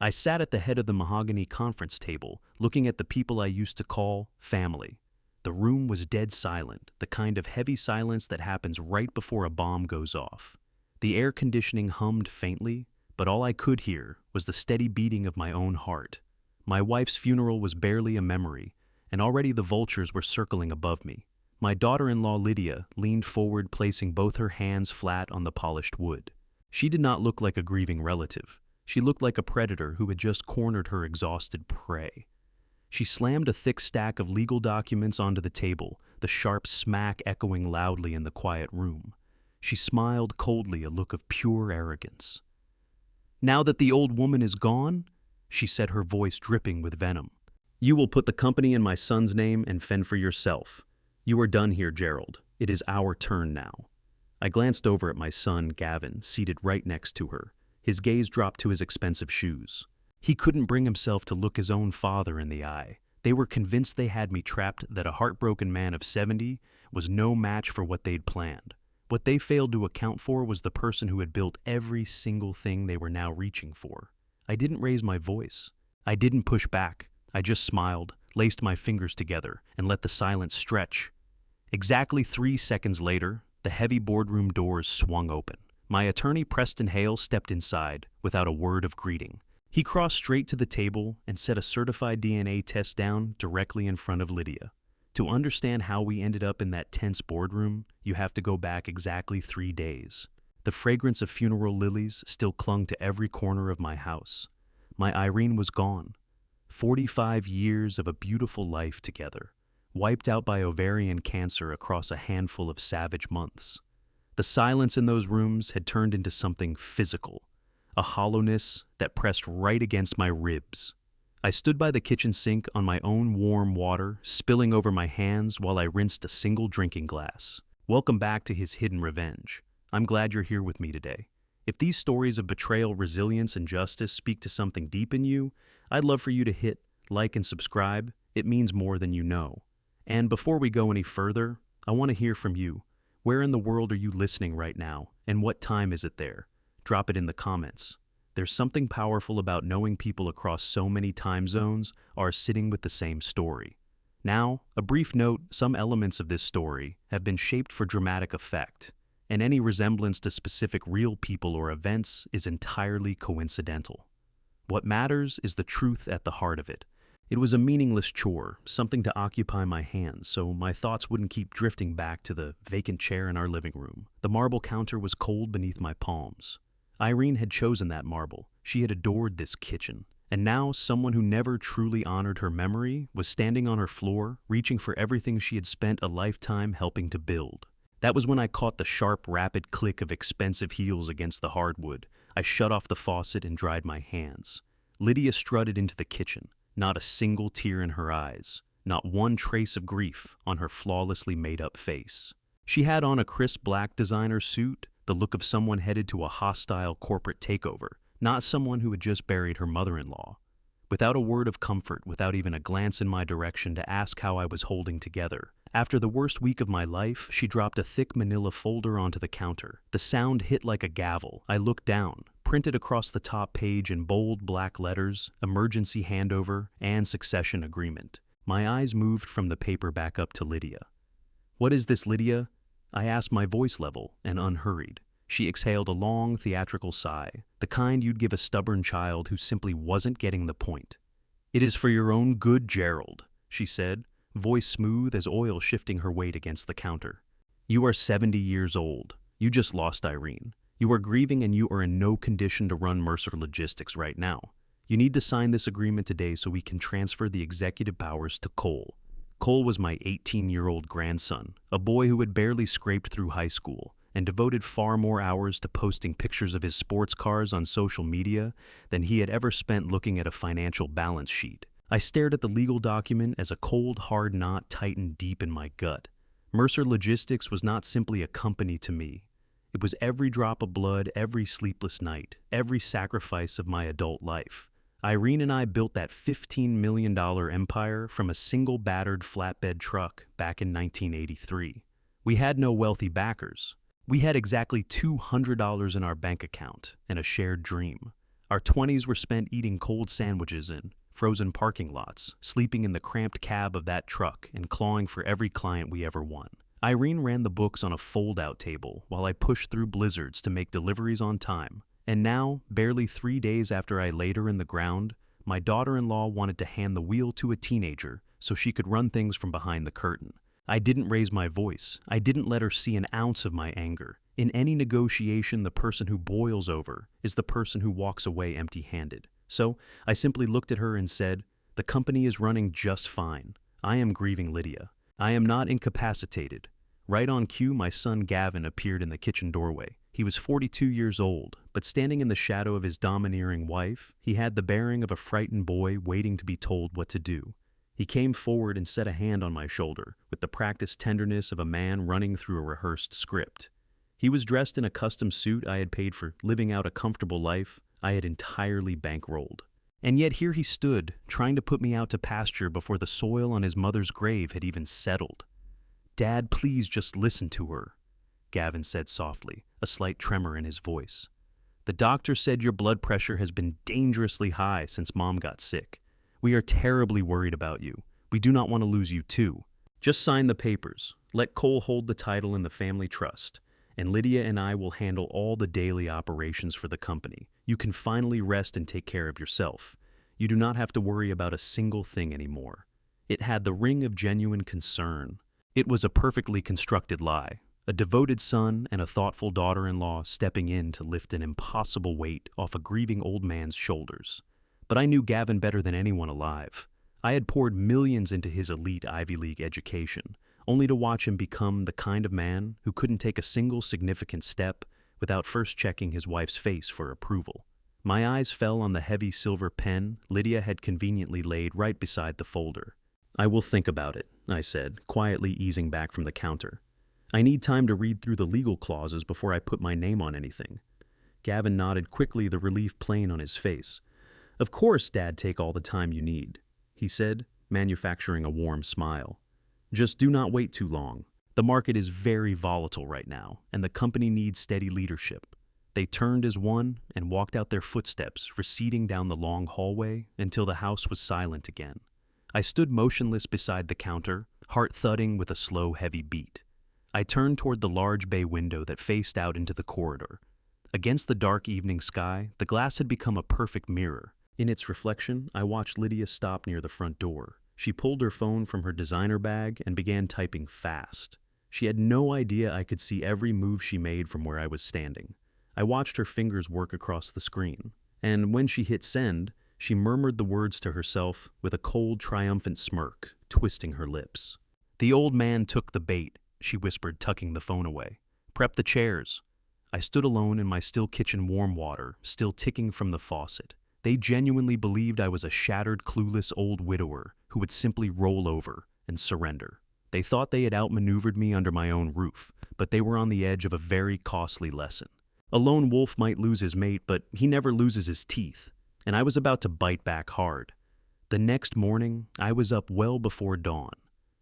I sat at the head of the mahogany conference table, looking at the people I used to call family. The room was dead silent, the kind of heavy silence that happens right before a bomb goes off. The air conditioning hummed faintly, but all I could hear was the steady beating of my own heart. My wife's funeral was barely a memory, and already the vultures were circling above me. My daughter-in-law Lydia leaned forward, placing both her hands flat on the polished wood. She did not look like a grieving relative. She looked like a predator who had just cornered her exhausted prey. She slammed a thick stack of legal documents onto the table, the sharp smack echoing loudly in the quiet room. She smiled coldly, a look of pure arrogance. "Now that the old woman is gone," she said, her voice dripping with venom, "you will put the company in my son's name and fend for yourself. You are done here, Gerald. It is our turn now." I glanced over at my son, Gavin, seated right next to her. His gaze dropped to his expensive shoes. He couldn't bring himself to look his own father in the eye. They were convinced they had me trapped, that a heartbroken man of 70 was no match for what they'd planned. What they failed to account for was the person who had built every single thing they were now reaching for. I didn't raise my voice. I didn't push back. I just smiled, laced my fingers together, and let the silence stretch. Exactly 3 seconds later, the heavy boardroom doors swung open. My attorney, Preston Hale, stepped inside without a word of greeting. He crossed straight to the table and set a certified DNA test down directly in front of Lydia. To understand how we ended up in that tense boardroom, you have to go back exactly 3 days. The fragrance of funeral lilies still clung to every corner of my house. My Irene was gone. 45 years of a beautiful life together, wiped out by ovarian cancer across a handful of savage months. The silence in those rooms had turned into something physical, a hollowness that pressed right against my ribs. I stood by the kitchen sink on my own warm water, spilling over my hands while I rinsed a single drinking glass. Welcome back to His Hidden Revenge. I'm glad you're here with me today. If these stories of betrayal, resilience, and justice speak to something deep in you, I'd love for you to hit like and subscribe. It means more than you know. And before we go any further, I want to hear from you. Where in the world are you listening right now, and what time is it there? Drop it in the comments. There's something powerful about knowing people across so many time zones are sitting with the same story. Now, a brief note, some elements of this story have been shaped for dramatic effect, and any resemblance to specific real people or events is entirely coincidental. What matters is the truth at the heart of it. It was a meaningless chore, something to occupy my hands, so my thoughts wouldn't keep drifting back to the vacant chair in our living room. The marble counter was cold beneath my palms. Irene had chosen that marble. She had adored this kitchen. And now someone who never truly honored her memory was standing on her floor, reaching for everything she had spent a lifetime helping to build. That was when I caught the sharp, rapid click of expensive heels against the hardwood. I shut off the faucet and dried my hands. Lydia strutted into the kitchen. Not a single tear in her eyes, not one trace of grief on her flawlessly made-up face. She had on a crisp black designer suit, the look of someone headed to a hostile corporate takeover, not someone who had just buried her mother-in-law. Without a word of comfort, without even a glance in my direction to ask how I was holding together, after the worst week of my life, she dropped a thick manila folder onto the counter. The sound hit like a gavel. I looked down. Printed across the top page in bold black letters, emergency handover and succession agreement. My eyes moved from the paper back up to Lydia. "What is this, Lydia?" I asked, my voice level and unhurried. She exhaled a long, theatrical sigh, the kind you'd give a stubborn child who simply wasn't getting the point. "It is for your own good, Gerald," she said, voice smooth as oil shifting her weight against the counter. "You are 70 years old. You just lost Irene. You are grieving and you are in no condition to run Mercer Logistics right now. You need to sign this agreement today so we can transfer the executive powers to Cole." Cole was my 18-year-old grandson, a boy who had barely scraped through high school and devoted far more hours to posting pictures of his sports cars on social media than he had ever spent looking at a financial balance sheet. I stared at the legal document as a cold, hard knot tightened deep in my gut. Mercer Logistics was not simply a company to me. It was every drop of blood, every sleepless night, every sacrifice of my adult life. Irene and I built that $15 million empire from a single battered flatbed truck back in 1983. We had no wealthy backers. We had exactly $200 in our bank account and a shared dream. Our 20s were spent eating cold sandwiches in frozen parking lots, sleeping in the cramped cab of that truck, and clawing for every client we ever won. Irene ran the books on a fold-out table while I pushed through blizzards to make deliveries on time. And now, barely 3 days after I laid her in the ground, my daughter-in-law wanted to hand the wheel to a teenager so she could run things from behind the curtain. I didn't raise my voice. I didn't let her see an ounce of my anger. In any negotiation, the person who boils over is the person who walks away empty-handed. So I simply looked at her and said, "The company is running just fine. I am grieving Lydia. I am not incapacitated." Right on cue, my son Gavin appeared in the kitchen doorway. He was 42 years old, but standing in the shadow of his domineering wife, he had the bearing of a frightened boy waiting to be told what to do. He came forward and set a hand on my shoulder, with the practiced tenderness of a man running through a rehearsed script. He was dressed in a custom suit I had paid for, living out a comfortable life I had entirely bankrolled. And yet here he stood, trying to put me out to pasture before the soil on his mother's grave had even settled. "Dad, please just listen to her," Gavin said softly, a slight tremor in his voice. "The doctor said your blood pressure has been dangerously high since Mom got sick. We are terribly worried about you. We do not want to lose you too. Just sign the papers. Let Cole hold the title in the family trust, and Lydia and I will handle all the daily operations for the company. You can finally rest and take care of yourself. You do not have to worry about a single thing anymore." It had the ring of genuine concern. It was a perfectly constructed lie. A devoted son and a thoughtful daughter-in-law stepping in to lift an impossible weight off a grieving old man's shoulders. But I knew Gavin better than anyone alive. I had poured millions into his elite Ivy League education, only to watch him become the kind of man who couldn't take a single significant step without first checking his wife's face for approval. My eyes fell on the heavy silver pen Lydia had conveniently laid right beside the folder. "I will think about it," I said, quietly easing back from the counter. "I need time to read through the legal clauses before I put my name on anything." Gavin nodded quickly, the relief plain on his face. "Of course, Dad, take all the time you need," he said, manufacturing a warm smile. "Just do not wait too long. The market is very volatile right now, and the company needs steady leadership." They turned as one and walked out, their footsteps receding down the long hallway until the house was silent again. I stood motionless beside the counter, heart thudding with a slow, heavy beat. I turned toward the large bay window that faced out into the corridor. Against the dark evening sky, the glass had become a perfect mirror. In its reflection, I watched Lydia stop near the front door. She pulled her phone from her designer bag and began typing fast. She had no idea I could see every move she made from where I was standing. I watched her fingers work across the screen, and when she hit send, she murmured the words to herself with a cold, triumphant smirk, twisting her lips. "The old man took the bait," she whispered, tucking the phone away. "Prep the chairs." I stood alone in my still kitchen warm water, still ticking from the faucet. They genuinely believed I was a shattered, clueless old widower who would simply roll over and surrender. They thought they had outmaneuvered me under my own roof, but they were on the edge of a very costly lesson. A lone wolf might lose his mate, but he never loses his teeth, and I was about to bite back hard. The next morning, I was up well before dawn.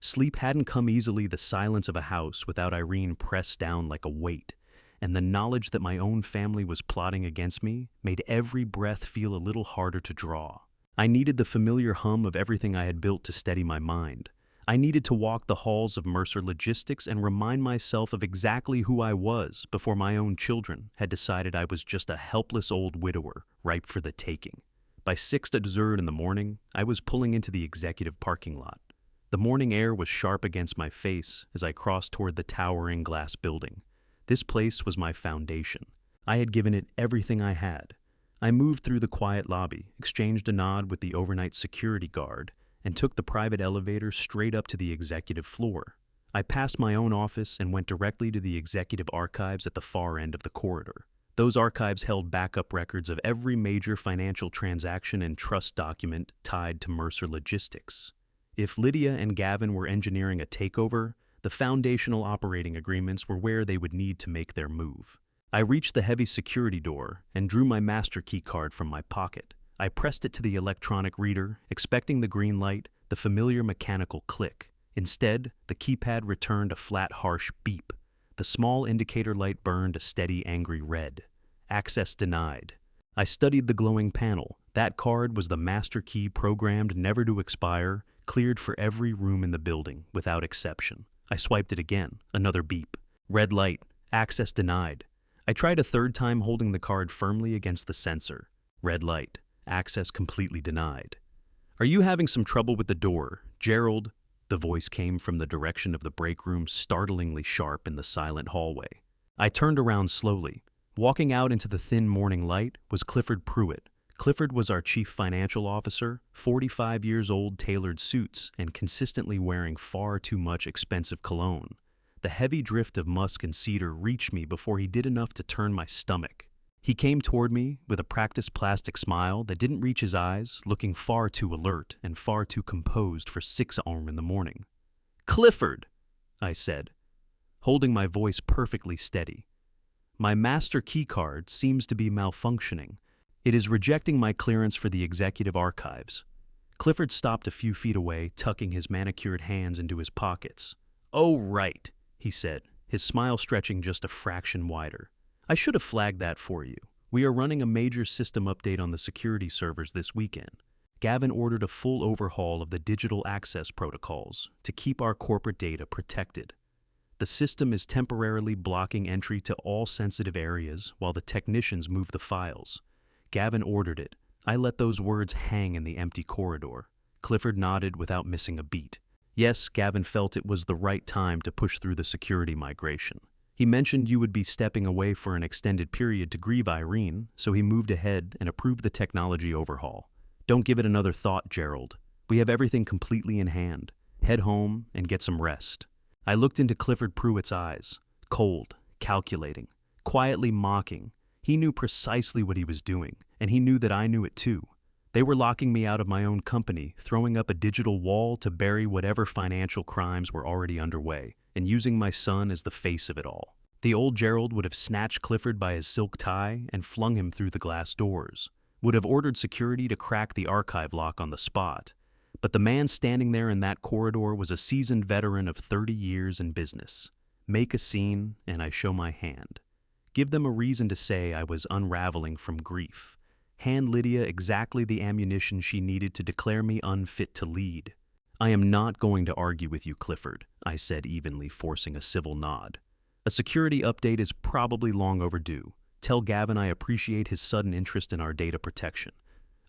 Sleep hadn't come easily, the silence of a house without Irene pressed down like a weight, and the knowledge that my own family was plotting against me made every breath feel a little harder to draw. I needed the familiar hum of everything I had built to steady my mind. I needed to walk the halls of Mercer Logistics and remind myself of exactly who I was before my own children had decided I was just a helpless old widower ripe for the taking. By 6:00 in the morning, I was pulling into the executive parking lot. The morning air was sharp against my face as I crossed toward the towering glass building. This place was my foundation. I had given it everything I had. I moved through the quiet lobby, exchanged a nod with the overnight security guard, and took the private elevator straight up to the executive floor. I passed my own office and went directly to the executive archives at the far end of the corridor. Those archives held backup records of every major financial transaction and trust document tied to Mercer Logistics. If Lydia and Gavin were engineering a takeover, the foundational operating agreements were where they would need to make their move. I reached the heavy security door and drew my master key card from my pocket. I pressed it to the electronic reader, expecting the green light, the familiar mechanical click. Instead, the keypad returned a flat, harsh beep. The small indicator light burned a steady, angry red. Access denied. I studied the glowing panel. That card was the master key programmed never to expire, cleared for every room in the building, without exception. I swiped it again. Another beep. Red light. Access denied. I tried a third time, holding the card firmly against the sensor. Red light. Access completely denied. "Are you having some trouble with the door, Gerald?" The voice came from the direction of the break room, startlingly sharp in the silent hallway. I turned around slowly. Walking out into the thin morning light was Clifford Pruitt. Clifford was our chief financial officer, 45 years old, tailored suits, and consistently wearing far too much expensive cologne. The heavy drift of musk and cedar reached me before he did enough to turn my stomach. He came toward me with a practiced plastic smile that didn't reach his eyes, looking far too alert and far too composed for 6 a.m. in the morning. "Clifford," I said, holding my voice perfectly steady. "My master keycard seems to be malfunctioning. It is rejecting my clearance for the executive archives." Clifford stopped a few feet away, tucking his manicured hands into his pockets. "Oh, right," he said, his smile stretching just a fraction wider. "I should have flagged that for you. We are running a major system update on the security servers this weekend. Gavin ordered a full overhaul of the digital access protocols to keep our corporate data protected. The system is temporarily blocking entry to all sensitive areas while the technicians move the files. Gavin ordered it. I let those words hang in the empty corridor. Clifford nodded without missing a beat. Yes, Gavin felt it was the right time to push through the security migration. He mentioned you would be stepping away for an extended period to grieve Irene, so he moved ahead and approved the technology overhaul. Don't give it another thought, Gerald. We have everything completely in hand. Head home and get some rest." I looked into Clifford Pruitt's eyes, cold, calculating, quietly mocking. He knew precisely what he was doing, and he knew that I knew it too. They were locking me out of my own company, throwing up a digital wall to bury whatever financial crimes were already underway, and using my son as the face of it all. The old Gerald would have snatched Clifford by his silk tie and flung him through the glass doors, would have ordered security to crack the archive lock on the spot. But the man standing there in that corridor was a seasoned veteran of 30 years in business. Make a scene, and I show my hand. Give them a reason to say I was unraveling from grief. Hand Lydia exactly the ammunition she needed to declare me unfit to lead. "I am not going to argue with you, Clifford," I said evenly, forcing a civil nod. "A security update is probably long overdue. Tell Gavin I appreciate his sudden interest in our data protection."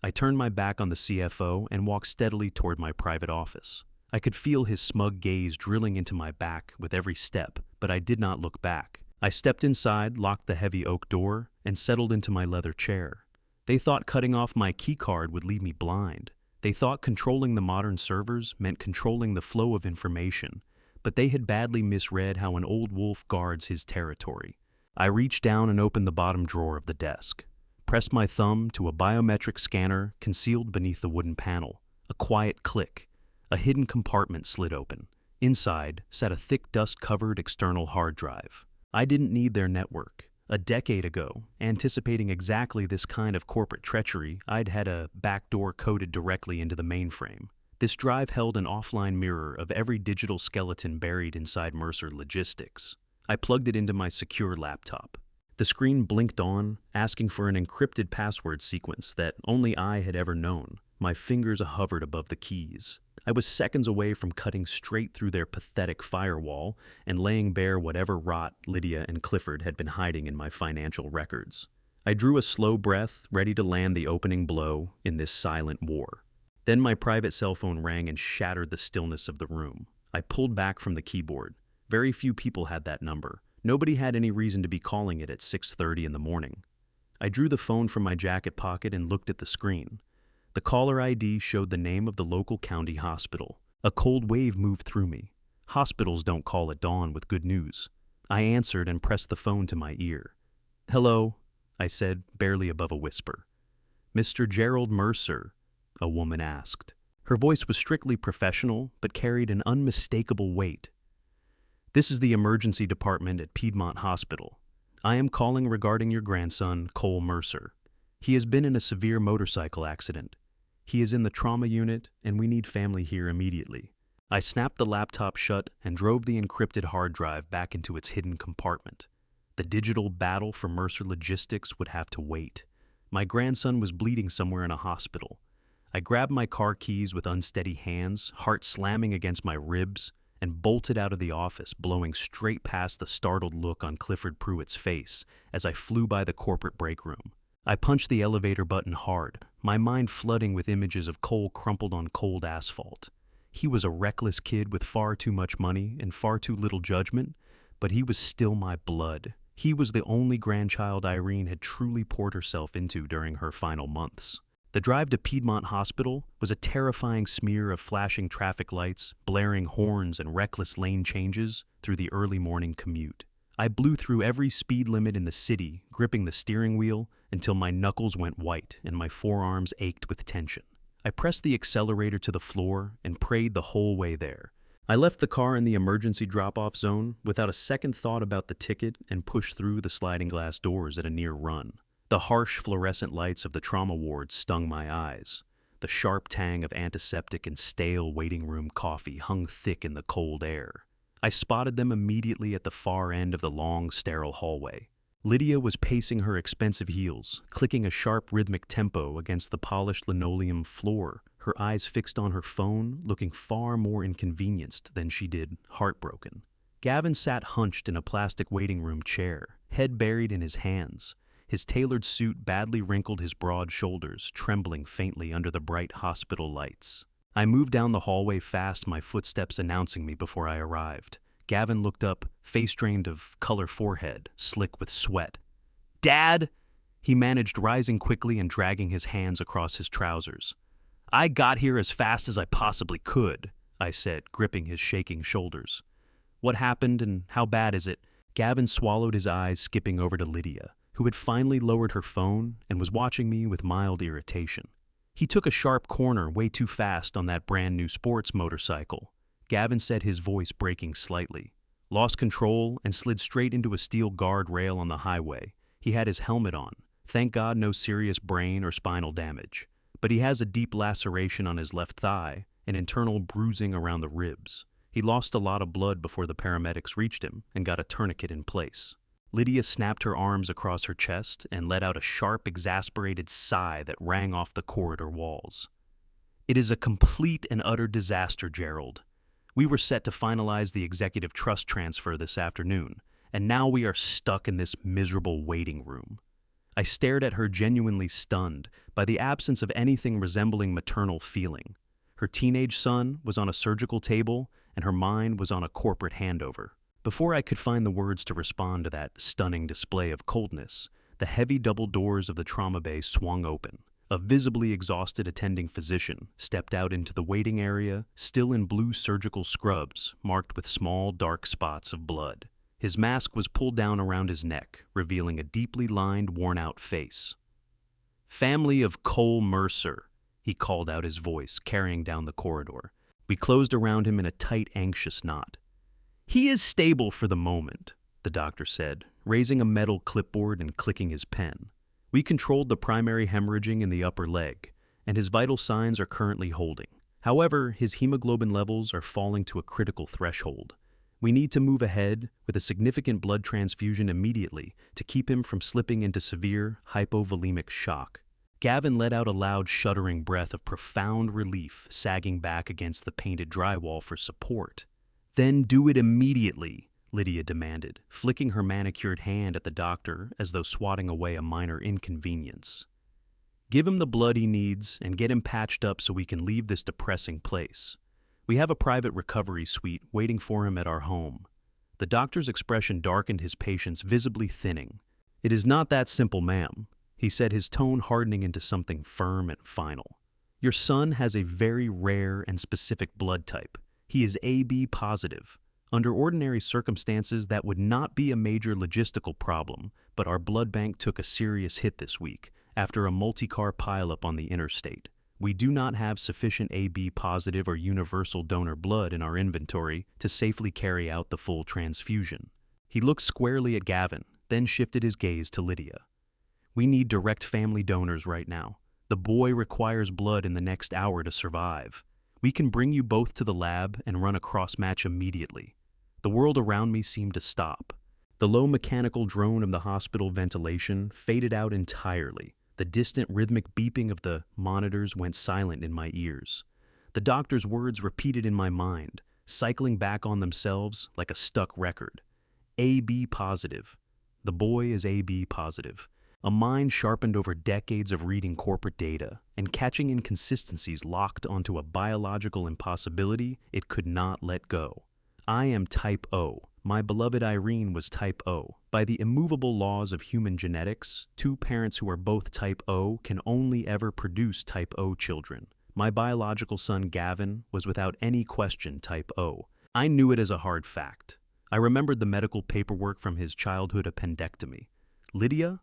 I turned my back on the CFO and walked steadily toward my private office. I could feel his smug gaze drilling into my back with every step, but I did not look back. I stepped inside, locked the heavy oak door, and settled into my leather chair. They thought cutting off my keycard would leave me blind. They thought controlling the modern servers meant controlling the flow of information, but they had badly misread how an old wolf guards his territory. I reached down and opened the bottom drawer of the desk, pressed my thumb to a biometric scanner concealed beneath the wooden panel. A quiet click. A hidden compartment slid open. Inside sat a thick dust-covered external hard drive. I didn't need their network. A decade ago, anticipating exactly this kind of corporate treachery, I'd had a backdoor coded directly into the mainframe. This drive held an offline mirror of every digital skeleton buried inside Mercer Logistics. I plugged it into my secure laptop. The screen blinked on, asking for an encrypted password sequence that only I had ever known. My fingers hovered above the keys. I was seconds away from cutting straight through their pathetic firewall and laying bare whatever rot Lydia and Clifford had been hiding in my financial records. I drew a slow breath, ready to land the opening blow in this silent war. Then my private cell phone rang and shattered the stillness of the room. I pulled back from the keyboard. Very few people had that number. Nobody had any reason to be calling it at 6:30 in the morning. I drew the phone from my jacket pocket and looked at the screen. The caller ID showed the name of the local county hospital. A cold wave moved through me. Hospitals don't call at dawn with good news. I answered and pressed the phone to my ear. "Hello," I said, barely above a whisper. "Mr. Gerald Mercer?" a woman asked. Her voice was strictly professional, but carried an unmistakable weight. "This is the emergency department at Piedmont Hospital. I am calling regarding your grandson, Cole Mercer. He has been in a severe motorcycle accident. He is in the trauma unit, and we need family here immediately." I snapped the laptop shut and drove the encrypted hard drive back into its hidden compartment. The digital battle for Mercer Logistics would have to wait. My grandson was bleeding somewhere in a hospital. I grabbed my car keys with unsteady hands, heart slamming against my ribs, and bolted out of the office, blowing straight past the startled look on Clifford Pruitt's face as I flew by the corporate break room. I punched the elevator button hard, my mind flooding with images of Cole crumpled on cold asphalt. He was a reckless kid with far too much money and far too little judgment, but he was still my blood. He was the only grandchild Irene had truly poured herself into during her final months. The drive to Piedmont Hospital was a terrifying smear of flashing traffic lights, blaring horns, and reckless lane changes through the early morning commute. I blew through every speed limit in the city, gripping the steering wheel until my knuckles went white and my forearms ached with tension. I pressed the accelerator to the floor and prayed the whole way there. I left the car in the emergency drop-off zone without a second thought about the ticket and pushed through the sliding glass doors at a near run. The harsh fluorescent lights of the trauma ward stung my eyes. The sharp tang of antiseptic and stale waiting room coffee hung thick in the cold air. I spotted them immediately at the far end of the long, sterile hallway. Lydia was pacing her expensive heels, clicking a sharp rhythmic tempo against the polished linoleum floor, her eyes fixed on her phone, looking far more inconvenienced than she did heartbroken. Gavin sat hunched in a plastic waiting room chair, head buried in his hands. His tailored suit badly wrinkled his broad shoulders, trembling faintly under the bright hospital lights. I moved down the hallway fast, my footsteps announcing me before I arrived. Gavin looked up, face drained of color forehead, slick with sweat. "Dad!" He managed, rising quickly and dragging his hands across his trousers. "I got here as fast as I possibly could," I said, gripping his shaking shoulders. "What happened and how bad is it?" Gavin swallowed his eyes, skipping over to Lydia, who had finally lowered her phone and was watching me with mild irritation. "He took a sharp corner way too fast on that brand new sports motorcycle," Gavin said, his voice breaking slightly. "Lost control and slid straight into a steel guardrail on the highway. He had his helmet on. Thank God no serious brain or spinal damage. But he has a deep laceration on his left thigh and internal bruising around the ribs. He lost a lot of blood before the paramedics reached him and got a tourniquet in place." Lydia snapped her arms across her chest and let out a sharp, exasperated sigh that rang off the corridor walls. "It is a complete and utter disaster, Gerald. We were set to finalize the executive trust transfer this afternoon, and now we are stuck in this miserable waiting room." I stared at her, genuinely stunned by the absence of anything resembling maternal feeling. Her teenage son was on a surgical table, and her mind was on a corporate handover. Before I could find the words to respond to that stunning display of coldness, the heavy double doors of the trauma bay swung open. A visibly exhausted attending physician stepped out into the waiting area, still in blue surgical scrubs, marked with small, dark spots of blood. His mask was pulled down around his neck, revealing a deeply lined, worn-out face. "Family of Cole Mercer," he called out, his voice carrying down the corridor. We closed around him in a tight, anxious knot. "He is stable for the moment," the doctor said, raising a metal clipboard and clicking his pen. "We controlled the primary hemorrhaging in the upper leg, and his vital signs are currently holding. However, his hemoglobin levels are falling to a critical threshold. We need to move ahead with a significant blood transfusion immediately to keep him from slipping into severe hypovolemic shock." Gavin let out a loud, shuddering breath of profound relief, sagging back against the painted drywall for support. "Then do it immediately," Lydia demanded, flicking her manicured hand at the doctor as though swatting away a minor inconvenience. "Give him the blood he needs and get him patched up so we can leave this depressing place. We have a private recovery suite waiting for him at our home." The doctor's expression darkened, his patience visibly thinning. "It is not that simple, ma'am," he said, his tone hardening into something firm and final. "Your son has a very rare and specific blood type. He is AB positive. Under ordinary circumstances, that would not be a major logistical problem, but our blood bank took a serious hit this week after a multi-car pileup on the interstate. We do not have sufficient AB positive or universal donor blood in our inventory to safely carry out the full transfusion." He looked squarely at Gavin, then shifted his gaze to Lydia. "We need direct family donors right now. The boy requires blood in the next hour to survive. We can bring you both to the lab and run a cross-match immediately." The world around me seemed to stop. The low mechanical drone of the hospital ventilation faded out entirely. The distant rhythmic beeping of the monitors went silent in my ears. The doctor's words repeated in my mind, cycling back on themselves like a stuck record. AB positive. The boy is AB positive. A mind sharpened over decades of reading corporate data and catching inconsistencies locked onto a biological impossibility it could not let go. I am type O. My beloved Irene was type O. By the immovable laws of human genetics, two parents who are both type O can only ever produce type O children. My biological son Gavin was without any question type O. I knew it as a hard fact. I remembered the medical paperwork from his childhood appendectomy. Lydia,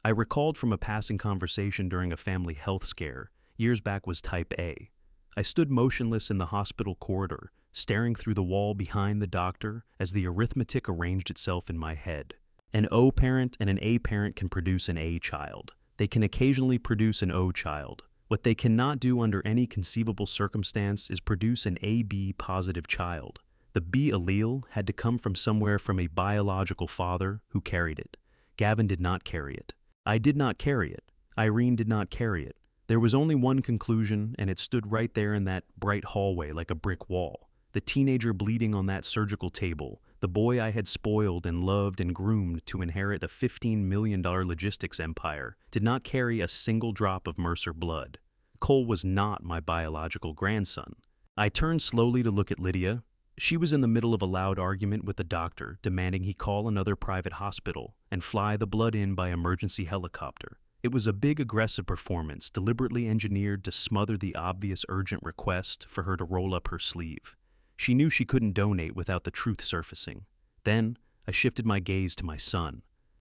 I recalled from a passing conversation during a family health scare, years back, was type A. I stood motionless in the hospital corridor, staring through the wall behind the doctor as the arithmetic arranged itself in my head. An O parent and an A parent can produce an A child. They can occasionally produce an O child. What they cannot do under any conceivable circumstance is produce an AB positive child. The B allele had to come from somewhere from a biological father who carried it. Gavin did not carry it. I did not carry it. Irene did not carry it. There was only one conclusion, and it stood right there in that bright hallway like a brick wall. The teenager bleeding on that surgical table, the boy I had spoiled and loved and groomed to inherit a $15 million logistics empire, did not carry a single drop of Mercer blood. Cole was not my biological grandson. I turned slowly to look at Lydia. She was in the middle of a loud argument with the doctor, demanding he call another private hospital and fly the blood in by emergency helicopter. It was a big, aggressive performance, deliberately engineered to smother the obvious urgent request for her to roll up her sleeve. She knew she couldn't donate without the truth surfacing. Then, I shifted my gaze to my son.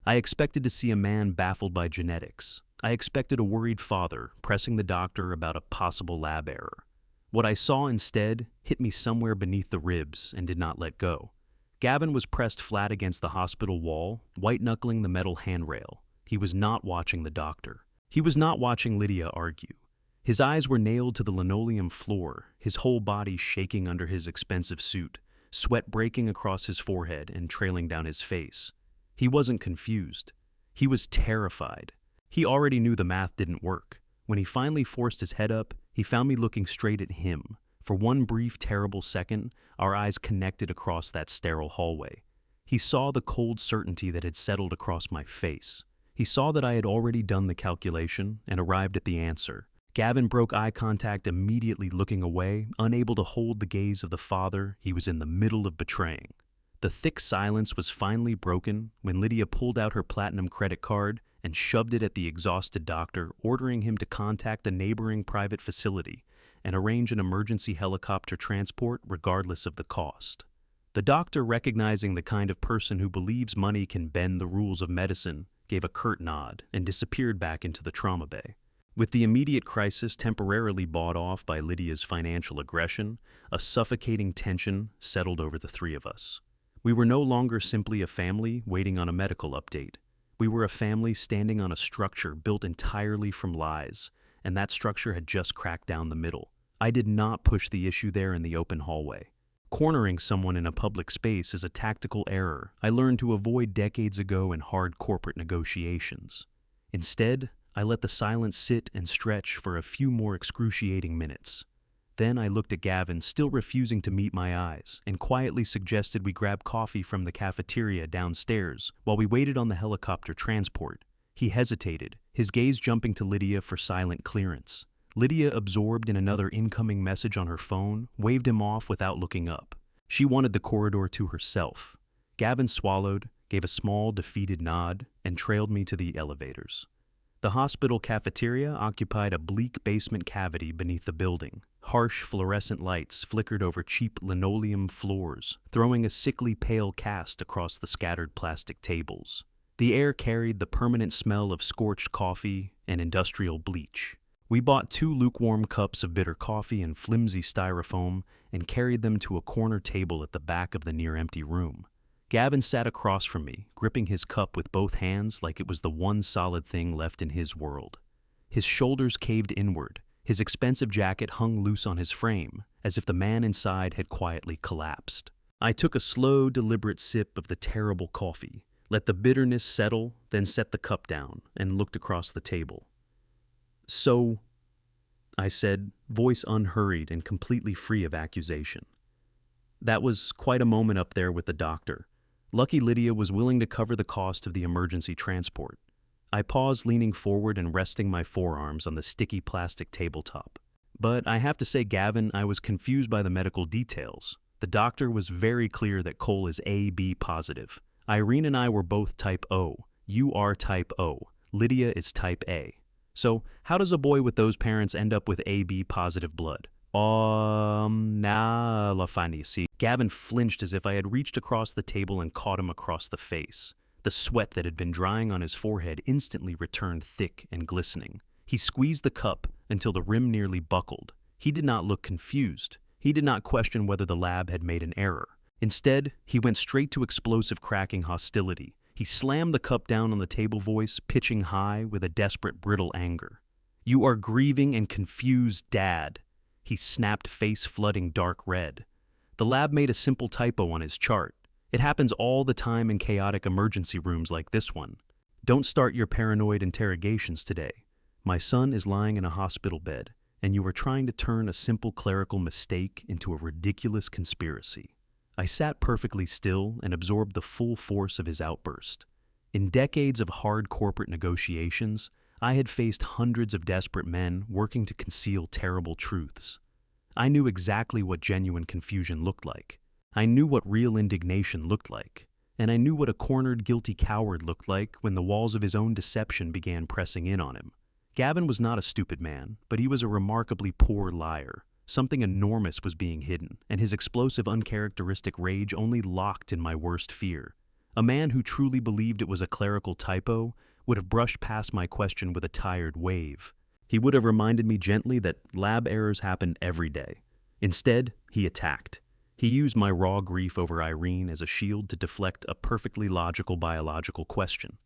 I expected to see a man baffled by genetics. I expected a worried father pressing the doctor about a possible lab error. What I saw instead hit me somewhere beneath the ribs and did not let go. Gavin was pressed flat against the hospital wall, white-knuckling the metal handrail. He was not watching the doctor. He was not watching Lydia argue. His eyes were nailed to the linoleum floor, his whole body shaking under his expensive suit, sweat breaking across his forehead and trailing down his face. He wasn't confused. He was terrified. He already knew the math didn't work. When he finally forced his head up, he found me looking straight at him. For one brief, terrible second, our eyes connected across that sterile hallway. He saw the cold certainty that had settled across my face. He saw that I had already done the calculation and arrived at the answer. Gavin broke eye contact, immediately looking away, unable to hold the gaze of the father he was in the middle of betraying. The thick silence was finally broken when Lydia pulled out her platinum credit card and shoved it at the exhausted doctor, ordering him to contact a neighboring private facility and arrange an emergency helicopter transport regardless of the cost. The doctor, recognizing the kind of person who believes money can bend the rules of medicine, gave a curt nod and disappeared back into the trauma bay. With the immediate crisis temporarily bought off by Lydia's financial aggression, a suffocating tension settled over the three of us. We were no longer simply a family waiting on a medical update. We were a family standing on a structure built entirely from lies, and that structure had just cracked down the middle. I did not push the issue there in the open hallway. Cornering someone in a public space is a tactical error I learned to avoid decades ago in hard corporate negotiations. Instead, I let the silence sit and stretch for a few more excruciating minutes. Then I looked at Gavin, still refusing to meet my eyes, and quietly suggested we grab coffee from the cafeteria downstairs while we waited on the helicopter transport. He hesitated, his gaze jumping to Lydia for silent clearance. Lydia, absorbed in another incoming message on her phone, waved him off without looking up. She wanted the corridor to herself. Gavin swallowed, gave a small, defeated nod, and trailed me to the elevators. The hospital cafeteria occupied a bleak basement cavity beneath the building. Harsh fluorescent lights flickered over cheap linoleum floors, throwing a sickly pale cast across the scattered plastic tables. The air carried the permanent smell of scorched coffee and industrial bleach. We bought 2 lukewarm cups of bitter coffee and flimsy styrofoam and carried them to a corner table at the back of the near-empty room. Gavin sat across from me, gripping his cup with both hands like it was the one solid thing left in his world. His shoulders caved inward. His expensive jacket hung loose on his frame, as if the man inside had quietly collapsed. I took a slow, deliberate sip of the terrible coffee, let the bitterness settle, then set the cup down, and looked across the table. So, I said, voice unhurried and completely free of accusation. That was quite a moment up there with the doctor. Lucky Lydia was willing to cover the cost of the emergency transport. I paused, leaning forward and resting my forearms on the sticky plastic tabletop. But I have to say, Gavin, I was confused by the medical details. The doctor was very clear that Cole is AB positive. Irene and I were both type O. You are type O. Lydia is type A. So, how does a boy with those parents end up with AB positive blood? Now la fin ici. Gavin flinched as if I had reached across the table and caught him across the face. The sweat that had been drying on his forehead instantly returned thick and glistening. He squeezed the cup until the rim nearly buckled. He did not look confused. He did not question whether the lab had made an error. Instead, he went straight to explosive cracking hostility. He slammed the cup down on the table, voice pitching high with a desperate, brittle anger. "You are grieving and confused, Dad." He snapped, face flooding dark red. The lab made a simple typo on his chart. It happens all the time in chaotic emergency rooms like this one. Don't start your paranoid interrogations today. My son is lying in a hospital bed, and you are trying to turn a simple clerical mistake into a ridiculous conspiracy. I sat perfectly still and absorbed the full force of his outburst. In decades of hard corporate negotiations, I had faced hundreds of desperate men working to conceal terrible truths. I knew exactly what genuine confusion looked like. I knew what real indignation looked like. And I knew what a cornered, guilty coward looked like when the walls of his own deception began pressing in on him. Gavin was not a stupid man, but he was a remarkably poor liar. Something enormous was being hidden, and his explosive, uncharacteristic rage only locked in my worst fear. A man who truly believed it was a clerical typo would have brushed past my question with a tired wave. He would have reminded me gently that lab errors happen every day. Instead, he attacked. He used my raw grief over Irene as a shield to deflect a perfectly logical biological question.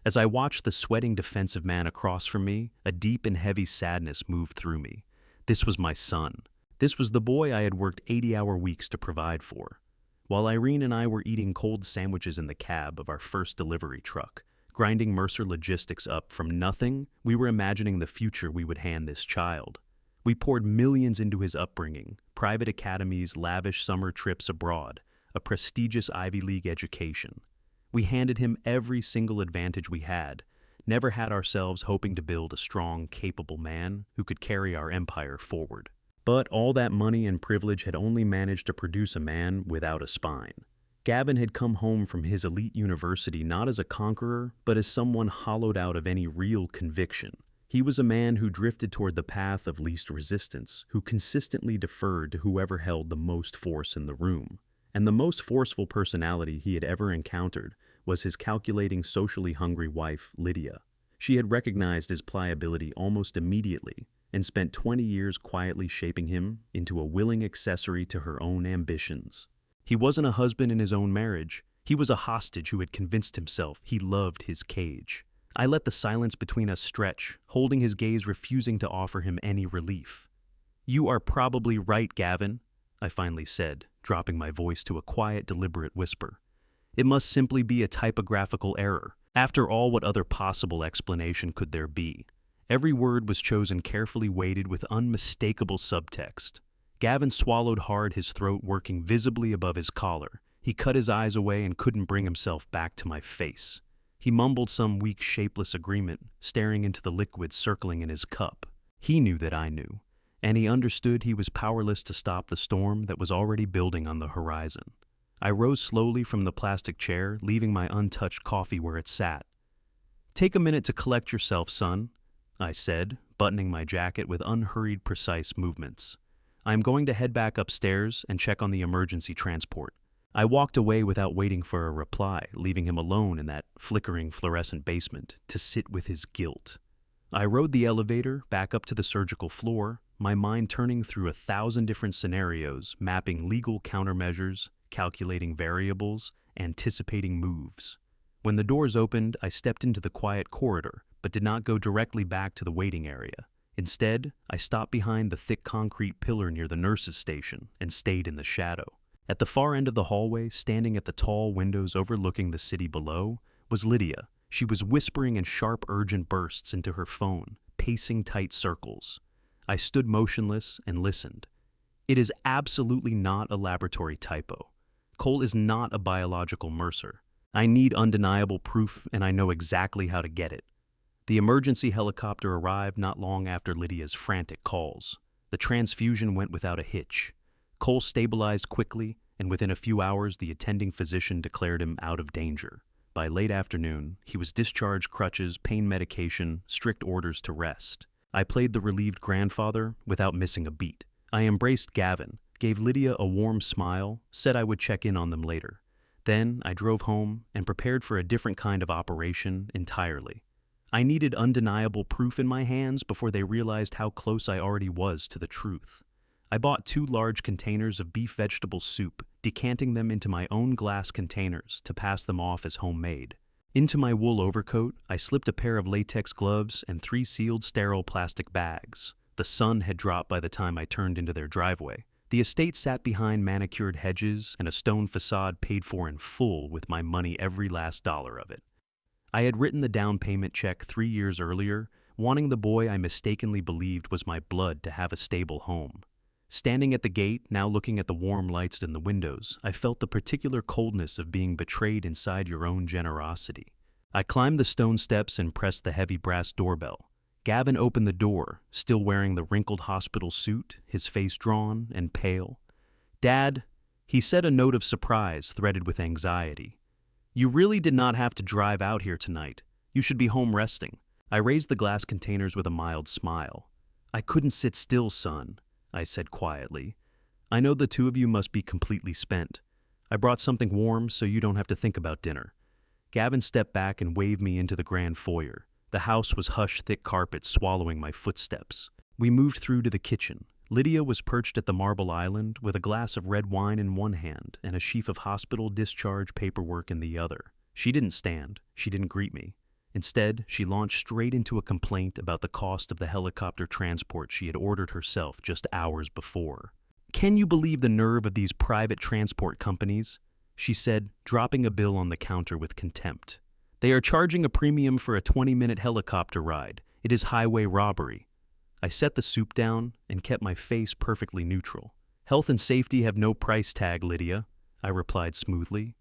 As I watched the sweating defensive man across from me, a deep and heavy sadness moved through me. This was my son. This was the boy I had worked 80-hour weeks to provide for. While Irene and I were eating cold sandwiches in the cab of our first delivery truck, grinding Mercer Logistics up from nothing, we were imagining the future we would hand this child. We poured millions into his upbringing, private academies, lavish summer trips abroad, a prestigious Ivy League education. We handed him every single advantage we had, never had ourselves hoping to build a strong, capable man who could carry our empire forward. But all that money and privilege had only managed to produce a man without a spine. Gavin had come home from his elite university not as a conqueror, but as someone hollowed out of any real conviction. He was a man who drifted toward the path of least resistance, who consistently deferred to whoever held the most force in the room. And the most forceful personality he had ever encountered was his calculating, socially hungry wife, Lydia. She had recognized his pliability almost immediately and spent 20 years quietly shaping him into a willing accessory to her own ambitions. He wasn't a husband in his own marriage. He was a hostage who had convinced himself he loved his cage. I let the silence between us stretch, holding his gaze, refusing to offer him any relief. "You are probably right, Gavin," I finally said, dropping my voice to a quiet, deliberate whisper. "It must simply be a typographical error. After all, what other possible explanation could there be?" Every word was chosen carefully, weighted with unmistakable subtext. Gavin swallowed hard, his throat working visibly above his collar. He cut his eyes away and couldn't bring himself back to my face. He mumbled some weak, shapeless agreement, staring into the liquid circling in his cup. He knew that I knew, and he understood he was powerless to stop the storm that was already building on the horizon. I rose slowly from the plastic chair, leaving my untouched coffee where it sat. "Take a minute to collect yourself, son," I said, buttoning my jacket with unhurried, precise movements. "I am going to head back upstairs and check on the emergency transport." I walked away without waiting for a reply, leaving him alone in that flickering fluorescent basement to sit with his guilt. I rode the elevator back up to the surgical floor, my mind turning through 1,000 different scenarios, mapping legal countermeasures, calculating variables, anticipating moves. When the doors opened, I stepped into the quiet corridor, but did not go directly back to the waiting area. Instead, I stopped behind the thick concrete pillar near the nurses' station and stayed in the shadow. At the far end of the hallway, standing at the tall windows overlooking the city below, was Lydia. She was whispering in sharp, urgent bursts into her phone, pacing tight circles. I stood motionless and listened. It is absolutely not a laboratory typo. Cole is not a biological Mercer. I need undeniable proof, and I know exactly how to get it. The emergency helicopter arrived not long after Lydia's frantic calls. The transfusion went without a hitch. Cole stabilized quickly, and within a few hours the attending physician declared him out of danger. By late afternoon, he was discharged, crutches, pain medication, strict orders to rest. I played the relieved grandfather without missing a beat. I embraced Gavin, gave Lydia a warm smile, said I would check in on them later. Then I drove home and prepared for a different kind of operation entirely. I needed undeniable proof in my hands before they realized how close I already was to the truth. I bought 2 large containers of beef vegetable soup, decanting them into my own glass containers to pass them off as homemade. Into my wool overcoat, I slipped a pair of latex gloves and 3 sealed sterile plastic bags. The sun had dropped by the time I turned into their driveway. The estate sat behind manicured hedges and a stone facade paid for in full with my money, every last dollar of it. I had written the down payment check 3 years earlier, wanting the boy I mistakenly believed was my blood to have a stable home. Standing at the gate, now looking at the warm lights in the windows, I felt the particular coldness of being betrayed inside your own generosity. I climbed the stone steps and pressed the heavy brass doorbell. Gavin opened the door, still wearing the wrinkled hospital suit, his face drawn and pale. "Dad," he said, a note of surprise threaded with anxiety. "You really did not have to drive out here tonight. You should be home resting." I raised the glass containers with a mild smile. "I couldn't sit still, son," I said quietly. "I know the 2 of you must be completely spent. I brought something warm so you don't have to think about dinner." Gavin stepped back and waved me into the grand foyer. The house was hush, thick carpet swallowing my footsteps. We moved through to the kitchen. Lydia was perched at the marble island with a glass of red wine in one hand and a sheaf of hospital discharge paperwork in the other. She didn't stand. She didn't greet me. Instead, she launched straight into a complaint about the cost of the helicopter transport she had ordered herself just hours before. "Can you believe the nerve of these private transport companies?" she said, dropping a bill on the counter with contempt. "They are charging a premium for a 20-minute helicopter ride. It is highway robbery." I set the soup down and kept my face perfectly neutral. "Health and safety have no price tag, Lydia," I replied smoothly.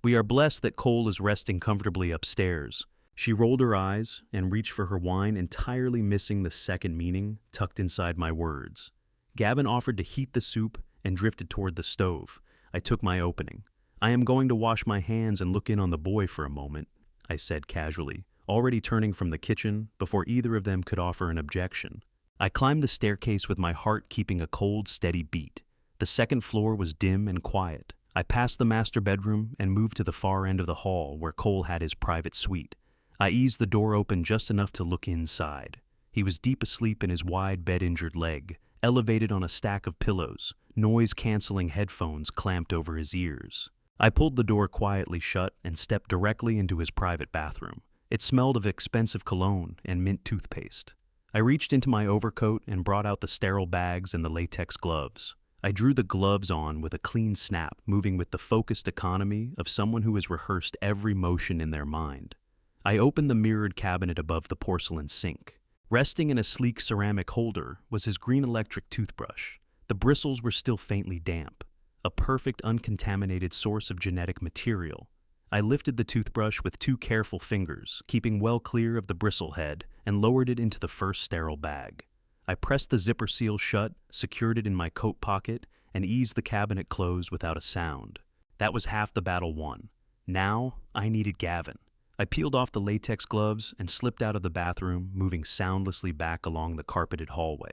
"We are blessed that Cole is resting comfortably upstairs." She rolled her eyes and reached for her wine, entirely missing the second meaning tucked inside my words. Gavin offered to heat the soup and drifted toward the stove. I took my opening. "I am going to wash my hands and look in on the boy for a moment," I said casually, already turning from the kitchen before either of them could offer an objection. I climbed the staircase with my heart keeping a cold, steady beat. The second floor was dim and quiet. I passed the master bedroom and moved to the far end of the hall where Cole had his private suite. I eased the door open just enough to look inside. He was deep asleep in his wide bed-injured leg, elevated on a stack of pillows, noise-canceling headphones clamped over his ears. I pulled the door quietly shut and stepped directly into his private bathroom. It smelled of expensive cologne and mint toothpaste. I reached into my overcoat and brought out the sterile bags and the latex gloves. I drew the gloves on with a clean snap, moving with the focused economy of someone who has rehearsed every motion in their mind. I opened the mirrored cabinet above the porcelain sink. Resting in a sleek ceramic holder was his green electric toothbrush. The bristles were still faintly damp, a perfect uncontaminated source of genetic material. I lifted the toothbrush with 2 careful fingers, keeping well clear of the bristle head, and lowered it into the first sterile bag. I pressed the zipper seal shut, secured it in my coat pocket, and eased the cabinet closed without a sound. That was half the battle won. Now, I needed Gavin. I peeled off the latex gloves and slipped out of the bathroom, moving soundlessly back along the carpeted hallway.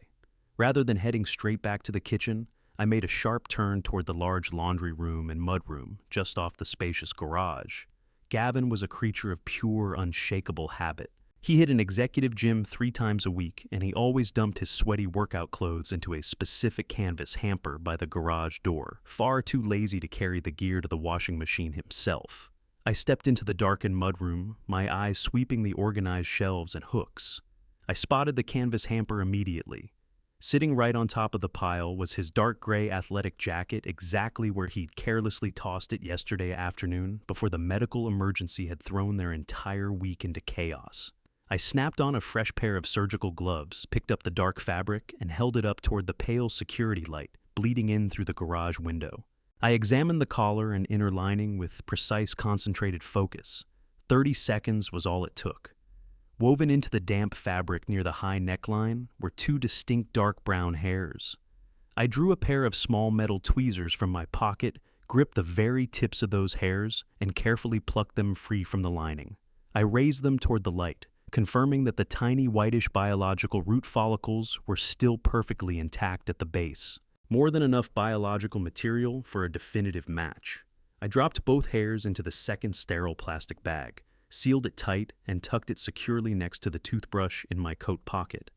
Rather than heading straight back to the kitchen, I made a sharp turn toward the large laundry room and mudroom just off the spacious garage. Gavin was a creature of pure, unshakable habit. He hit an executive gym 3 times a week, and he always dumped his sweaty workout clothes into a specific canvas hamper by the garage door, far too lazy to carry the gear to the washing machine himself. I stepped into the darkened mudroom, my eyes sweeping the organized shelves and hooks. I spotted the canvas hamper immediately. Sitting right on top of the pile was his dark gray athletic jacket, exactly where he'd carelessly tossed it yesterday afternoon before the medical emergency had thrown their entire week into chaos. I snapped on a fresh pair of surgical gloves, picked up the dark fabric, and held it up toward the pale security light bleeding in through the garage window. I examined the collar and inner lining with precise, concentrated focus. 30 seconds was all it took. Woven into the damp fabric near the high neckline were two distinct dark brown hairs. I drew a pair of small metal tweezers from my pocket, gripped the very tips of those hairs, and carefully plucked them free from the lining. I raised them toward the light, confirming that the tiny whitish biological root follicles were still perfectly intact at the base. More than enough biological material for a definitive match. I dropped both hairs into the second sterile plastic bag, sealed it tight, and tucked it securely next to the toothbrush in my coat pocket.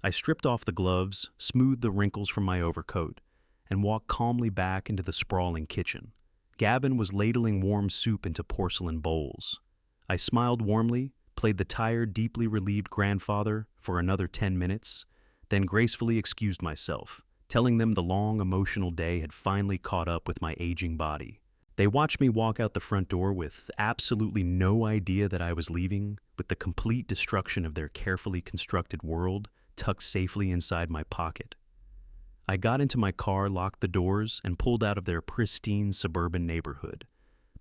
I stripped off the gloves, smoothed the wrinkles from my overcoat, and walked calmly back into the sprawling kitchen. Gavin was ladling warm soup into porcelain bowls. I smiled warmly, played the tired, deeply relieved grandfather for another 10 minutes, then gracefully excused myself, telling them the long, emotional day had finally caught up with my aging body. They watched me walk out the front door with absolutely no idea that I was leaving, with the complete destruction of their carefully constructed world tucked safely inside my pocket. I got into my car, locked the doors, and pulled out of their pristine suburban neighborhood.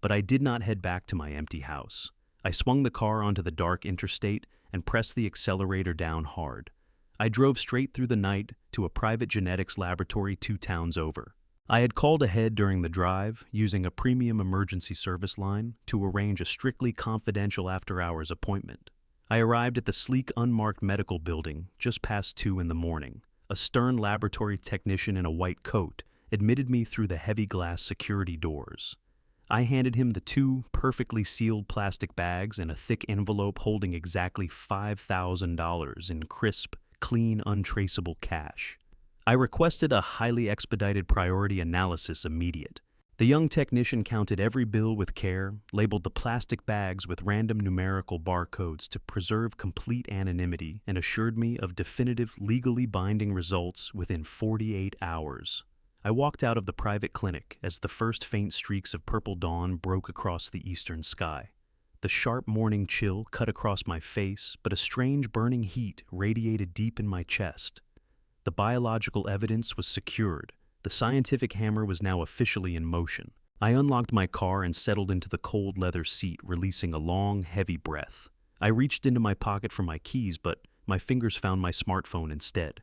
But I did not head back to my empty house. I swung the car onto the dark interstate and pressed the accelerator down hard. I drove straight through the night to a private genetics laboratory 2 towns over. I had called ahead during the drive, using a premium emergency service line to arrange a strictly confidential after-hours appointment. I arrived at the sleek, unmarked medical building just past 2 in the morning. A stern laboratory technician in a white coat admitted me through the heavy glass security doors. I handed him the 2 perfectly sealed plastic bags and a thick envelope holding exactly $5,000 in crisp, clean, untraceable cash. I requested a highly expedited priority analysis immediate. The young technician counted every bill with care, labeled the plastic bags with random numerical barcodes to preserve complete anonymity, and assured me of definitive, legally binding results within 48 hours. I walked out of the private clinic as the first faint streaks of purple dawn broke across the eastern sky. The sharp morning chill cut across my face, but a strange burning heat radiated deep in my chest. The biological evidence was secured. The scientific hammer was now officially in motion. I unlocked my car and settled into the cold leather seat, releasing a long, heavy breath. I reached into my pocket for my keys, but my fingers found my smartphone instead.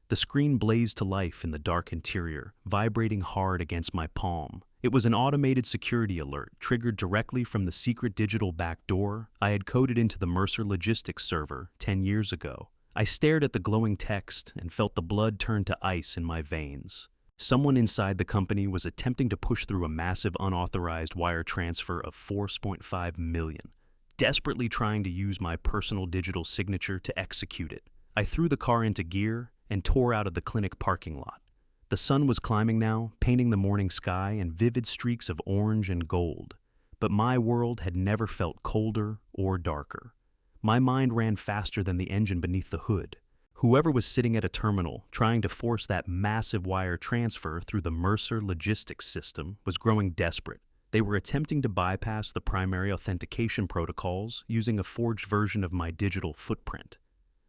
The screen blazed to life in the dark interior, vibrating hard against my palm. It was an automated security alert, triggered directly from the secret digital backdoor I had coded into the Mercer Logistics server 10 years ago. I stared at the glowing text and felt the blood turn to ice in my veins. Someone inside the company was attempting to push through a massive unauthorized wire transfer of $4.5 million, desperately trying to use my personal digital signature to execute it. I threw the car into gear and tore out of the clinic parking lot. The sun was climbing now, painting the morning sky in vivid streaks of orange and gold. But my world had never felt colder or darker. My mind ran faster than the engine beneath the hood. Whoever was sitting at a terminal trying to force that massive wire transfer through the Mercer Logistics system was growing desperate. They were attempting to bypass the primary authentication protocols using a forged version of my digital footprint.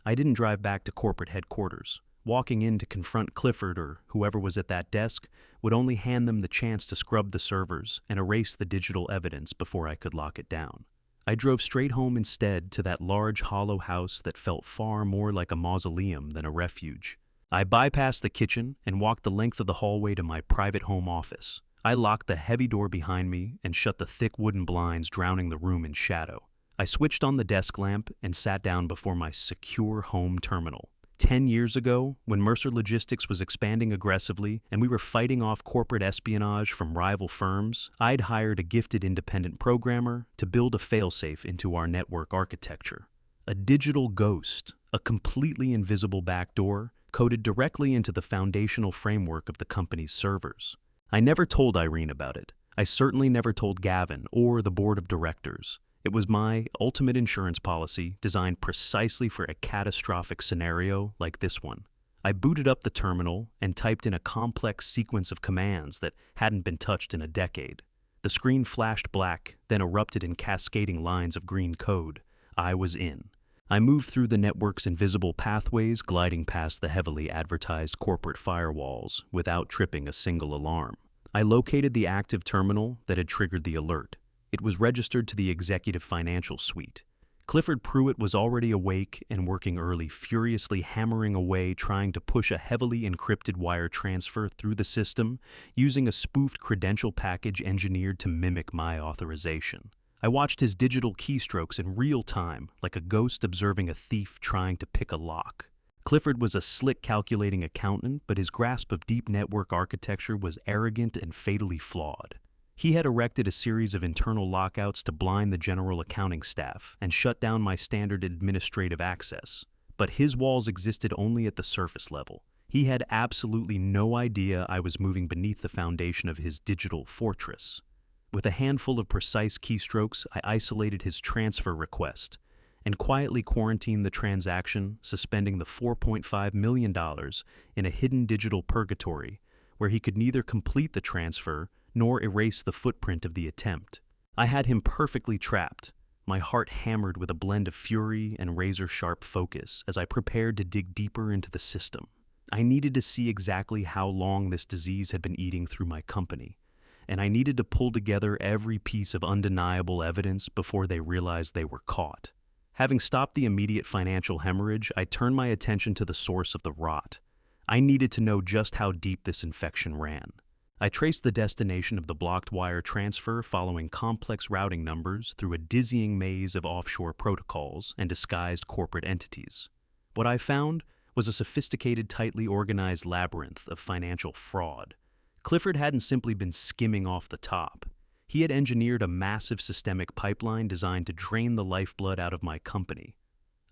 I didn't drive back to corporate headquarters. Walking in to confront Clifford or whoever was at that desk would only hand them the chance to scrub the servers and erase the digital evidence before I could lock it down. I drove straight home instead to that large hollow house that felt far more like a mausoleum than a refuge. I bypassed the kitchen and walked the length of the hallway to my private home office. I locked the heavy door behind me and shut the thick wooden blinds, drowning the room in shadow. I switched on the desk lamp and sat down before my secure home terminal. 10 years ago, when Mercer Logistics was expanding aggressively and we were fighting off corporate espionage from rival firms, I'd hired a gifted independent programmer to build a failsafe into our network architecture. A digital ghost, a completely invisible backdoor, coded directly into the foundational framework of the company's servers. I never told Irene about it. I certainly never told Gavin or the board of directors. It was my ultimate insurance policy designed precisely for a catastrophic scenario like this one. I booted up the terminal and typed in a complex sequence of commands that hadn't been touched in a decade. The screen flashed black, then erupted in cascading lines of green code. I was in. I moved through the network's invisible pathways, gliding past the heavily advertised corporate firewalls without tripping a single alarm. I located the active terminal that had triggered the alert. It was registered to the executive financial suite. Clifford Pruitt was already awake and working early, furiously hammering away trying to push a heavily encrypted wire transfer through the system using a spoofed credential package engineered to mimic my authorization. I watched his digital keystrokes in real time, like a ghost observing a thief trying to pick a lock. Clifford was a slick calculating accountant, but his grasp of deep network architecture was arrogant and fatally flawed. He had erected a series of internal lockouts to blind the general accounting staff and shut down my standard administrative access. But his walls existed only at the surface level. He had absolutely no idea I was moving beneath the foundation of his digital fortress. With a handful of precise keystrokes, I isolated his transfer request and quietly quarantined the transaction, suspending the $4.5 million in a hidden digital purgatory where he could neither complete the transfer nor erase the footprint of the attempt. I had him perfectly trapped, my heart hammered with a blend of fury and razor-sharp focus as I prepared to dig deeper into the system. I needed to see exactly how long this disease had been eating through my company, and I needed to pull together every piece of undeniable evidence before they realized they were caught. Having stopped the immediate financial hemorrhage, I turned my attention to the source of the rot. I needed to know just how deep this infection ran. I traced the destination of the blocked wire transfer following complex routing numbers through a dizzying maze of offshore protocols and disguised corporate entities. What I found was a sophisticated, tightly organized labyrinth of financial fraud. Clifford hadn't simply been skimming off the top. He had engineered a massive systemic pipeline designed to drain the lifeblood out of my company.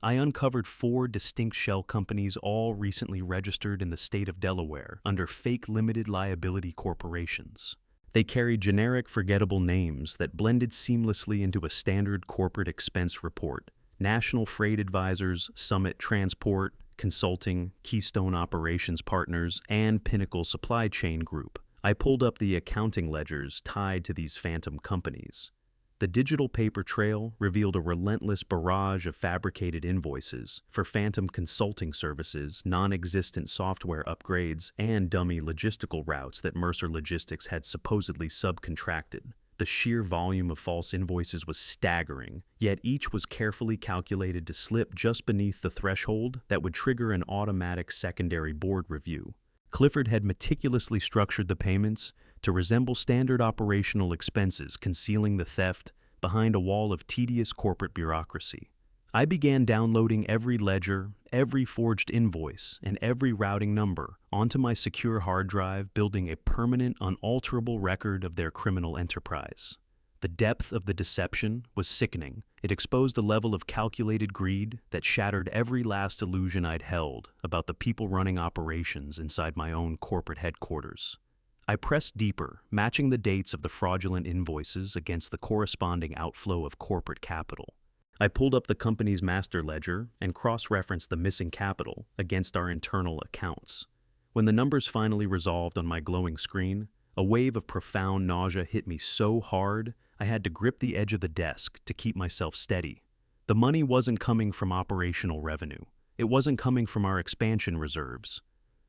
I uncovered 4 distinct shell companies, all recently registered in the state of Delaware under fake limited liability corporations. They carried generic, forgettable names that blended seamlessly into a standard corporate expense report: National Freight Advisors, Summit Transport, Consulting, Keystone Operations Partners, and Pinnacle Supply Chain Group. I pulled up the accounting ledgers tied to these phantom companies. The digital paper trail revealed a relentless barrage of fabricated invoices for phantom consulting services, non-existent software upgrades, and dummy logistical routes that Mercer Logistics had supposedly subcontracted. The sheer volume of false invoices was staggering, yet each was carefully calculated to slip just beneath the threshold that would trigger an automatic secondary board review. Clifford had meticulously structured the payments to resemble standard operational expenses, concealing the theft behind a wall of tedious corporate bureaucracy. I began downloading every ledger, every forged invoice, and every routing number onto my secure hard drive, building a permanent, unalterable record of their criminal enterprise. The depth of the deception was sickening. It exposed a level of calculated greed that shattered every last illusion I'd held about the people running operations inside my own corporate headquarters. I pressed deeper, matching the dates of the fraudulent invoices against the corresponding outflow of corporate capital. I pulled up the company's master ledger and cross-referenced the missing capital against our internal accounts. When the numbers finally resolved on my glowing screen, a wave of profound nausea hit me so hard I had to grip the edge of the desk to keep myself steady. The money wasn't coming from operational revenue. It wasn't coming from our expansion reserves.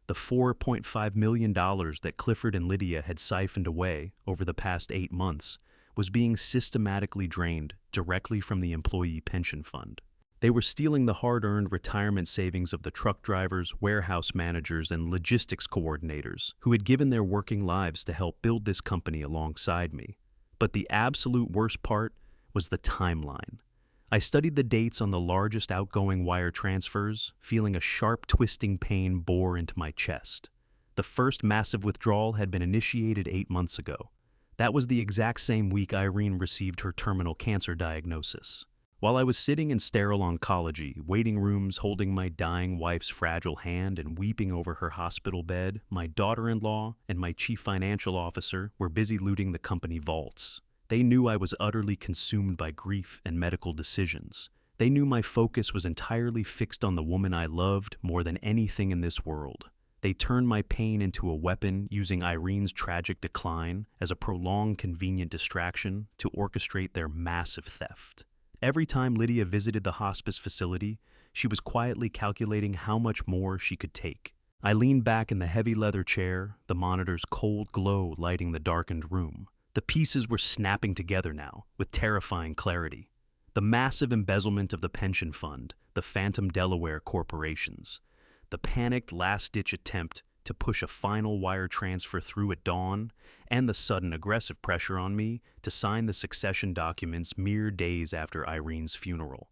The $4.5 million that Clifford and Lydia had siphoned away over the past 8 months was being systematically drained directly from the employee pension fund. They were stealing the hard-earned retirement savings of the truck drivers, warehouse managers, and logistics coordinators who had given their working lives to help build this company alongside me. But the absolute worst part was the timeline. I studied the dates on the largest outgoing wire transfers, feeling a sharp twisting pain bore into my chest. The first massive withdrawal had been initiated 8 months ago. That was the exact same week Irene received her terminal cancer diagnosis. While I was sitting in sterile oncology, waiting rooms, holding my dying wife's fragile hand and weeping over her hospital bed, my daughter-in-law and my chief financial officer were busy looting the company vaults. They knew I was utterly consumed by grief and medical decisions. They knew my focus was entirely fixed on the woman I loved more than anything in this world. They turned my pain into a weapon, using Irene's tragic decline as a prolonged, convenient distraction to orchestrate their massive theft. Every time Lydia visited the hospice facility, she was quietly calculating how much more she could take. I leaned back in the heavy leather chair, the monitor's cold glow lighting the darkened room. The pieces were snapping together now, with terrifying clarity. The massive embezzlement of the pension fund, the phantom Delaware corporations, the panicked last-ditch attempt to push a final wire transfer through at dawn, and the sudden aggressive pressure on me to sign the succession documents mere days after Irene's funeral.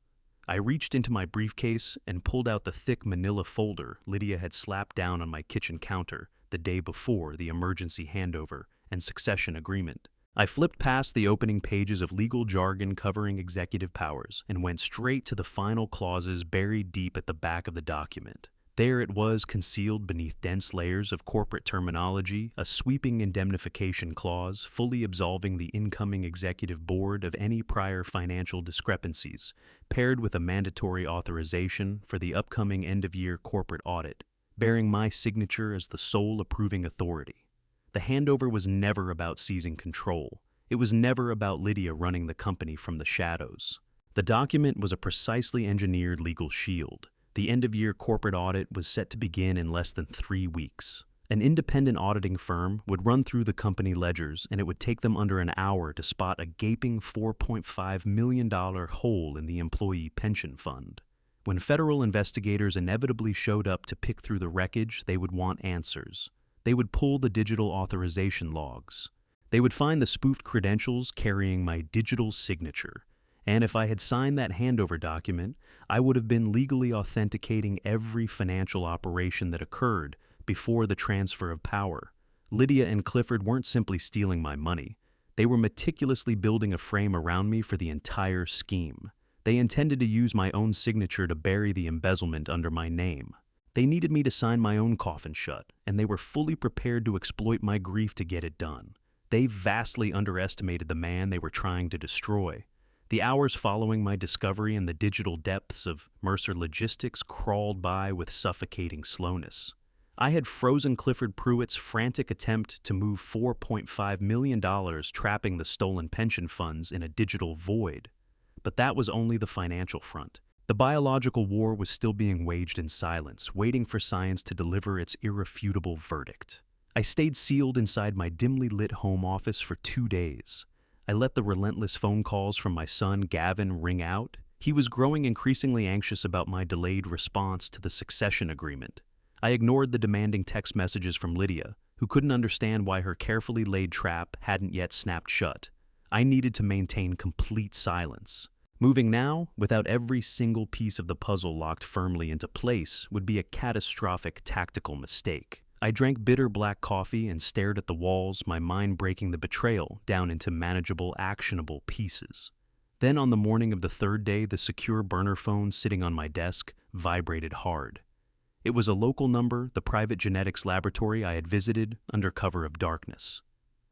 I reached into my briefcase and pulled out the thick manila folder Lydia had slapped down on my kitchen counter the day before the emergency handover and succession agreement. I flipped past the opening pages of legal jargon covering executive powers and went straight to the final clauses buried deep at the back of the document. There it was, concealed beneath dense layers of corporate terminology, a sweeping indemnification clause fully absolving the incoming executive board of any prior financial discrepancies, paired with a mandatory authorization for the upcoming end-of-year corporate audit, bearing my signature as the sole approving authority. The handover was never about seizing control. It was never about Lydia running the company from the shadows. The document was a precisely engineered legal shield. The end-of-year corporate audit was set to begin in less than 3 weeks. An independent auditing firm would run through the company ledgers, and it would take them under an hour to spot a gaping $4.5 million hole in the employee pension fund. When federal investigators inevitably showed up to pick through the wreckage, they would want answers. They would pull the digital authorization logs. They would find the spoofed credentials carrying my digital signature. And if I had signed that handover document, I would have been legally authenticating every financial operation that occurred before the transfer of power. Lydia and Clifford weren't simply stealing my money. They were meticulously building a frame around me for the entire scheme. They intended to use my own signature to bury the embezzlement under my name. They needed me to sign my own coffin shut, and they were fully prepared to exploit my grief to get it done. They vastly underestimated the man they were trying to destroy. The hours following my discovery in the digital depths of Mercer Logistics crawled by with suffocating slowness. I had frozen Clifford Pruitt's frantic attempt to move $4.5 million, trapping the stolen pension funds in a digital void. But that was only the financial front. The biological war was still being waged in silence, waiting for science to deliver its irrefutable verdict. I stayed sealed inside my dimly lit home office for 2 days. I let the relentless phone calls from my son, Gavin, ring out. He was growing increasingly anxious about my delayed response to the succession agreement. I ignored the demanding text messages from Lydia, who couldn't understand why her carefully laid trap hadn't yet snapped shut. I needed to maintain complete silence. Moving now, without every single piece of the puzzle locked firmly into place, would be a catastrophic tactical mistake. I drank bitter black coffee and stared at the walls, my mind breaking the betrayal down into manageable, actionable pieces. Then on the morning of the 3rd day, the secure burner phone sitting on my desk vibrated hard. It was a local number, the private genetics laboratory I had visited under cover of darkness.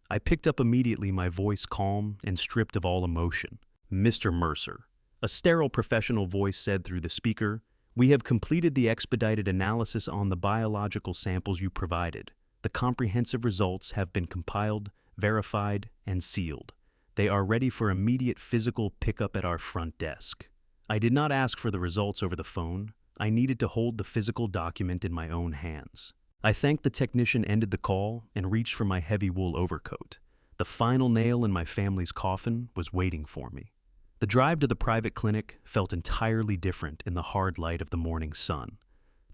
I picked up immediately, my voice calm and stripped of all emotion. "Mr. Mercer," a sterile professional voice said through the speaker, "we have completed the expedited analysis on the biological samples you provided. The comprehensive results have been compiled, verified, and sealed. They are ready for immediate physical pickup at our front desk." I did not ask for the results over the phone. I needed to hold the physical document in my own hands. I thanked the technician, ended the call, and reached for my heavy wool overcoat. The final nail in my family's coffin was waiting for me. The drive to the private clinic felt entirely different in the hard light of the morning sun.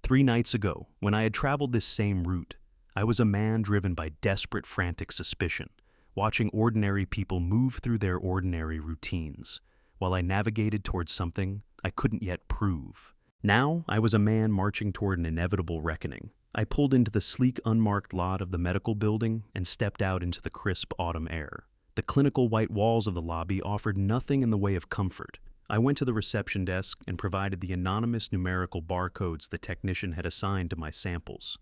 3 nights ago, when I had traveled this same route, I was a man driven by desperate, frantic suspicion, watching ordinary people move through their ordinary routines, while I navigated towards something I couldn't yet prove. Now, I was a man marching toward an inevitable reckoning. I pulled into the sleek, unmarked lot of the medical building and stepped out into the crisp autumn air. The clinical white walls of the lobby offered nothing in the way of comfort. I went to the reception desk and provided the anonymous numerical barcodes the technician had assigned to my samples.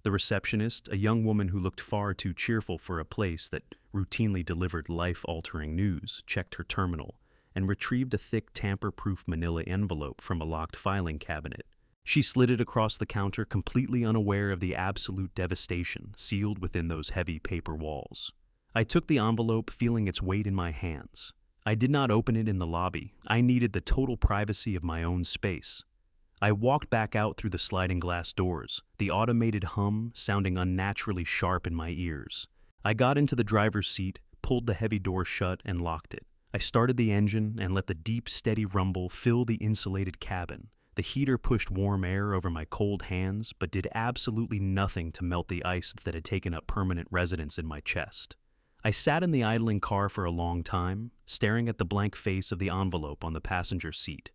The receptionist, a young woman who looked far too cheerful for a place that routinely delivered life-altering news, checked her terminal and retrieved a thick, tamper-proof manila envelope from a locked filing cabinet. She slid it across the counter, completely unaware of the absolute devastation sealed within those heavy paper walls. I took the envelope, feeling its weight in my hands. I did not open it in the lobby. I needed the total privacy of my own space. I walked back out through the sliding glass doors, the automated hum sounding unnaturally sharp in my ears. I got into the driver's seat, pulled the heavy door shut, and locked it. I started the engine and let the deep, steady rumble fill the insulated cabin. The heater pushed warm air over my cold hands, but did absolutely nothing to melt the ice that had taken up permanent residence in my chest. I sat in the idling car for a long time, staring at the blank face of the envelope on the passenger seat.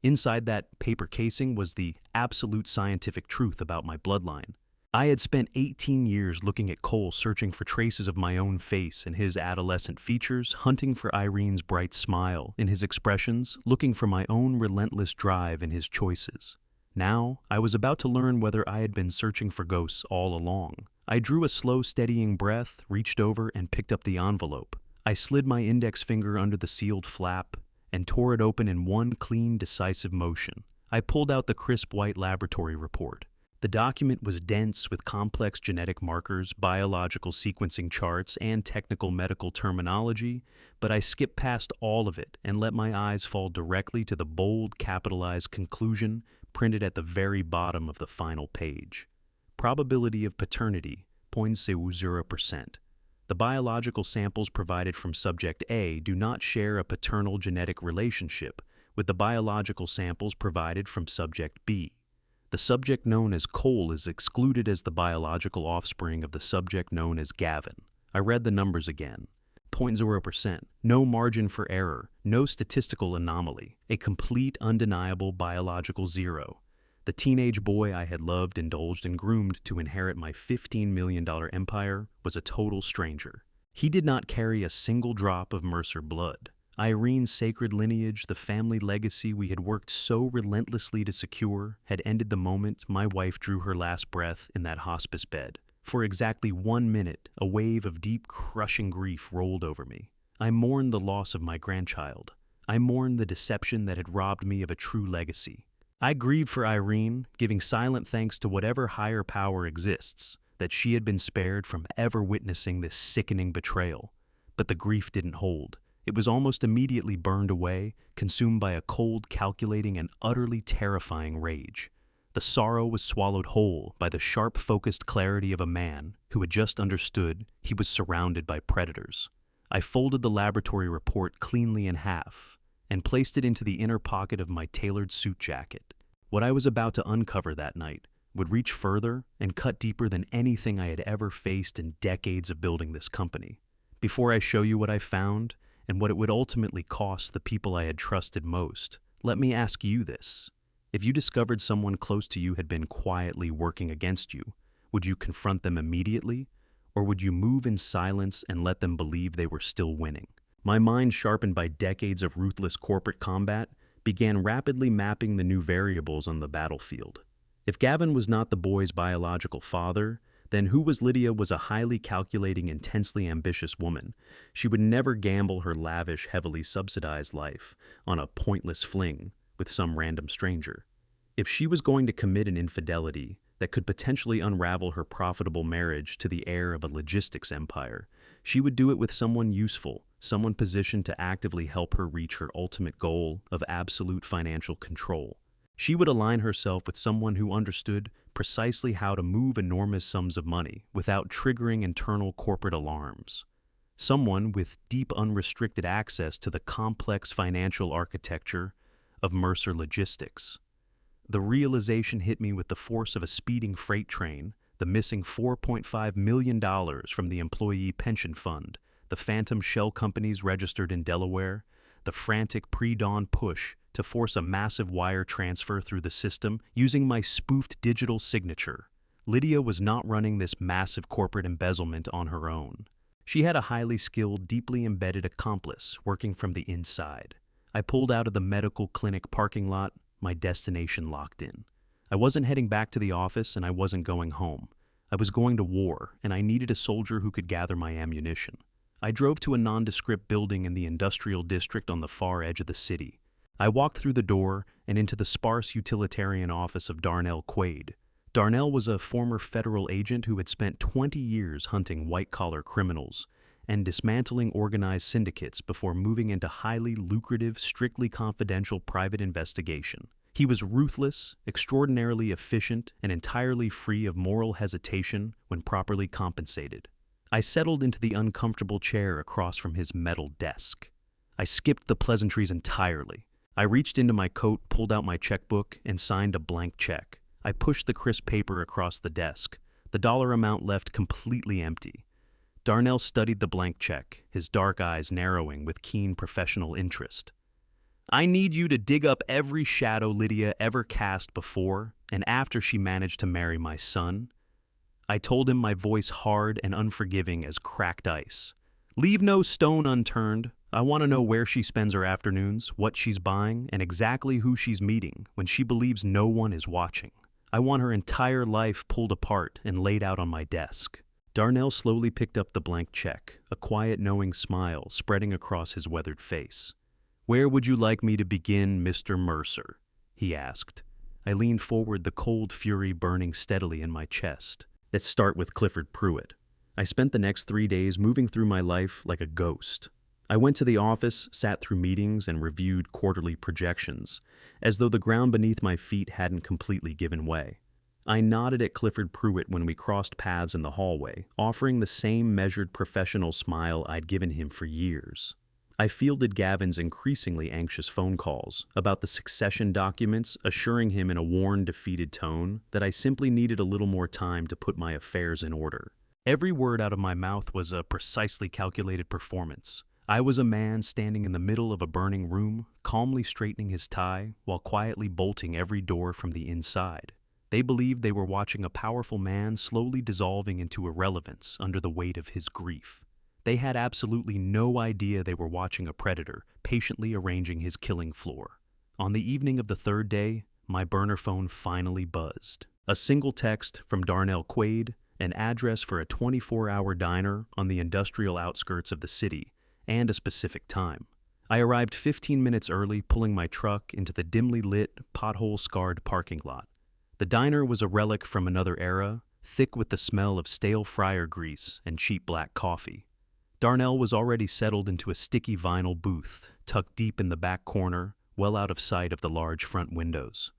Inside that paper casing was the absolute scientific truth about my bloodline. I had spent 18 years looking at Cole, searching for traces of my own face in his adolescent features, hunting for Irene's bright smile in his expressions, looking for my own relentless drive in his choices. Now, I was about to learn whether I had been searching for ghosts all along. I drew a slow, steadying breath, reached over, and picked up the envelope. I slid my index finger under the sealed flap and tore it open in one clean, decisive motion. I pulled out the crisp white laboratory report. The document was dense with complex genetic markers, biological sequencing charts, and technical medical terminology, but I skipped past all of it and let my eyes fall directly to the bold, capitalized conclusion printed at the very bottom of the final page. Probability of paternity, 0.0%. The biological samples provided from subject A do not share a paternal genetic relationship with the biological samples provided from subject B. The subject known as Cole is excluded as the biological offspring of the subject known as Gavin. I read the numbers again. 0.0%, no margin for error, no statistical anomaly, a complete, undeniable biological zero. The teenage boy I had loved, indulged, and groomed to inherit my $15 million empire was a total stranger. He did not carry a single drop of Mercer blood. Irene's sacred lineage, the family legacy we had worked so relentlessly to secure, had ended the moment my wife drew her last breath in that hospice bed. For exactly 1 minute, a wave of deep, crushing grief rolled over me. I mourned the loss of my grandchild. I mourned the deception that had robbed me of a true legacy. I grieved for Irene, giving silent thanks to whatever higher power exists, that she had been spared from ever witnessing this sickening betrayal. But the grief didn't hold. It was almost immediately burned away, consumed by a cold, calculating, and utterly terrifying rage. The sorrow was swallowed whole by the sharp, focused clarity of a man who had just understood he was surrounded by predators. I folded the laboratory report cleanly in half and placed it into the inner pocket of my tailored suit jacket. What I was about to uncover that night would reach further and cut deeper than anything I had ever faced in decades of building this company. Before I show you what I found, and what it would ultimately cost the people I had trusted most, let me ask you this. If you discovered someone close to you had been quietly working against you, would you confront them immediately, or would you move in silence and let them believe they were still winning? My mind, sharpened by decades of ruthless corporate combat, began rapidly mapping the new variables on the battlefield. If Gavin was not the boy's biological father, then who was Lydia? Was a highly calculating, intensely ambitious woman. She would never gamble her lavish, heavily subsidized life on a pointless fling with some random stranger. If she was going to commit an infidelity that could potentially unravel her profitable marriage to the heir of a logistics empire, she would do it with someone useful, someone positioned to actively help her reach her ultimate goal of absolute financial control. She would align herself with someone who understood precisely how to move enormous sums of money without triggering internal corporate alarms. Someone with deep, unrestricted access to the complex financial architecture of Mercer Logistics. The realization hit me with the force of a speeding freight train, the missing $4.5 million from the employee pension fund, the phantom shell companies registered in Delaware, the frantic pre-dawn push to force a massive wire transfer through the system using my spoofed digital signature. Lydia was not running this massive corporate embezzlement on her own. She had a highly skilled, deeply embedded accomplice working from the inside. I pulled out of the medical clinic parking lot, my destination locked in. I wasn't heading back to the office and I wasn't going home. I was going to war, and I needed a soldier who could gather my ammunition. I drove to a nondescript building in the industrial district on the far edge of the city. I walked through the door and into the sparse utilitarian office of Darnell Quaid. Darnell was a former federal agent who had spent 20 years hunting white-collar criminals and dismantling organized syndicates before moving into highly lucrative, strictly confidential private investigation. He was ruthless, extraordinarily efficient, and entirely free of moral hesitation when properly compensated. I settled into the uncomfortable chair across from his metal desk. I skipped the pleasantries entirely. I reached into my coat, pulled out my checkbook, and signed a blank check. I pushed the crisp paper across the desk, the dollar amount left completely empty. Darnell studied the blank check, his dark eyes narrowing with keen professional interest. "I need you to dig up every shadow Lydia ever cast before and after she managed to marry my son." I told him, my voice hard and unforgiving as cracked ice. "Leave no stone unturned. I want to know where she spends her afternoons, what she's buying, and exactly who she's meeting when she believes no one is watching. I want her entire life pulled apart and laid out on my desk." Darnell slowly picked up the blank check, a quiet, knowing smile spreading across his weathered face. "Where would you like me to begin, Mr. Mercer?" he asked. I leaned forward, the cold fury burning steadily in my chest. "Let's start with Clifford Pruitt." I spent the next 3 days moving through my life like a ghost. I went to the office, sat through meetings, and reviewed quarterly projections, as though the ground beneath my feet hadn't completely given way. I nodded at Clifford Pruitt when we crossed paths in the hallway, offering the same measured professional smile I'd given him for years. I fielded Gavin's increasingly anxious phone calls about the succession documents, assuring him in a worn, defeated tone that I simply needed a little more time to put my affairs in order. Every word out of my mouth was a precisely calculated performance. I was a man standing in the middle of a burning room, calmly straightening his tie while quietly bolting every door from the inside. They believed they were watching a powerful man slowly dissolving into irrelevance under the weight of his grief. They had absolutely no idea they were watching a predator patiently arranging his killing floor. On the evening of the third day, my burner phone finally buzzed. A single text from Darnell Quaid, an address for a 24-hour diner on the industrial outskirts of the city, and a specific time. I arrived 15 minutes early, pulling my truck into the dimly lit, pothole-scarred parking lot. The diner was a relic from another era, thick with the smell of stale fryer grease and cheap black coffee. Darnell was already settled into a sticky vinyl booth, tucked deep in the back corner, well out of sight of the large front windows.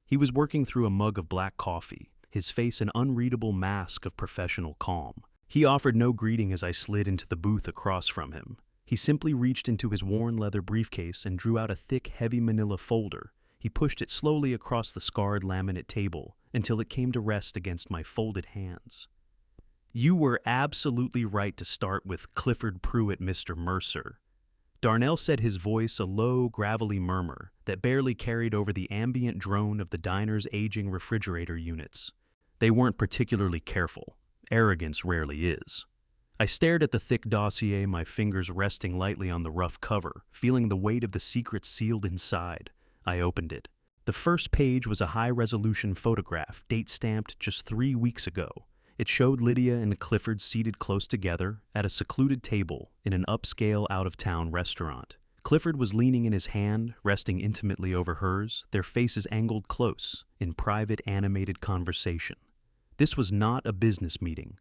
He was working through a mug of black coffee, his face an unreadable mask of professional calm. He offered no greeting as I slid into the booth across from him. He simply reached into his worn leather briefcase and drew out a thick, heavy manila folder. He pushed it slowly across the scarred laminate table until it came to rest against my folded hands. "You were absolutely right to start with Clifford Pruitt, Mr. Mercer." Darnell said, his voice a low, gravelly murmur that barely carried over the ambient drone of the diner's aging refrigerator units. They weren't particularly careful. Arrogance rarely is. I stared at the thick dossier, my fingers resting lightly on the rough cover, feeling the weight of the secret sealed inside. I opened it. The first page was a high-resolution photograph, date-stamped just 3 weeks ago. It showed Lydia and Clifford seated close together at a secluded table in an upscale, out-of-town restaurant. Clifford was leaning in his hand, resting intimately over hers, their faces angled close, in private, animated conversation. This was not a business meeting.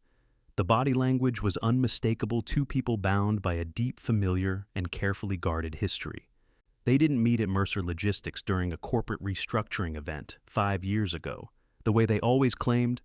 The body language was unmistakable, two people bound by a deep, familiar, and carefully guarded history. They didn't meet at Mercer Logistics during a corporate restructuring event 5 years ago, the way they always claimed.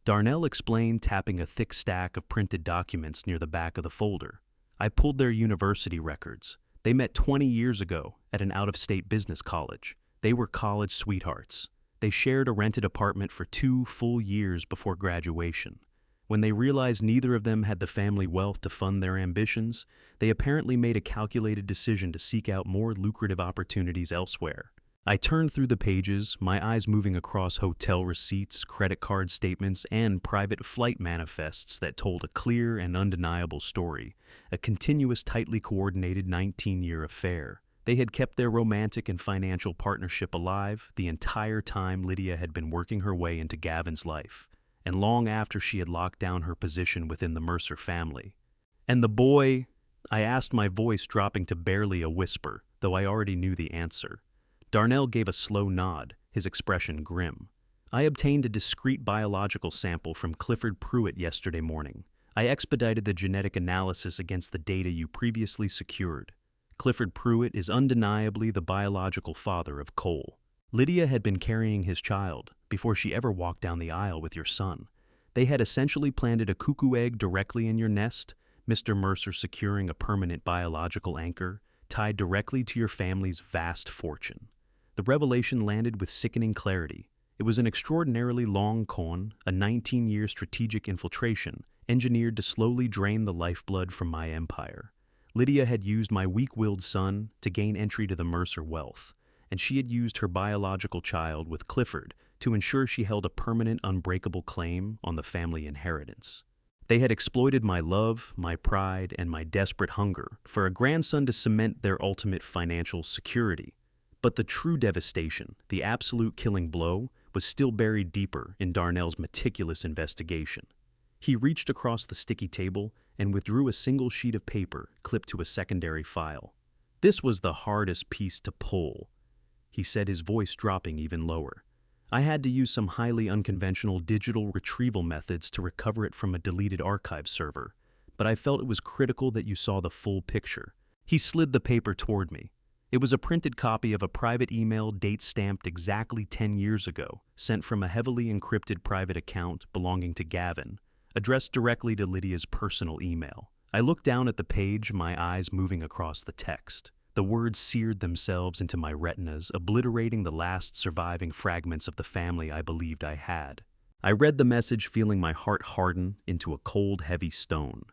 Darnell explained, tapping a thick stack of printed documents near the back of the folder. I pulled their university records. They met 20 years ago at an out-of-state business college. They were college sweethearts. They shared a rented apartment for 2 full years before graduation. When they realized neither of them had the family wealth to fund their ambitions, they apparently made a calculated decision to seek out more lucrative opportunities elsewhere. I turned through the pages, my eyes moving across hotel receipts, credit card statements, and private flight manifests that told a clear and undeniable story, a continuous, tightly coordinated 19-year affair. They had kept their romantic and financial partnership alive the entire time Lydia had been working her way into Gavin's life, and long after she had locked down her position within the Mercer family. "And the boy?" I asked, my voice dropping to barely a whisper, though I already knew the answer. Darnell gave a slow nod, his expression grim. "I obtained a discrete biological sample from Clifford Pruitt yesterday morning. I expedited the genetic analysis against the data you previously secured. Clifford Pruitt is undeniably the biological father of Cole. Lydia had been carrying his child before she ever walked down the aisle with your son. They had essentially planted a cuckoo egg directly in your nest, Mr. Mercer securing a permanent biological anchor tied directly to your family's vast fortune. The revelation landed with sickening clarity. It was an extraordinarily long con, a 19-year strategic infiltration, engineered to slowly drain the lifeblood from my empire. Lydia had used my weak-willed son to gain entry to the Mercer wealth, and she had used her biological child with Clifford to ensure she held a permanent, unbreakable claim on the family inheritance. They had exploited my love, my pride, and my desperate hunger for a grandson to cement their ultimate financial security. But the true devastation, the absolute killing blow, was still buried deeper in Darnell's meticulous investigation. He reached across the sticky table and withdrew a single sheet of paper clipped to a secondary file. This was the hardest piece to pull, he said, his voice dropping even lower. I had to use some highly unconventional digital retrieval methods to recover it from a deleted archive server, but I felt it was critical that you saw the full picture. He slid the paper toward me. It was a printed copy of a private email date-stamped exactly 10 years ago, sent from a heavily encrypted private account belonging to Gavin, addressed directly to Lydia's personal email. I looked down at the page, my eyes moving across the text. The words seared themselves into my retinas, obliterating the last surviving fragments of the family I believed I had. I read the message, feeling my heart harden into a cold, heavy stone.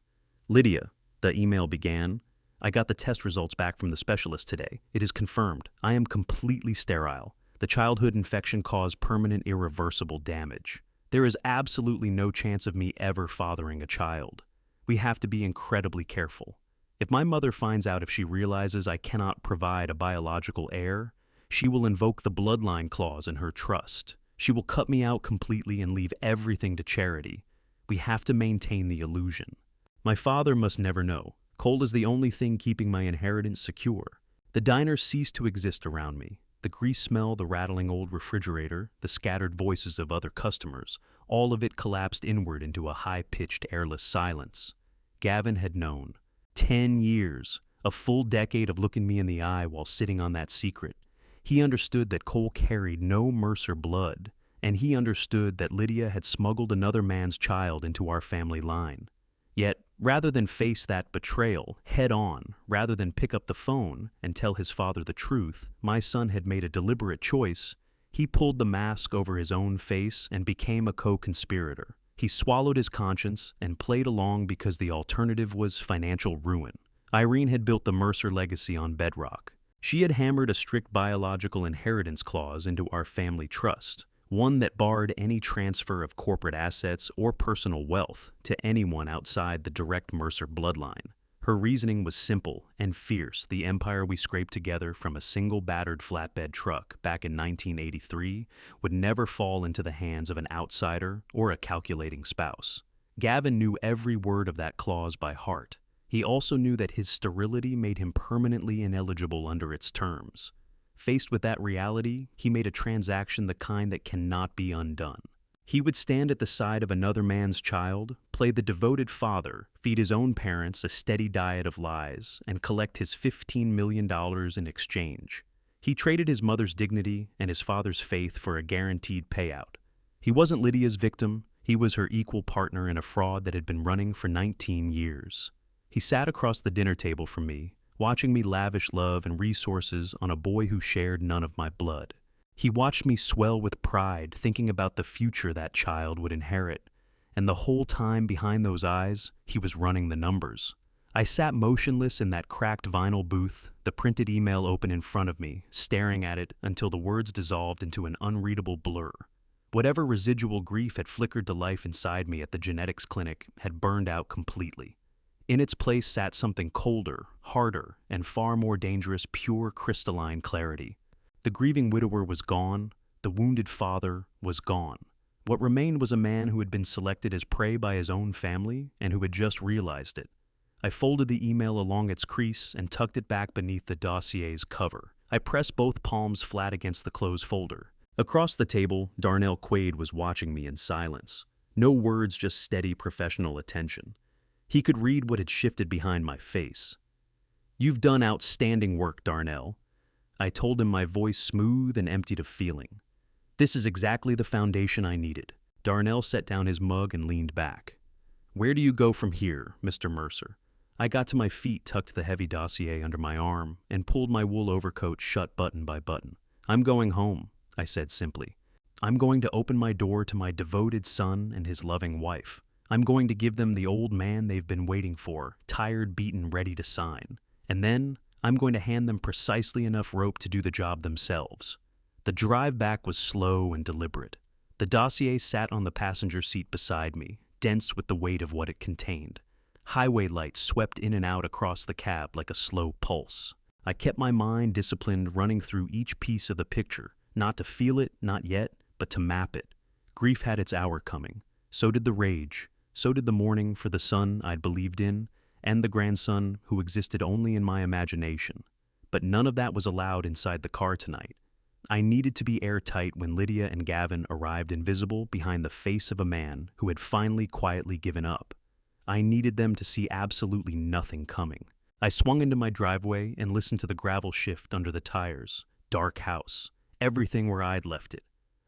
Lydia, the email began, I got the test results back from the specialist today. It is confirmed. I am completely sterile. The childhood infection caused permanent, irreversible damage. There is absolutely no chance of me ever fathering a child. We have to be incredibly careful. If my mother finds out, if she realizes I cannot provide a biological heir, she will invoke the bloodline clause in her trust. She will cut me out completely and leave everything to charity. We have to maintain the illusion. My father must never know. Cole is the only thing keeping my inheritance secure. The diner ceased to exist around me. The grease smell, the rattling old refrigerator, the scattered voices of other customers, all of it collapsed inward into a high-pitched, airless silence. Gavin had known. 10 years, a full decade of looking me in the eye while sitting on that secret. He understood that Cole carried no Mercer blood, and he understood that Lydia had smuggled another man's child into our family line. Yet, rather than face that betrayal head-on, rather than pick up the phone and tell his father the truth, my son had made a deliberate choice. He pulled the mask over his own face and became a co-conspirator. He swallowed his conscience and played along because the alternative was financial ruin. Irene had built the Mercer legacy on bedrock. She had hammered a strict biological inheritance clause into our family trust, one that barred any transfer of corporate assets or personal wealth to anyone outside the direct Mercer bloodline. Her reasoning was simple and fierce. The empire we scraped together from a single battered flatbed truck back in 1983 would never fall into the hands of an outsider or a calculating spouse. Gavin knew every word of that clause by heart. He also knew that his sterility made him permanently ineligible under its terms. Faced with that reality, he made a transaction the kind that cannot be undone. He would stand at the side of another man's child, play the devoted father, feed his own parents a steady diet of lies, and collect his $15 million in exchange. He traded his mother's dignity and his father's faith for a guaranteed payout. He wasn't Lydia's victim, he was her equal partner in a fraud that had been running for 19 years. He sat across the dinner table from me, watching me lavish love and resources on a boy who shared none of my blood. He watched me swell with pride, thinking about the future that child would inherit. And the whole time behind those eyes, he was running the numbers. I sat motionless in that cracked vinyl booth, the printed email open in front of me, staring at it until the words dissolved into an unreadable blur. Whatever residual grief had flickered to life inside me at the genetics clinic had burned out completely. In its place sat something colder, harder, and far more dangerous, pure crystalline clarity. The grieving widower was gone, the wounded father was gone. What remained was a man who had been selected as prey by his own family and who had just realized it. I folded the email along its crease and tucked it back beneath the dossier's cover. I pressed both palms flat against the closed folder. Across the table, Darnell Quaid was watching me in silence. No words, just steady professional attention. He could read what had shifted behind my face. "You've done outstanding work, Darnell," I told him, my voice smooth and emptied of feeling. "This is exactly the foundation I needed." Darnell set down his mug and leaned back. "Where do you go from here, Mr. Mercer?" I got to my feet, tucked the heavy dossier under my arm, and pulled my wool overcoat shut button by button. "I'm going home," I said simply. "I'm going to open my door to my devoted son and his loving wife. I'm going to give them the old man they've been waiting for, tired, beaten, ready to sign. And then I'm going to hand them precisely enough rope to do the job themselves." The drive back was slow and deliberate. The dossier sat on the passenger seat beside me, dense with the weight of what it contained. Highway lights swept in and out across the cab like a slow pulse. I kept my mind disciplined, running through each piece of the picture, not to feel it, not yet, but to map it. Grief had its hour coming. So did the rage. So did the mourning for the son I'd believed in, and the grandson who existed only in my imagination. But none of that was allowed inside the car tonight. I needed to be airtight when Lydia and Gavin arrived, invisible behind the face of a man who had finally quietly given up. I needed them to see absolutely nothing coming. I swung into my driveway and listened to the gravel shift under the tires. Dark house. Everything where I'd left it.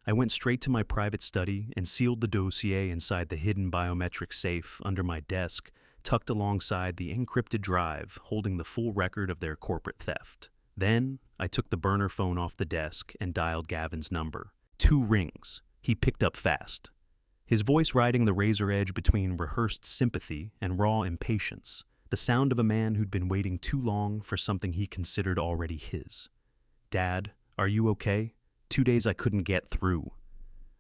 I went straight to my private study and sealed the dossier inside the hidden biometric safe under my desk, tucked alongside the encrypted drive holding the full record of their corporate theft. Then I took the burner phone off the desk and dialed Gavin's number. 2 rings. He picked up fast, his voice riding the razor edge between rehearsed sympathy and raw impatience, the sound of a man who'd been waiting too long for something he considered already his. "Dad, are you okay? 2 days I couldn't get through."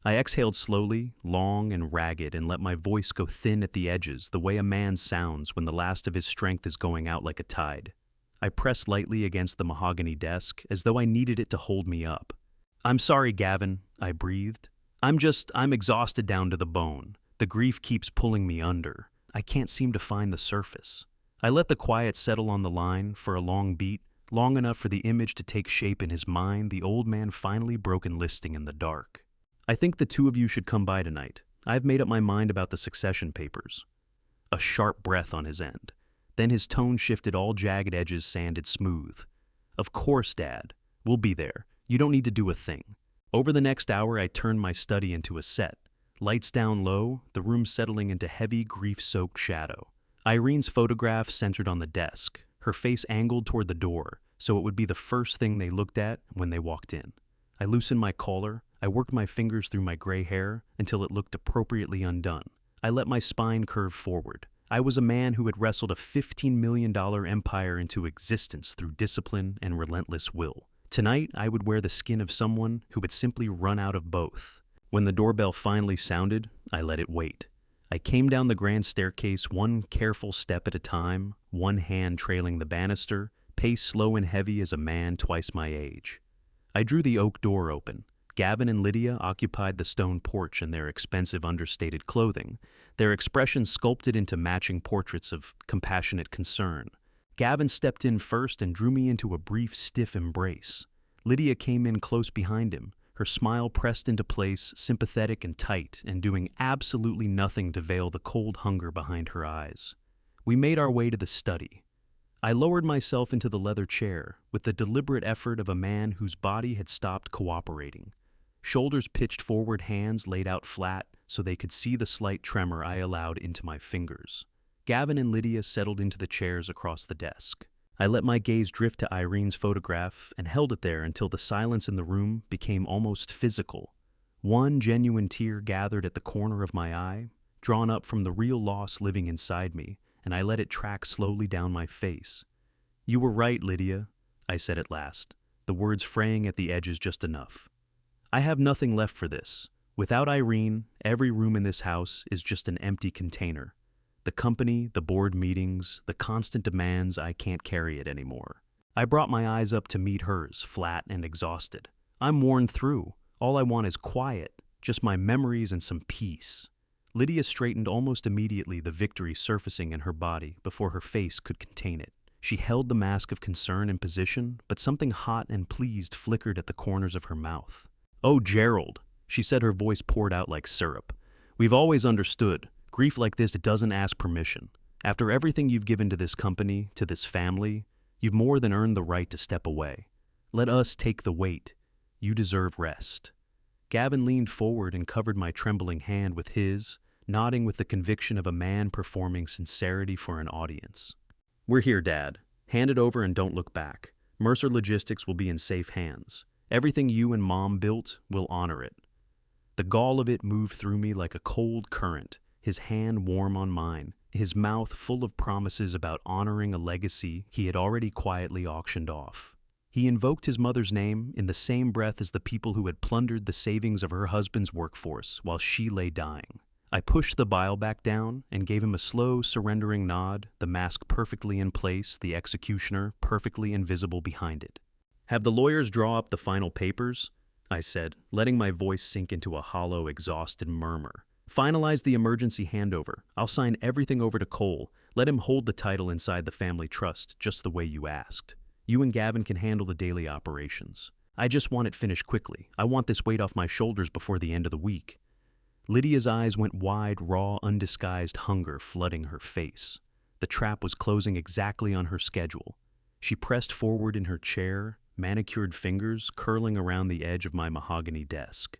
I exhaled slowly, long and ragged, and let my voice go thin at the edges, the way a man sounds when the last of his strength is going out like a tide. I pressed lightly against the mahogany desk, as though I needed it to hold me up. "I'm sorry, Gavin," I breathed. I'm exhausted down to the bone. The grief keeps pulling me under. I can't seem to find the surface." I let the quiet settle on the line for a long beat, long enough for the image to take shape in his mind. The old man finally broke enlisting in the dark. "I think the 2 of you should come by tonight. I've made up my mind about the succession papers." A sharp breath on his end. Then his tone shifted, all jagged edges sanded smooth. "Of course, Dad. We'll be there. You don't need to do a thing." Over the next hour, I turned my study into a set. Lights down low, the room settling into heavy, grief-soaked shadow. Irene's photograph centered on the desk, her face angled toward the door, so it would be the first thing they looked at when they walked in. I loosened my collar. I worked my fingers through my gray hair until it looked appropriately undone. I let my spine curve forward. I was a man who had wrestled a $15 million empire into existence through discipline and relentless will. Tonight, I would wear the skin of someone who had simply run out of both. When the doorbell finally sounded, I let it wait. I came down the grand staircase, one careful step at a time, one hand trailing the banister, paced slow and heavy as a man twice my age. I drew the oak door open. Gavin and Lydia occupied the stone porch in their expensive, understated clothing, their expressions sculpted into matching portraits of compassionate concern. Gavin stepped in first and drew me into a brief, stiff embrace. Lydia came in close behind him, her smile pressed into place, sympathetic and tight, and doing absolutely nothing to veil the cold hunger behind her eyes. We made our way to the study. I lowered myself into the leather chair with the deliberate effort of a man whose body had stopped cooperating. Shoulders pitched forward, hands laid out flat so they could see the slight tremor I allowed into my fingers. Gavin and Lydia settled into the chairs across the desk. I let my gaze drift to Irene's photograph and held it there until the silence in the room became almost physical. One genuine tear gathered at the corner of my eye, drawn up from the real loss living inside me, and I let it track slowly down my face. "You were right, Lydia," I said at last, the words fraying at the edges just enough. "I have nothing left for this. Without Irene, every room in this house is just an empty container. The company, the board meetings, the constant demands, I can't carry it anymore." I brought my eyes up to meet hers, flat and exhausted. "I'm worn through. All I want is quiet, just my memories and some peace." Lydia straightened almost immediately, the victory surfacing in her body before her face could contain it. She held the mask of concern in position, but something hot and pleased flickered at the corners of her mouth. "Oh, Gerald," she said, her voice poured out like syrup. "We've always understood. Grief like this doesn't ask permission. After everything you've given to this company, to this family, you've more than earned the right to step away. Let us take the weight. You deserve rest." Gavin leaned forward and covered my trembling hand with his, nodding with the conviction of a man performing sincerity for an audience. "We're here, Dad. Hand it over and don't look back. Mercer Logistics will be in safe hands. Everything you and Mom built, we'll honor it." The gall of it moved through me like a cold current, his hand warm on mine, his mouth full of promises about honoring a legacy he had already quietly auctioned off. He invoked his mother's name in the same breath as the people who had plundered the savings of her husband's workforce while she lay dying. I pushed the bile back down and gave him a slow, surrendering nod, the mask perfectly in place, the executioner perfectly invisible behind it. "Have the lawyers draw up the final papers," I said, letting my voice sink into a hollow, exhausted murmur. "Finalize the emergency handover. I'll sign everything over to Cole. Let him hold the title inside the family trust, just the way you asked. You and Gavin can handle the daily operations. I just want it finished quickly. I want this weight off my shoulders before the end of the week." Lydia's eyes went wide, raw, undisguised hunger flooding her face. The trap was closing exactly on her schedule. She pressed forward in her chair, manicured fingers curling around the edge of my mahogany desk.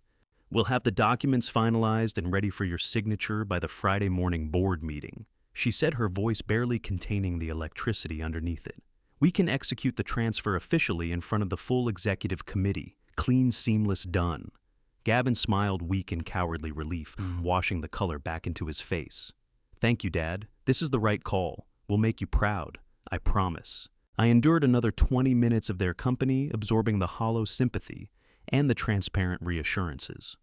"We'll have the documents finalized and ready for your signature by the Friday morning board meeting," she said, her voice barely containing the electricity underneath it. "We can execute the transfer officially in front of the full executive committee. Clean, seamless, done." Gavin smiled weak in cowardly relief, washing the color back into his face. "Thank you, Dad. This is the right call. We'll make you proud. I promise." I endured another 20 minutes of their company, absorbing the hollow sympathy and the transparent reassurances.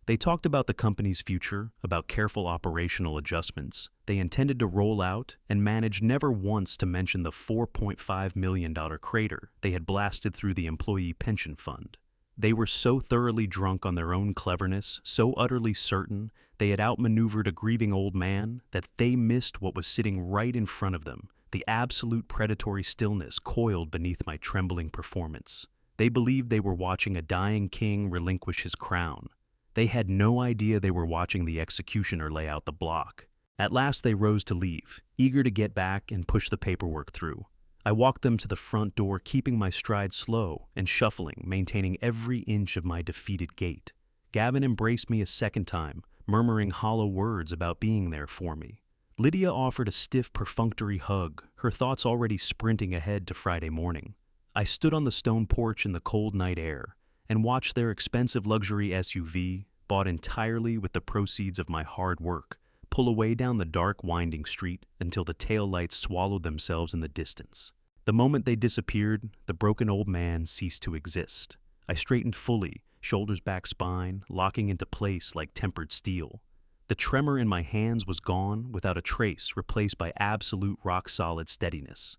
They talked about the company's future, about careful operational adjustments they intended to roll out, and managed never once to mention the $4.5 million crater they had blasted through the employee pension fund. They were so thoroughly drunk on their own cleverness, so utterly certain they had outmaneuvered a grieving old man, that they missed what was sitting right in front of them, the absolute predatory stillness coiled beneath my trembling performance. They believed they were watching a dying king relinquish his crown. They had no idea they were watching the executioner lay out the block. At last they rose to leave, eager to get back and push the paperwork through. I walked them to the front door, keeping my stride slow and shuffling, maintaining every inch of my defeated gait. Gavin embraced me a second time, murmuring hollow words about being there for me. Lydia offered a stiff, perfunctory hug, her thoughts already sprinting ahead to Friday morning. I stood on the stone porch in the cold night air and watched their expensive luxury SUV, bought entirely with the proceeds of my hard work, pull away down the dark, winding street until the taillights swallowed themselves in the distance. The moment they disappeared, the broken old man ceased to exist. I straightened fully, shoulders back, spine locking into place like tempered steel. The tremor in my hands was gone, without a trace, replaced by absolute rock-solid steadiness.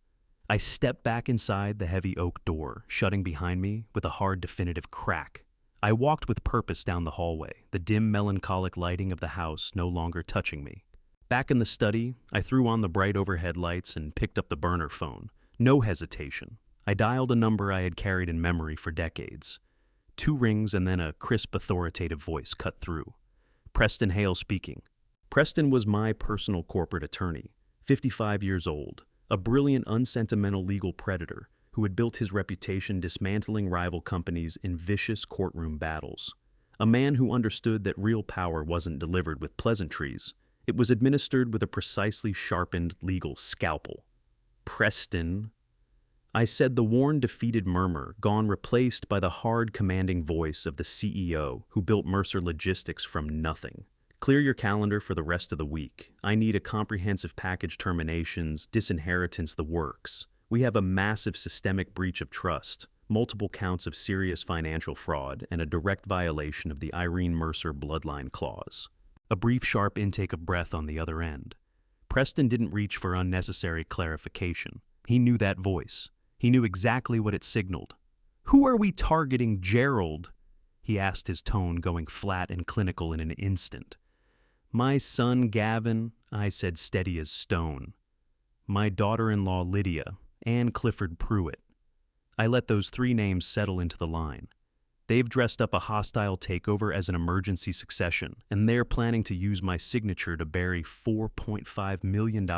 I stepped back inside the heavy oak door, shutting behind me with a hard, definitive crack. I walked with purpose down the hallway, the dim, melancholic lighting of the house no longer touching me. Back in the study, I threw on the bright overhead lights and picked up the burner phone. No hesitation. I dialed a number I had carried in memory for decades. 2 rings and then a crisp, authoritative voice cut through. Preston Hale speaking. Preston was my personal corporate attorney, 55 years old, a brilliant, unsentimental legal predator who had built his reputation dismantling rival companies in vicious courtroom battles. A man who understood that real power wasn't delivered with pleasantries. It was administered with a precisely sharpened legal scalpel. Preston. I said, the worn, defeated murmur gone, replaced by the hard, commanding voice of the CEO who built Mercer Logistics from nothing. Clear your calendar for the rest of the week. I need a comprehensive package, terminations, disinheritance, the works. We have a massive systemic breach of trust, multiple counts of serious financial fraud, and a direct violation of the Irene Mercer bloodline clause. A brief, sharp intake of breath on the other end. Preston didn't reach for unnecessary clarification. He knew that voice. He knew exactly what it signaled. "Who are we targeting, Gerald?" he asked, his tone going flat and clinical in an instant. "My son, Gavin," I said, steady as stone. "My daughter-in-law, Lydia, Anne Clifford Pruitt." I let those 3 names settle into the line. They've dressed up a hostile takeover as an emergency succession, and they're planning to use my signature to bury $4.5 million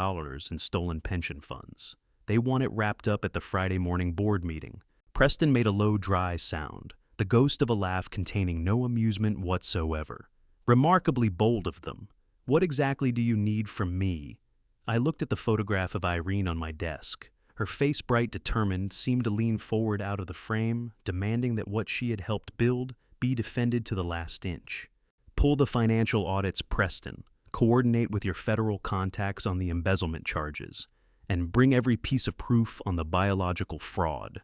in stolen pension funds. They want it wrapped up at the Friday morning board meeting. Preston made a low, dry sound, the ghost of a laugh containing no amusement whatsoever. Remarkably bold of them. What exactly do you need from me? I looked at the photograph of Irene on my desk. Her face, bright, determined, seemed to lean forward out of the frame, demanding that what she had helped build be defended to the last inch. Pull the financial audits, Preston. Coordinate with your federal contacts on the embezzlement charges. And bring every piece of proof on the biological fraud.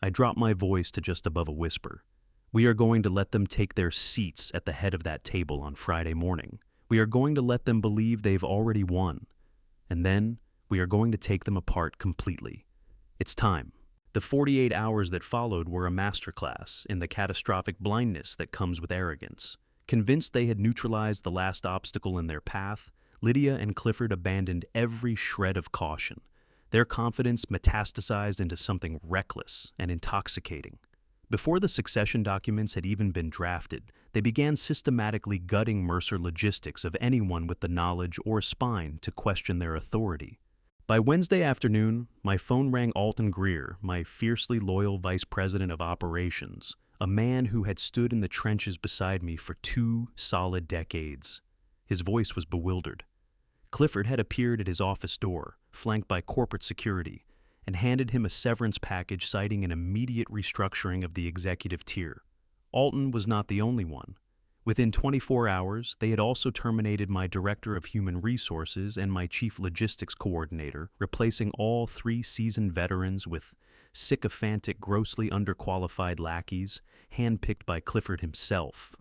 I dropped my voice to just above a whisper. We are going to let them take their seats at the head of that table on Friday morning. We are going to let them believe they've already won. And then we are going to take them apart completely. It's time. The 48 hours that followed were a masterclass in the catastrophic blindness that comes with arrogance. Convinced they had neutralized the last obstacle in their path, Lydia and Clifford abandoned every shred of caution. Their confidence metastasized into something reckless and intoxicating. Before the succession documents had even been drafted, they began systematically gutting Mercer Logistics of anyone with the knowledge or spine to question their authority. By Wednesday afternoon, my phone rang. Alton Greer, my fiercely loyal vice president of operations, a man who had stood in the trenches beside me for 2 solid decades. His voice was bewildered. Clifford had appeared at his office door, flanked by corporate security, and handed him a severance package citing an immediate restructuring of the executive tier. Alton was not the only one. Within 24 hours, they had also terminated my director of human resources and my chief logistics coordinator, replacing all 3 seasoned veterans with sycophantic, grossly underqualified lackeys, handpicked by Clifford himself.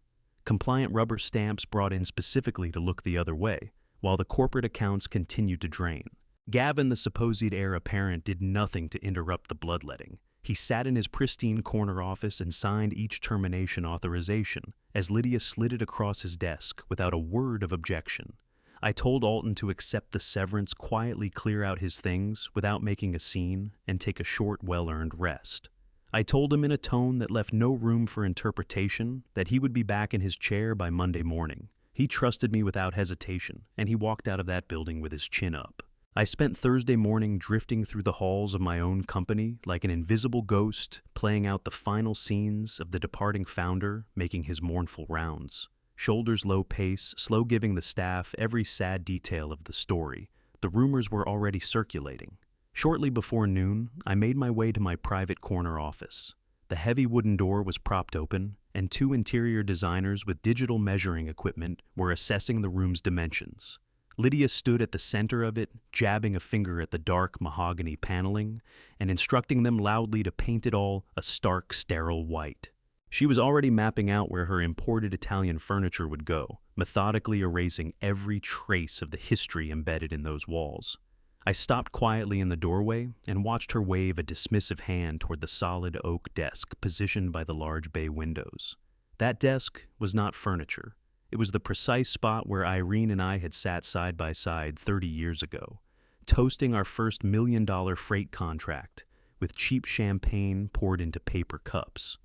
Compliant rubber stamps brought in specifically to look the other way, while the corporate accounts continued to drain. Gavin, the supposed heir apparent, did nothing to interrupt the bloodletting. He sat in his pristine corner office and signed each termination authorization, as Lydia slid it across his desk without a word of objection. I told Alton to accept the severance, quietly clear out his things without making a scene, and take a short, well-earned rest. I told him in a tone that left no room for interpretation that he would be back in his chair by Monday morning. He trusted me without hesitation, and he walked out of that building with his chin up. I spent Thursday morning drifting through the halls of my own company like an invisible ghost, playing out the final scenes of the departing founder making his mournful rounds. Shoulders low pace, slow giving the staff every sad detail of the story. The rumors were already circulating. Shortly before noon, I made my way to my private corner office. The heavy wooden door was propped open, and 2 interior designers with digital measuring equipment were assessing the room's dimensions. Lydia stood at the center of it, jabbing a finger at the dark mahogany paneling and instructing them loudly to paint it all a stark, sterile white. She was already mapping out where her imported Italian furniture would go, methodically erasing every trace of the history embedded in those walls. I stopped quietly in the doorway and watched her wave a dismissive hand toward the solid oak desk positioned by the large bay windows. That desk was not furniture. It was the precise spot where Irene and I had sat side by side 30 years ago, toasting our first $1 million freight contract with cheap champagne poured into paper cups.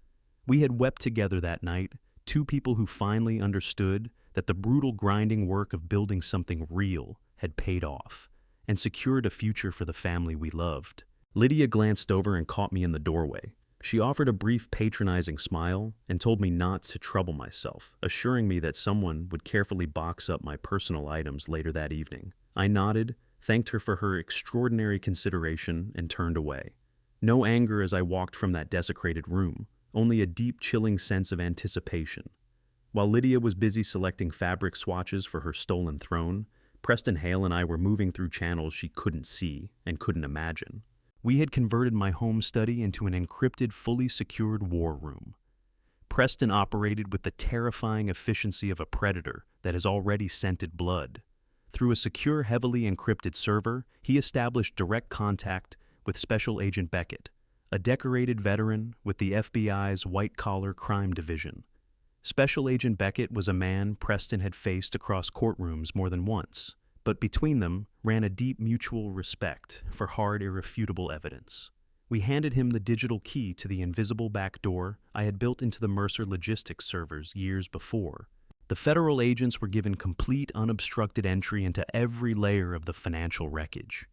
We had wept together that night, 2 people who finally understood that the brutal grinding work of building something real had paid off and secured a future for the family we loved. Lydia glanced over and caught me in the doorway. She offered a brief patronizing smile and told me not to trouble myself, assuring me that someone would carefully box up my personal items later that evening. I nodded, thanked her for her extraordinary consideration, and turned away. No anger as I walked from that desecrated room, only a deep, chilling sense of anticipation. While Lydia was busy selecting fabric swatches for her stolen throne, Preston Hale and I were moving through channels she couldn't see and couldn't imagine. We had converted my home study into an encrypted, fully secured war room. Preston operated with the terrifying efficiency of a predator that has already scented blood. Through a secure, heavily encrypted server, he established direct contact with Special Agent Beckett, a decorated veteran with the FBI's white-collar crime division. Special Agent Beckett was a man Preston had faced across courtrooms more than once, but between them ran a deep mutual respect for hard, irrefutable evidence. We handed him the digital key to the invisible back door I had built into the Mercer logistics servers years before. The federal agents were given complete unobstructed entry into every layer of the financial wreckage.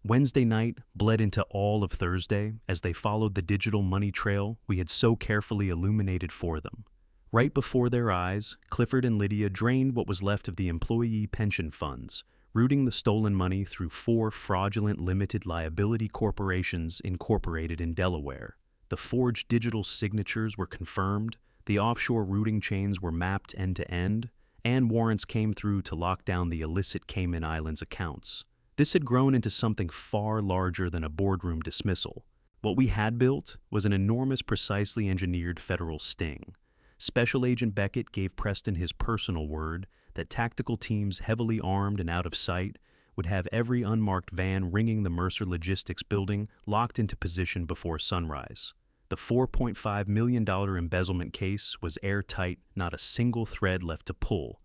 Wednesday night bled into all of Thursday as they followed the digital money trail we had so carefully illuminated for them. Right before their eyes, Clifford and Lydia drained what was left of the employee pension funds, routing the stolen money through 4 fraudulent limited liability corporations incorporated in Delaware. The forged digital signatures were confirmed, the offshore routing chains were mapped end to end, and warrants came through to lock down the illicit Cayman Islands accounts. This had grown into something far larger than a boardroom dismissal. What we had built was an enormous, precisely engineered federal sting. Special Agent Beckett gave Preston his personal word that tactical teams heavily armed and out of sight would have every unmarked van ringing the Mercer Logistics building locked into position before sunrise. The $4.5 million embezzlement case was airtight, not a single thread left to pull,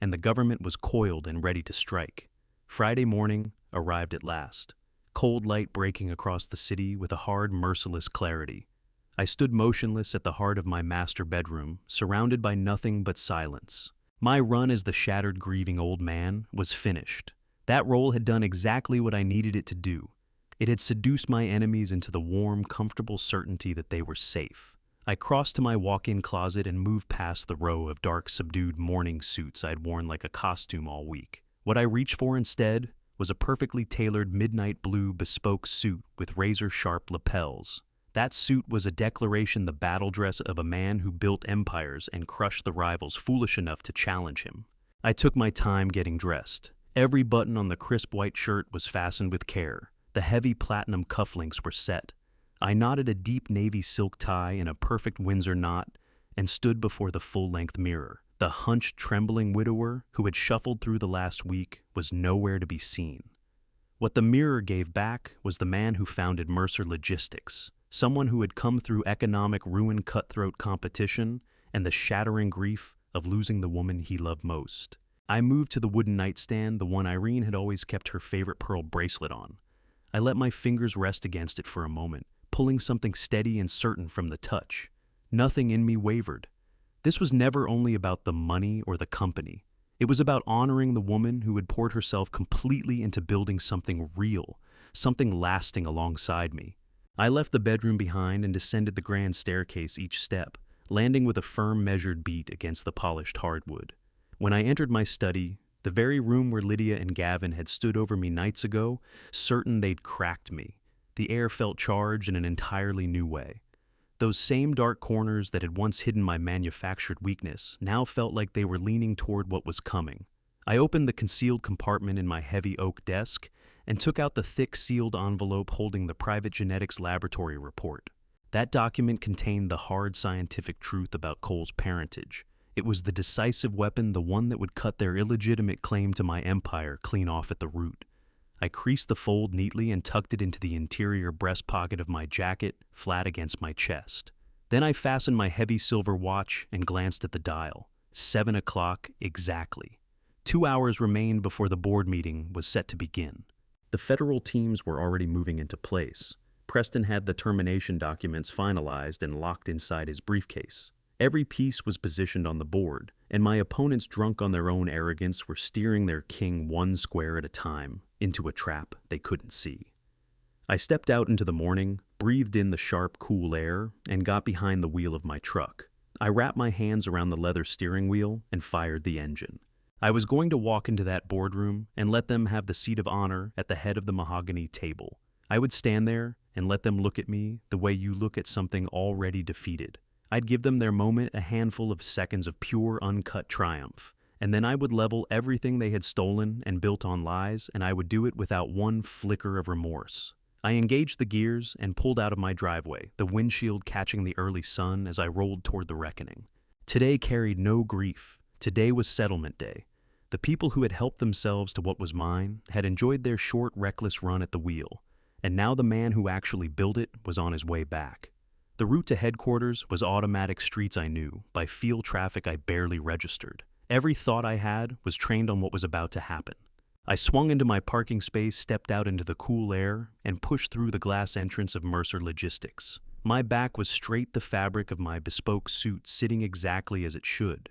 and the government was coiled and ready to strike. Friday morning arrived at last, cold light breaking across the city with a hard, merciless clarity. I stood motionless at the heart of my master bedroom, surrounded by nothing but silence. My run as the shattered, grieving old man was finished. That role had done exactly what I needed it to do. It had seduced my enemies into the warm, comfortable certainty that they were safe. I crossed to my walk-in closet and moved past the row of dark, subdued morning suits I'd worn like a costume all week. What I reached for instead was a perfectly tailored midnight blue bespoke suit with razor-sharp lapels. That suit was a declaration, the battle dress of a man who built empires and crushed the rivals foolish enough to challenge him. I took my time getting dressed. Every button on the crisp white shirt was fastened with care. The heavy platinum cufflinks were set. I knotted a deep navy silk tie in a perfect Windsor knot and stood before the full-length mirror. The hunched, trembling widower who had shuffled through the last week was nowhere to be seen. What the mirror gave back was the man who founded Mercer Logistics, someone who had come through economic ruin, cutthroat competition, and the shattering grief of losing the woman he loved most. I moved to the wooden nightstand, the one Irene had always kept her favorite pearl bracelet on. I let my fingers rest against it for a moment, pulling something steady and certain from the touch. Nothing in me wavered. This was never only about the money or the company. It was about honoring the woman who had poured herself completely into building something real, something lasting alongside me. I left the bedroom behind and descended the grand staircase each step, landing with a firm, measured beat against the polished hardwood. When I entered my study, the very room where Lydia and Gavin had stood over me nights ago, certain they'd cracked me, the air felt charged in an entirely new way. Those same dark corners that had once hidden my manufactured weakness now felt like they were leaning toward what was coming. I opened the concealed compartment in my heavy oak desk and took out the thick sealed envelope holding the private genetics laboratory report. That document contained the hard scientific truth about Cole's parentage. It was the decisive weapon, the one that would cut their illegitimate claim to my empire clean off at the root. I creased the fold neatly and tucked it into the interior breast pocket of my jacket, flat against my chest. Then I fastened my heavy silver watch and glanced at the dial. 7 o'clock exactly. 2 hours remained before the board meeting was set to begin. The federal teams were already moving into place. Preston had the termination documents finalized and locked inside his briefcase. Every piece was positioned on the board, and my opponents, drunk on their own arrogance, were steering their king one square at a time into a trap they couldn't see. I stepped out into the morning, breathed in the sharp, cool air, and got behind the wheel of my truck. I wrapped my hands around the leather steering wheel and fired the engine. I was going to walk into that boardroom and let them have the seat of honor at the head of the mahogany table. I would stand there and let them look at me the way you look at something already defeated. I'd give them their moment, a handful of seconds of pure, uncut triumph, and then I would level everything they had stolen and built on lies, and I would do it without one flicker of remorse. I engaged the gears and pulled out of my driveway, the windshield catching the early sun as I rolled toward the reckoning. Today carried no grief. Today was settlement day. The people who had helped themselves to what was mine had enjoyed their short, reckless run at the wheel, and now the man who actually built it was on his way back. The route to headquarters was automatic streets I knew, by field traffic I barely registered. Every thought I had was trained on what was about to happen. I swung into my parking space, stepped out into the cool air, and pushed through the glass entrance of Mercer Logistics. My back was straight, the fabric of my bespoke suit sitting exactly as it should.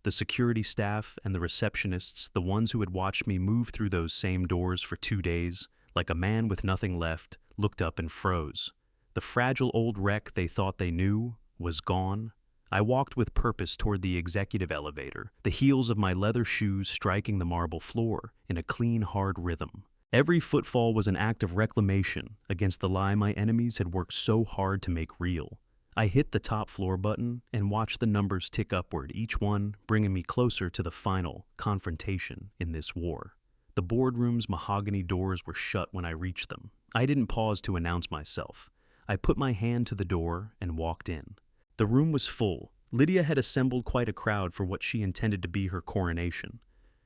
The security staff and the receptionists, the ones who had watched me move through those same doors for 2 days, like a man with nothing left, looked up and froze. The fragile old wreck they thought they knew was gone. I walked with purpose toward the executive elevator, the heels of my leather shoes striking the marble floor in a clean, hard rhythm. Every footfall was an act of reclamation against the lie my enemies had worked so hard to make real. I hit the top floor button and watched the numbers tick upward, each one bringing me closer to the final confrontation in this war. The boardroom's mahogany doors were shut when I reached them. I didn't pause to announce myself. I put my hand to the door and walked in. The room was full. Lydia had assembled quite a crowd for what she intended to be her coronation.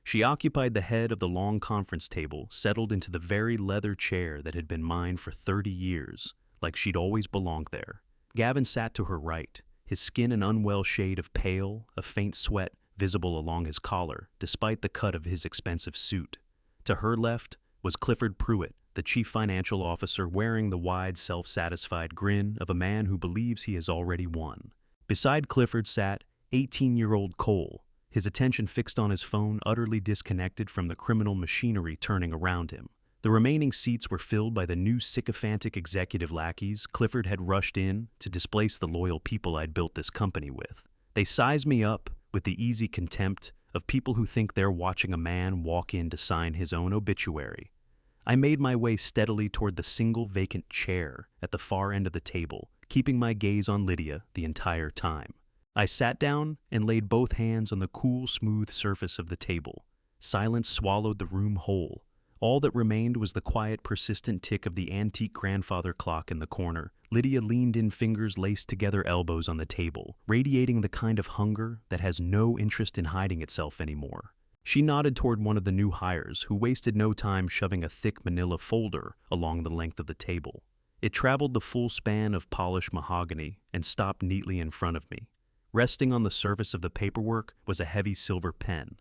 She occupied the head of the long conference table, settled into the very leather chair that had been mine for 30 years, like she'd always belonged there. Gavin sat to her right, his skin an unwell shade of pale, a faint sweat visible along his collar, despite the cut of his expensive suit. To her left was Clifford Pruitt, the chief financial officer, wearing the wide, self-satisfied grin of a man who believes he has already won. Beside Clifford sat 18-year-old Cole, his attention fixed on his phone, utterly disconnected from the criminal machinery turning around him. The remaining seats were filled by the new sycophantic executive lackeys Clifford had rushed in to displace the loyal people I'd built this company with. They sized me up with the easy contempt of people who think they're watching a man walk in to sign his own obituary. I made my way steadily toward the single vacant chair at the far end of the table, keeping my gaze on Lydia the entire time. I sat down and laid both hands on the cool, smooth surface of the table. Silence swallowed the room whole. All that remained was the quiet, persistent tick of the antique grandfather clock in the corner. Lydia leaned in, fingers laced together, elbows on the table, radiating the kind of hunger that has no interest in hiding itself anymore. She nodded toward one of the new hires, who wasted no time shoving a thick manila folder along the length of the table. It traveled the full span of polished mahogany and stopped neatly in front of me. Resting on the surface of the paperwork was a heavy silver pen.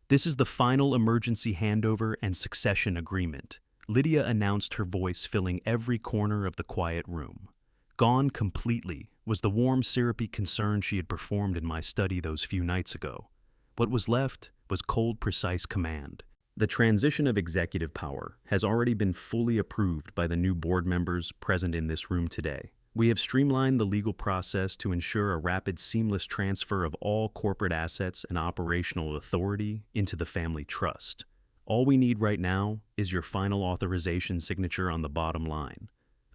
"This is the final emergency handover and succession agreement," Lydia announced, her voice filling every corner of the quiet room. Gone completely was the warm, syrupy concern she had performed in my study those few nights ago. What was left was cold, precise command. The transition of executive power has already been fully approved by the new board members present in this room today. We have streamlined the legal process to ensure a rapid, seamless transfer of all corporate assets and operational authority into the family trust. All we need right now is your final authorization signature on the bottom line.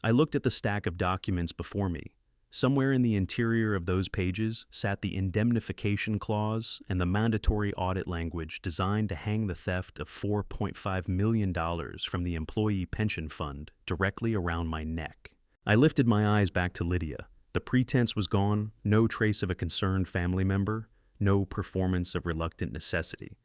I looked at the stack of documents before me. Somewhere in the interior of those pages sat the indemnification clause and the mandatory audit language designed to hang the theft of $4.5 million from the employee pension fund directly around my neck. I lifted my eyes back to Lydia. The pretense was gone, no trace of a concerned family member, no performance of reluctant necessity.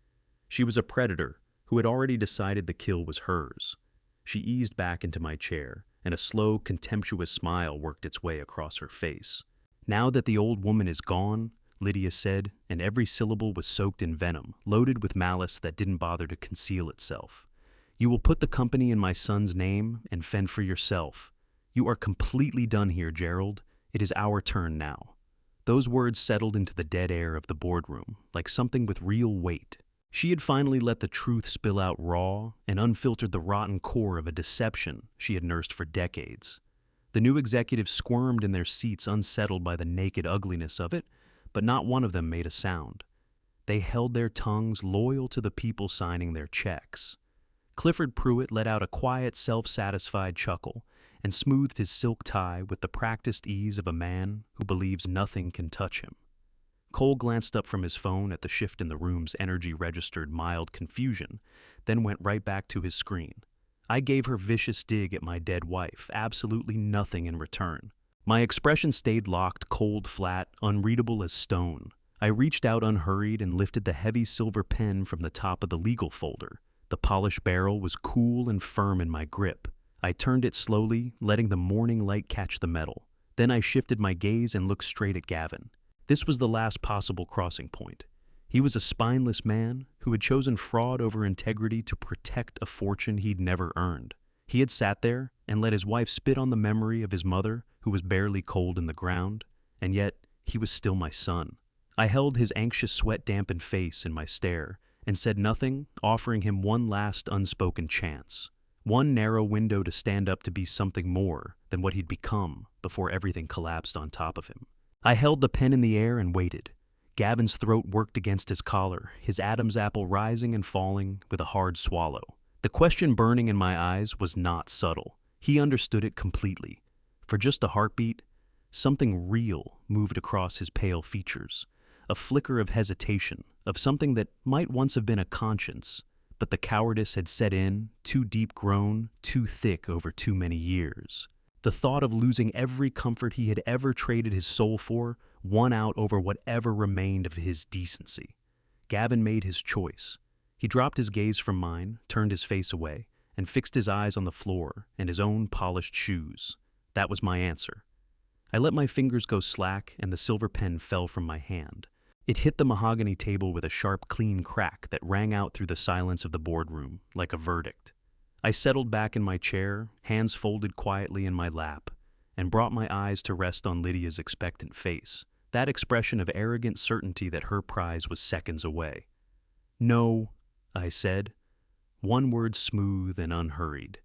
She was a predator who had already decided the kill was hers. She eased back into my chair, and a slow, contemptuous smile worked its way across her face. "Now that the old woman is gone," Lydia said, and every syllable was soaked in venom, loaded with malice that didn't bother to conceal itself. "You will put the company in my son's name and fend for yourself. You are completely done here, Gerald. It is our turn now." Those words settled into the dead air of the boardroom, like something with real weight. She had finally let the truth spill out raw and unfiltered, the rotten core of a deception she had nursed for decades. The new executives squirmed in their seats, unsettled by the naked ugliness of it, but not one of them made a sound. They held their tongues, loyal to the people signing their checks. Clifford Pruitt let out a quiet, self-satisfied chuckle and smoothed his silk tie with the practiced ease of a man who believes nothing can touch him. Cole glanced up from his phone at the shift in the room's energy, registered mild confusion, then went right back to his screen. I gave her vicious dig at my dead wife, absolutely nothing in return. My expression stayed locked, cold, flat, unreadable as stone. I reached out unhurried and lifted the heavy silver pen from the top of the legal folder. The polished barrel was cool and firm in my grip. I turned it slowly, letting the morning light catch the metal. Then I shifted my gaze and looked straight at Gavin. This was the last possible crossing point. He was a spineless man who had chosen fraud over integrity to protect a fortune he'd never earned. He had sat there and let his wife spit on the memory of his mother, who was barely cold in the ground, and yet he was still my son. I held his anxious, sweat-dampened face in my stare and said nothing, offering him one last unspoken chance. One narrow window to stand up to be something more than what he'd become before everything collapsed on top of him. I held the pen in the air and waited. Gavin's throat worked against his collar, his Adam's apple rising and falling with a hard swallow. The question burning in my eyes was not subtle. He understood it completely. For just a heartbeat, something real moved across his pale features. A flicker of hesitation, of something that might once have been a conscience, but the cowardice had set in, too deep grown, too thick over too many years. The thought of losing every comfort he had ever traded his soul for won out over whatever remained of his decency. Gavin made his choice. He dropped his gaze from mine, turned his face away, and fixed his eyes on the floor and his own polished shoes. That was my answer. I let my fingers go slack and the silver pen fell from my hand. It hit the mahogany table with a sharp, clean crack that rang out through the silence of the boardroom like a verdict. I settled back in my chair, hands folded quietly in my lap, and brought my eyes to rest on Lydia's expectant face, that expression of arrogant certainty that her prize was seconds away. "No," I said, one word smooth and unhurried.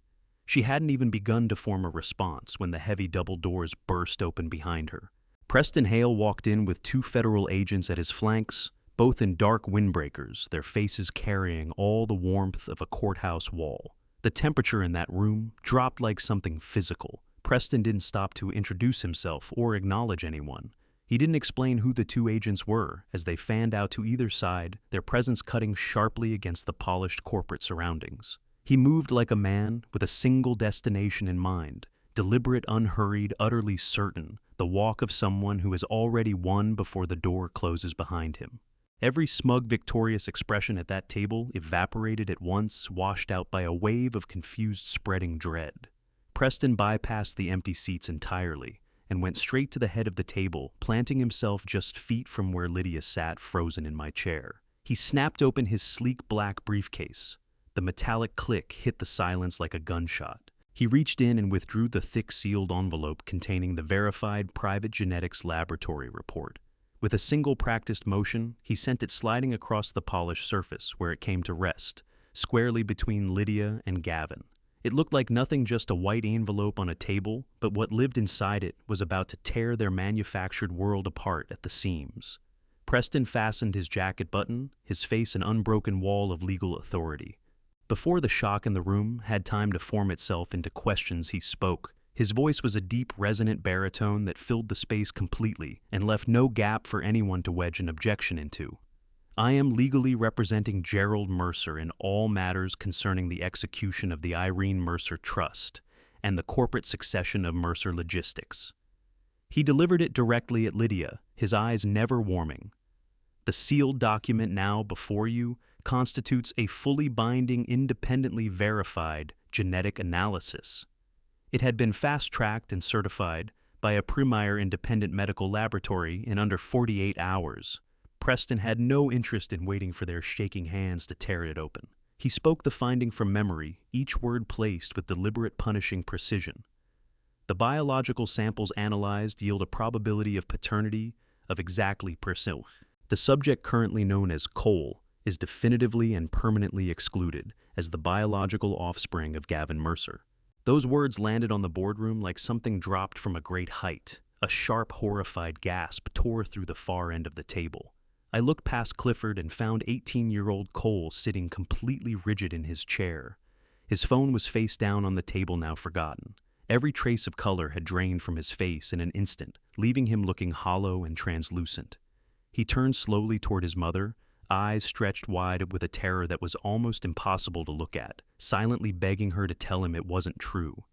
She hadn't even begun to form a response when the heavy double doors burst open behind her. Preston Hale walked in with 2 federal agents at his flanks, both in dark windbreakers, their faces carrying all the warmth of a courthouse wall. The temperature in that room dropped like something physical. Preston didn't stop to introduce himself or acknowledge anyone. He didn't explain who the 2 agents were as they fanned out to either side, their presence cutting sharply against the polished corporate surroundings. He moved like a man with a single destination in mind, deliberate, unhurried, utterly certain, the walk of someone who has already won before the door closes behind him. Every smug, victorious expression at that table evaporated at once, washed out by a wave of confused, spreading dread. Preston bypassed the empty seats entirely and went straight to the head of the table, planting himself just feet from where Lydia sat frozen in my chair. He snapped open his sleek black briefcase. The metallic click hit the silence like a gunshot. He reached in and withdrew the thick sealed envelope containing the verified private genetics laboratory report. With a single practiced motion, he sent it sliding across the polished surface where it came to rest, squarely between Lydia and Gavin. It looked like nothing just a white envelope on a table, but what lived inside it was about to tear their manufactured world apart at the seams. Preston fastened his jacket button, his face an unbroken wall of legal authority. Before the shock in the room had time to form itself into questions, he spoke. His voice was a deep, resonant baritone that filled the space completely and left no gap for anyone to wedge an objection into. "I am legally representing Gerald Mercer in all matters concerning the execution of the Irene Mercer Trust and the corporate succession of Mercer Logistics." He delivered it directly at Lydia, his eyes never warming. "The sealed document now before you constitutes a fully binding, independently verified genetic analysis. It had been fast-tracked and certified by a premier independent medical laboratory in under 48 hours. Preston had no interest in waiting for their shaking hands to tear it open. He spoke the finding from memory, each word placed with deliberate, punishing precision. "The biological samples analyzed yield a probability of paternity of exactly %. The subject, currently known as Cole, is definitively and permanently excluded as the biological offspring of Gavin Mercer." Those words landed on the boardroom like something dropped from a great height. A sharp, horrified gasp tore through the far end of the table. I looked past Clifford and found 18-year-old Cole sitting completely rigid in his chair. His phone was face down on the table, now forgotten. Every trace of color had drained from his face in an instant, leaving him looking hollow and translucent. He turned slowly toward his mother, eyes stretched wide with a terror that was almost impossible to look at, silently begging her to tell him it wasn't true.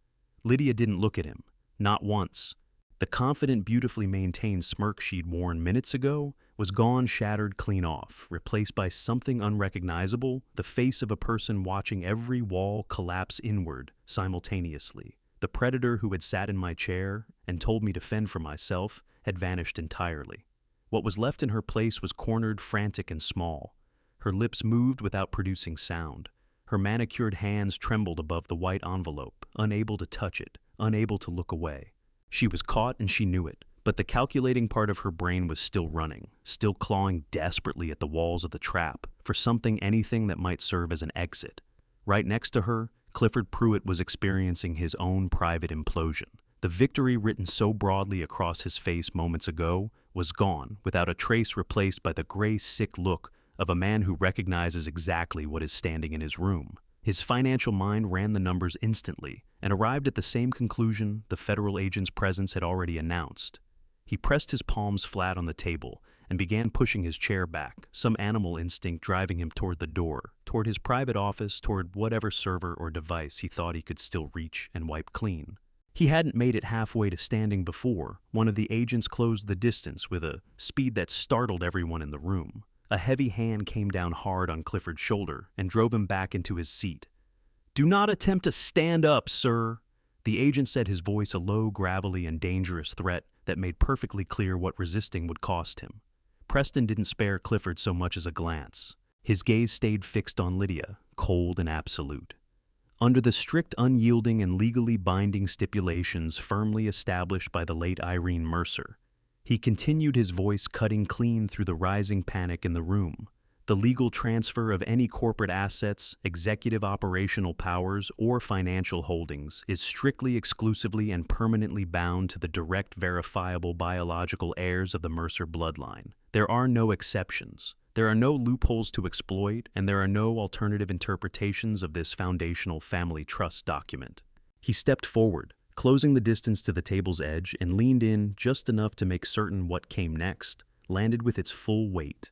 Lydia didn't look at him, not once. The confident, beautifully maintained smirk she'd worn minutes ago was gone, shattered clean off, replaced by something unrecognizable, the face of a person watching every wall collapse inward simultaneously. The predator who had sat in my chair and told me to fend for myself had vanished entirely. What was left in her place was cornered, frantic, and small. Her lips moved without producing sound. Her manicured hands trembled above the white envelope, unable to touch it, unable to look away. She was caught and she knew it, but the calculating part of her brain was still running, still clawing desperately at the walls of the trap for something, anything that might serve as an exit. Right next to her, Clifford Pruitt was experiencing his own private implosion. The victory written so broadly across his face moments ago was gone, without a trace, replaced by the gray, sick look of a man who recognizes exactly what is standing in his room. His financial mind ran the numbers instantly and arrived at the same conclusion the federal agent's presence had already announced. He pressed his palms flat on the table and began pushing his chair back, some animal instinct driving him toward the door, toward his private office, toward whatever server or device he thought he could still reach and wipe clean. He hadn't made it halfway to standing before one of the agents closed the distance with a speed that startled everyone in the room. A heavy hand came down hard on Clifford's shoulder and drove him back into his seat. "Do not attempt to stand up, sir," the agent said, his voice a low, gravelly, and dangerous threat that made perfectly clear what resisting would cost him. Preston didn't spare Clifford so much as a glance. His gaze stayed fixed on Lydia, cold and absolute. Under the strict, unyielding, and legally binding stipulations firmly established by the late Irene Mercer, he continued, his voice cutting clean through the rising panic in the room. The legal transfer of any corporate assets, executive operational powers, or financial holdings is strictly, exclusively, and permanently bound to the direct, verifiable biological heirs of the Mercer bloodline. There are no exceptions. There are no loopholes to exploit, and there are no alternative interpretations of this foundational family trust document. He stepped forward, closing the distance to the table's edge, and leaned in just enough to make certain what came next landed with its full weight.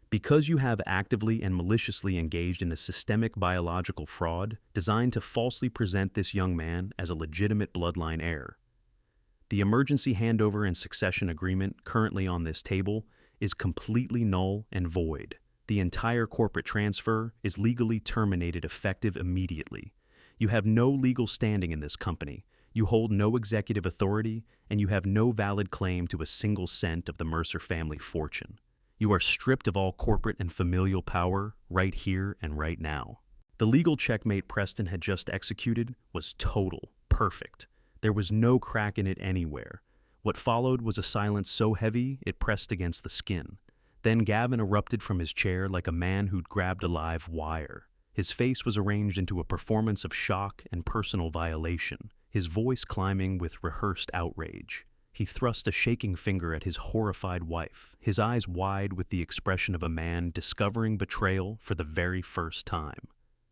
Because you have actively and maliciously engaged in a systemic biological fraud designed to falsely present this young man as a legitimate bloodline heir. The emergency handover and succession agreement currently on this table is completely null and void. The entire corporate transfer is legally terminated, effective immediately. You have no legal standing in this company. You hold no executive authority, and you have no valid claim to a single cent of the Mercer family fortune. You are stripped of all corporate and familial power right here and right now. The legal checkmate Preston had just executed was total, perfect. There was no crack in it anywhere. What followed was a silence so heavy it pressed against the skin. Then Gavin erupted from his chair like a man who'd grabbed a live wire. His face was arranged into a performance of shock and personal violation, his voice climbing with rehearsed outrage. He thrust a shaking finger at his horrified wife, his eyes wide with the expression of a man discovering betrayal for the very first time.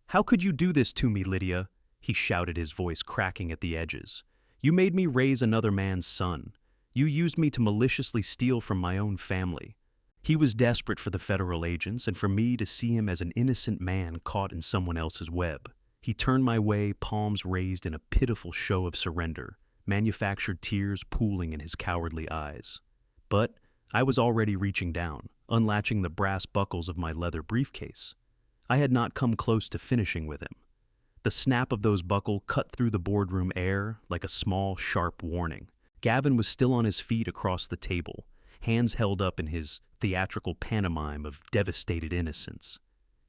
"How could you do this to me, Lydia?" he shouted, his voice cracking at the edges. "You made me raise another man's son. You used me to maliciously steal from my own family." He was desperate for the federal agents and for me to see him as an innocent man caught in someone else's web. He turned my way, palms raised in a pitiful show of surrender, manufactured tears pooling in his cowardly eyes. But I was already reaching down, unlatching the brass buckles of my leather briefcase. I had not come close to finishing with him. The snap of those buckles cut through the boardroom air like a small, sharp warning. Gavin was still on his feet across the table, hands held up in his theatrical pantomime of devastated innocence.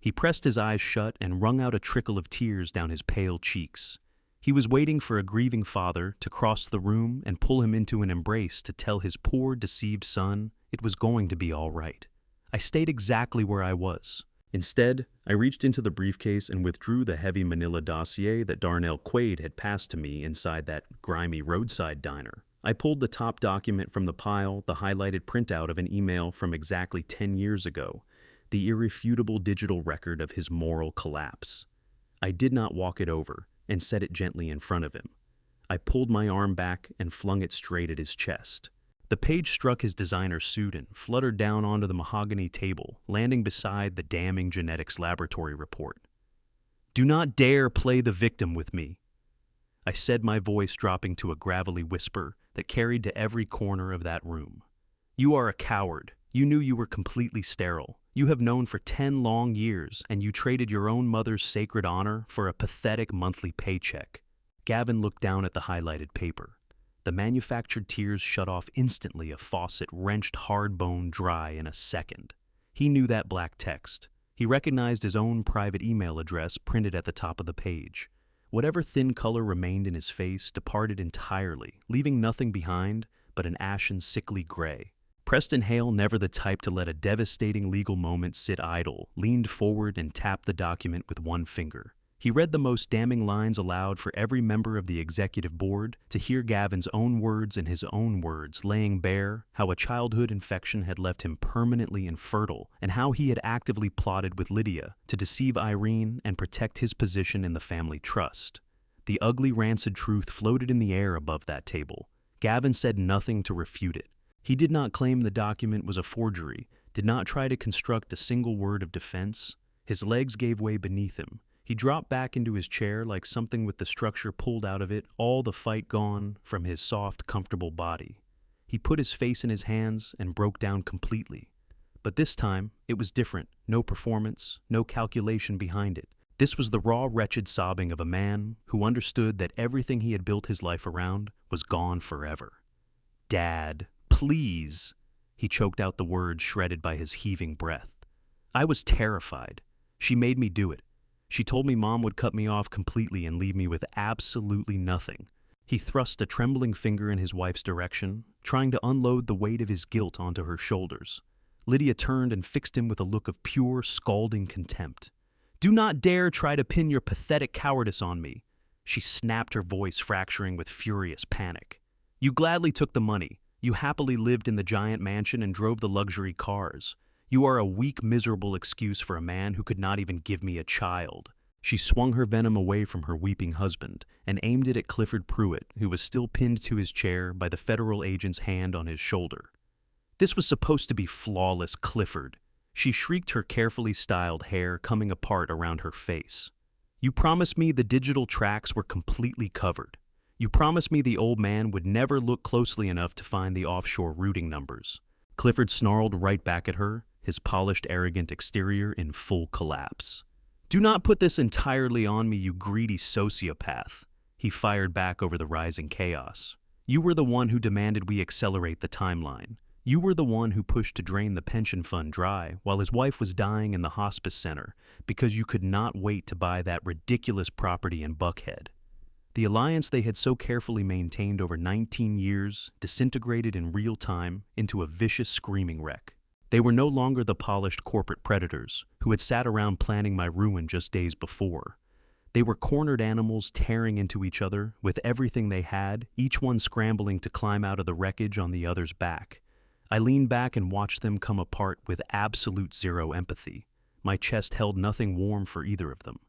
He pressed his eyes shut and wrung out a trickle of tears down his pale cheeks. He was waiting for a grieving father to cross the room and pull him into an embrace to tell his poor, deceived son it was going to be all right. I stayed exactly where I was. Instead, I reached into the briefcase and withdrew the heavy manila dossier that Darnell Quaid had passed to me inside that grimy roadside diner. I pulled the top document from the pile, the highlighted printout of an email from exactly 10 years ago, the irrefutable digital record of his moral collapse. I did not walk it over and set it gently in front of him. I pulled my arm back and flung it straight at his chest. The page struck his designer suit and fluttered down onto the mahogany table, landing beside the damning genetics laboratory report. "Do not dare play the victim with me," I said, my voice dropping to a gravelly whisper that carried to every corner of that room. "You are a coward. You knew you were completely sterile. You have known for 10 long years, and you traded your own mother's sacred honor for a pathetic monthly paycheck." Gavin looked down at the highlighted paper. The manufactured tears shut off instantly, a faucet wrenched hard bone dry in a second. He knew that black text. He recognized his own private email address printed at the top of the page. Whatever thin color remained in his face departed entirely, leaving nothing behind but an ashen, sickly gray. Preston Hale, never the type to let a devastating legal moment sit idle, leaned forward and tapped the document with one finger. He read the most damning lines aloud for every member of the executive board to hear Gavin's own words and his own words, laying bare how a childhood infection had left him permanently infertile and how he had actively plotted with Lydia to deceive Irene and protect his position in the family trust. The ugly, rancid truth floated in the air above that table. Gavin said nothing to refute it. He did not claim the document was a forgery, did not try to construct a single word of defense. His legs gave way beneath him. He dropped back into his chair like something with the structure pulled out of it, all the fight gone from his soft, comfortable body. He put his face in his hands and broke down completely. But this time, it was different. No performance, no calculation behind it. This was the raw, wretched sobbing of a man who understood that everything he had built his life around was gone forever. "Dad, please," he choked out the words shredded by his heaving breath. "I was terrified. She made me do it. She told me Mom would cut me off completely and leave me with absolutely nothing." He thrust a trembling finger in his wife's direction, trying to unload the weight of his guilt onto her shoulders. Lydia turned and fixed him with a look of pure, scalding contempt. "Do not dare try to pin your pathetic cowardice on me," she snapped, her voice fracturing with furious panic. "You gladly took the money. You happily lived in the giant mansion and drove the luxury cars. You are a weak, miserable excuse for a man who could not even give me a child." She swung her venom away from her weeping husband and aimed it at Clifford Pruitt, who was still pinned to his chair by the federal agent's hand on his shoulder. "This was supposed to be flawless, Clifford," she shrieked, her carefully styled hair coming apart around her face. "You promised me the digital tracks were completely covered. You promised me the old man would never look closely enough to find the offshore routing numbers." Clifford snarled right back at her, his polished, arrogant exterior in full collapse. "Do not put this entirely on me, you greedy sociopath," he fired back over the rising chaos. "You were the one who demanded we accelerate the timeline. You were the one who pushed to drain the pension fund dry while his wife was dying in the hospice center because you could not wait to buy that ridiculous property in Buckhead." The alliance they had so carefully maintained over 19 years disintegrated in real time into a vicious screaming wreck. They were no longer the polished corporate predators who had sat around planning my ruin just days before. They were cornered animals tearing into each other with everything they had, each one scrambling to climb out of the wreckage on the other's back. I leaned back and watched them come apart with absolute zero empathy. My chest held nothing warm for either of them.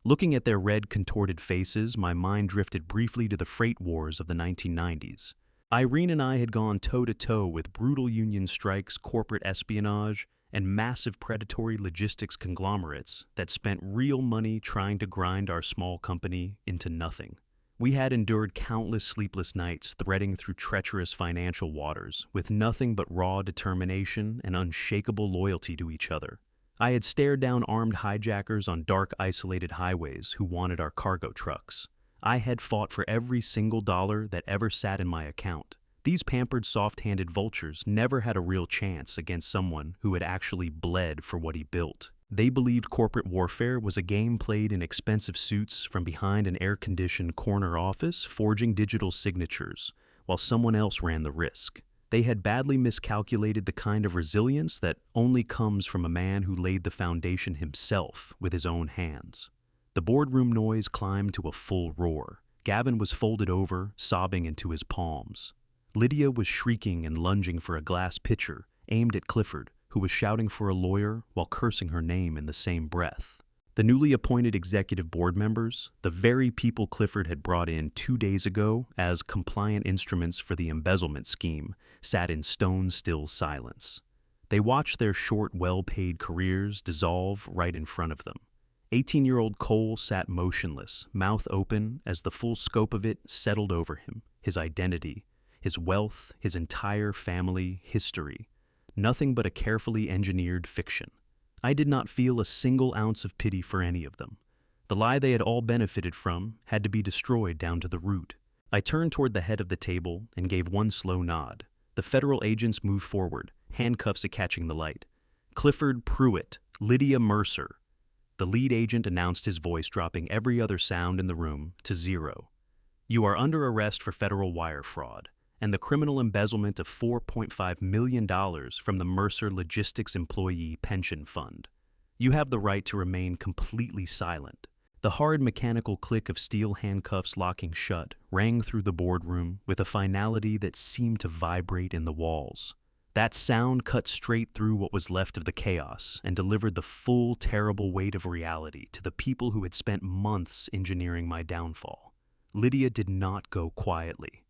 Looking at their red, contorted faces, my mind drifted briefly to the freight wars of the 1990s. Irene and I had gone toe-to-toe with brutal union strikes, corporate espionage, and massive predatory logistics conglomerates that spent real money trying to grind our small company into nothing. We had endured countless sleepless nights threading through treacherous financial waters with nothing but raw determination and unshakable loyalty to each other. I had stared down armed hijackers on dark, isolated highways who wanted our cargo trucks. I had fought for every single dollar that ever sat in my account. These pampered, soft-handed vultures never had a real chance against someone who had actually bled for what he built. They believed corporate warfare was a game played in expensive suits from behind an air-conditioned corner office forging digital signatures, while someone else ran the risk. They had badly miscalculated the kind of resilience that only comes from a man who laid the foundation himself with his own hands. The boardroom noise climbed to a full roar. Gavin was folded over, sobbing into his palms. Lydia was shrieking and lunging for a glass pitcher aimed at Clifford, who was shouting for a lawyer while cursing her name in the same breath. The newly appointed executive board members, the very people Clifford had brought in 2 days ago as compliant instruments for the embezzlement scheme, sat in stone-still silence. They watched their short, well-paid careers dissolve right in front of them. 18-year-old Cole sat motionless, mouth open, as the full scope of it settled over him, his identity, his wealth, his entire family history. Nothing but a carefully engineered fiction. I did not feel a single ounce of pity for any of them. The lie they had all benefited from had to be destroyed down to the root. I turned toward the head of the table and gave one slow nod. The federal agents moved forward, handcuffs catching the light. Clifford Pruitt, Lydia Mercer. The lead agent announced, his voice dropping every other sound in the room to zero. You are under arrest for federal wire fraud and the criminal embezzlement of $4.5 million from the Mercer Logistics Employee Pension Fund. You have the right to remain completely silent. The hard mechanical click of steel handcuffs locking shut rang through the boardroom with a finality that seemed to vibrate in the walls. That sound cut straight through what was left of the chaos and delivered the full, terrible weight of reality to the people who had spent months engineering my downfall. Lydia did not go quietly.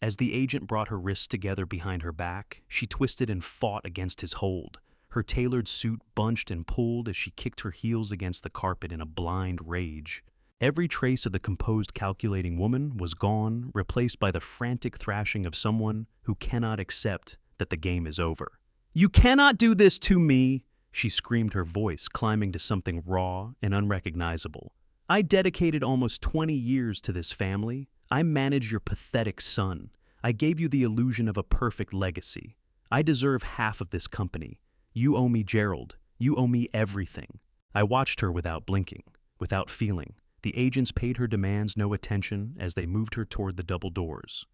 As the agent brought her wrists together behind her back, she twisted and fought against his hold. Her tailored suit bunched and pulled as she kicked her heels against the carpet in a blind rage. Every trace of the composed, calculating woman was gone, replaced by the frantic thrashing of someone who cannot accept that the game is over. "You cannot do this to me!" she screamed, her voice climbing to something raw and unrecognizable. "I dedicated almost 20 years to this family. I managed your pathetic son. I gave you the illusion of a perfect legacy. I deserve half of this company. You owe me Gerald. You owe me everything." I watched her without blinking, without feeling. The agents paid her demands no attention as they moved her toward the double doors.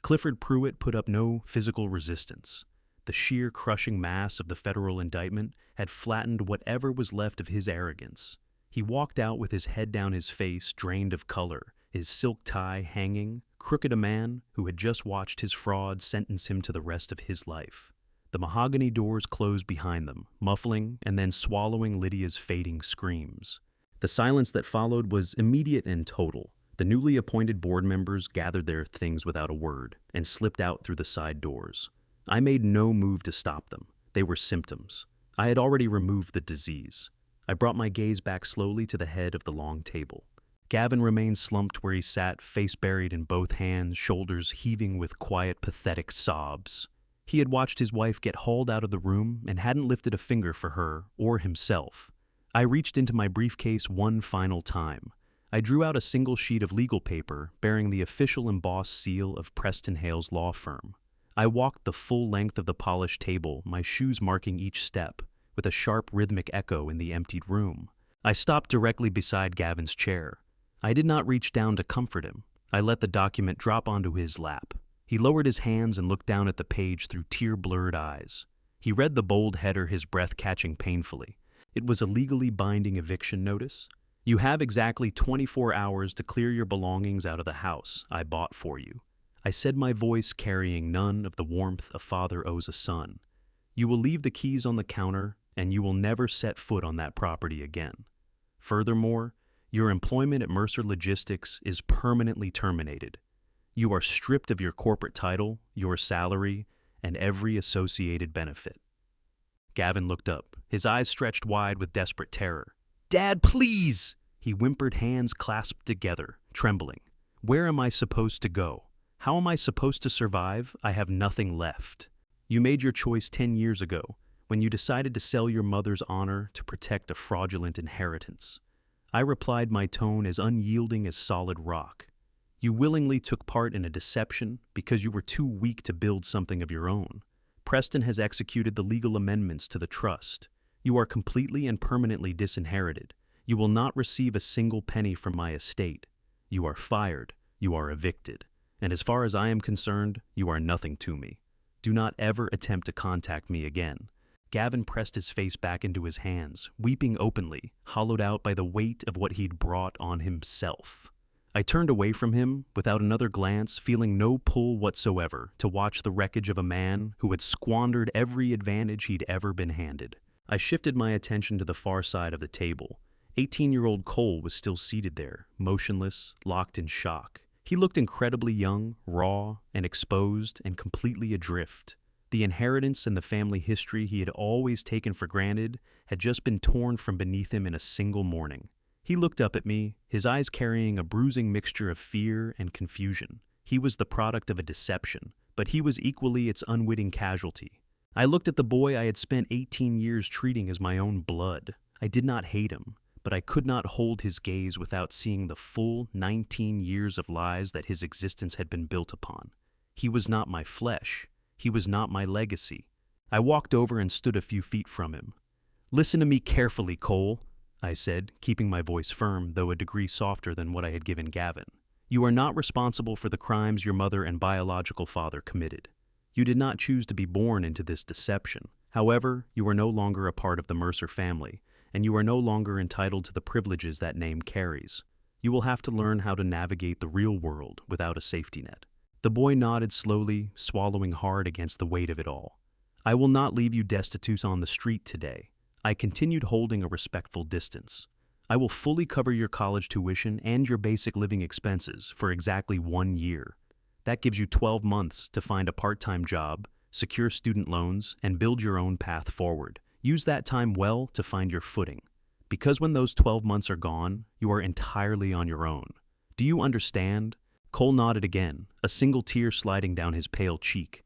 Clifford Pruitt put up no physical resistance. The sheer crushing mass of the federal indictment had flattened whatever was left of his arrogance. He walked out with his head down, his face drained of color, his silk tie hanging, crooked, a man who had just watched his fraud sentence him to the rest of his life. The mahogany doors closed behind them, muffling and then swallowing Lydia's fading screams. The silence that followed was immediate and total. The newly appointed board members gathered their things without a word and slipped out through the side doors. I made no move to stop them. They were symptoms. I had already removed the disease. I brought my gaze back slowly to the head of the long table. Gavin remained slumped where he sat, face buried in both hands, shoulders heaving with quiet, pathetic sobs. He had watched his wife get hauled out of the room and hadn't lifted a finger for her or himself. I reached into my briefcase one final time. I drew out a single sheet of legal paper bearing the official embossed seal of Preston Hale's law firm. I walked the full length of the polished table, my shoes marking each step, with a sharp rhythmic echo in the emptied room. I stopped directly beside Gavin's chair. I did not reach down to comfort him. I let the document drop onto his lap. He lowered his hands and looked down at the page through tear-blurred eyes. He read the bold header, his breath catching painfully. It was a legally binding eviction notice. "You have exactly 24 hours to clear your belongings out of the house I bought for you," I said, my voice carrying none of the warmth a father owes a son. "You will leave the keys on the counter, and you will never set foot on that property again. Furthermore, your employment at Mercer Logistics is permanently terminated. You are stripped of your corporate title, your salary, and every associated benefit." Gavin looked up, his eyes stretched wide with desperate terror. "Dad, please!" He whimpered, hands clasped together, trembling. "Where am I supposed to go? How am I supposed to survive? I have nothing left. You made your choice 10 years ago, when you decided to sell your mother's honor to protect a fraudulent inheritance." I replied, my tone as unyielding as solid rock. "You willingly took part in a deception because you were too weak to build something of your own. Preston has executed the legal amendments to the trust. You are completely and permanently disinherited. You will not receive a single penny from my estate. You are fired. You are evicted. And as far as I am concerned, you are nothing to me. Do not ever attempt to contact me again." Gavin pressed his face back into his hands, weeping openly, hollowed out by the weight of what he'd brought on himself. I turned away from him without another glance, feeling no pull whatsoever to watch the wreckage of a man who had squandered every advantage he'd ever been handed. I shifted my attention to the far side of the table. 18-year-old Cole was still seated there, motionless, locked in shock. He looked incredibly young, raw, and exposed, and completely adrift. The inheritance and the family history he had always taken for granted had just been torn from beneath him in a single morning. He looked up at me, his eyes carrying a bruising mixture of fear and confusion. He was the product of a deception, but he was equally its unwitting casualty. I looked at the boy I had spent 18 years treating as my own blood. I did not hate him, but I could not hold his gaze without seeing the full 19 years of lies that his existence had been built upon. He was not my flesh. He was not my legacy. I walked over and stood a few feet from him. "Listen to me carefully, Cole," I said, keeping my voice firm, though a degree softer than what I had given Gavin. "You are not responsible for the crimes your mother and biological father committed. You did not choose to be born into this deception. However, you are no longer a part of the Mercer family, and you are no longer entitled to the privileges that name carries. You will have to learn how to navigate the real world without a safety net." The boy nodded slowly, swallowing hard against the weight of it all. "I will not leave you destitute on the street today." I continued holding a respectful distance. "I will fully cover your college tuition and your basic living expenses for exactly 1 year. That gives you 12 months to find a part-time job, secure student loans, and build your own path forward. Use that time well to find your footing. Because when those 12 months are gone, you are entirely on your own. Do you understand?" Cole nodded again, a single tear sliding down his pale cheek.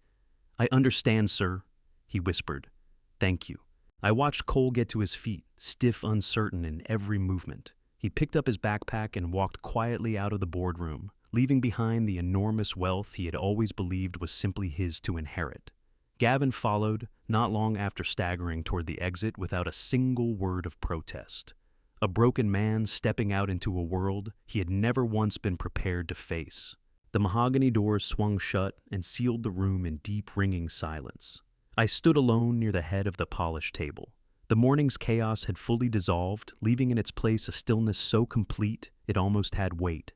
"I understand, sir," he whispered. "Thank you." I watched Cole get to his feet, stiff, uncertain in every movement. He picked up his backpack and walked quietly out of the boardroom, leaving behind the enormous wealth he had always believed was simply his to inherit. Gavin followed, not long after staggering toward the exit without a single word of protest. A broken man stepping out into a world he had never once been prepared to face. The mahogany doors swung shut and sealed the room in deep, ringing silence. I stood alone near the head of the polished table. The morning's chaos had fully dissolved, leaving in its place a stillness so complete it almost had weight.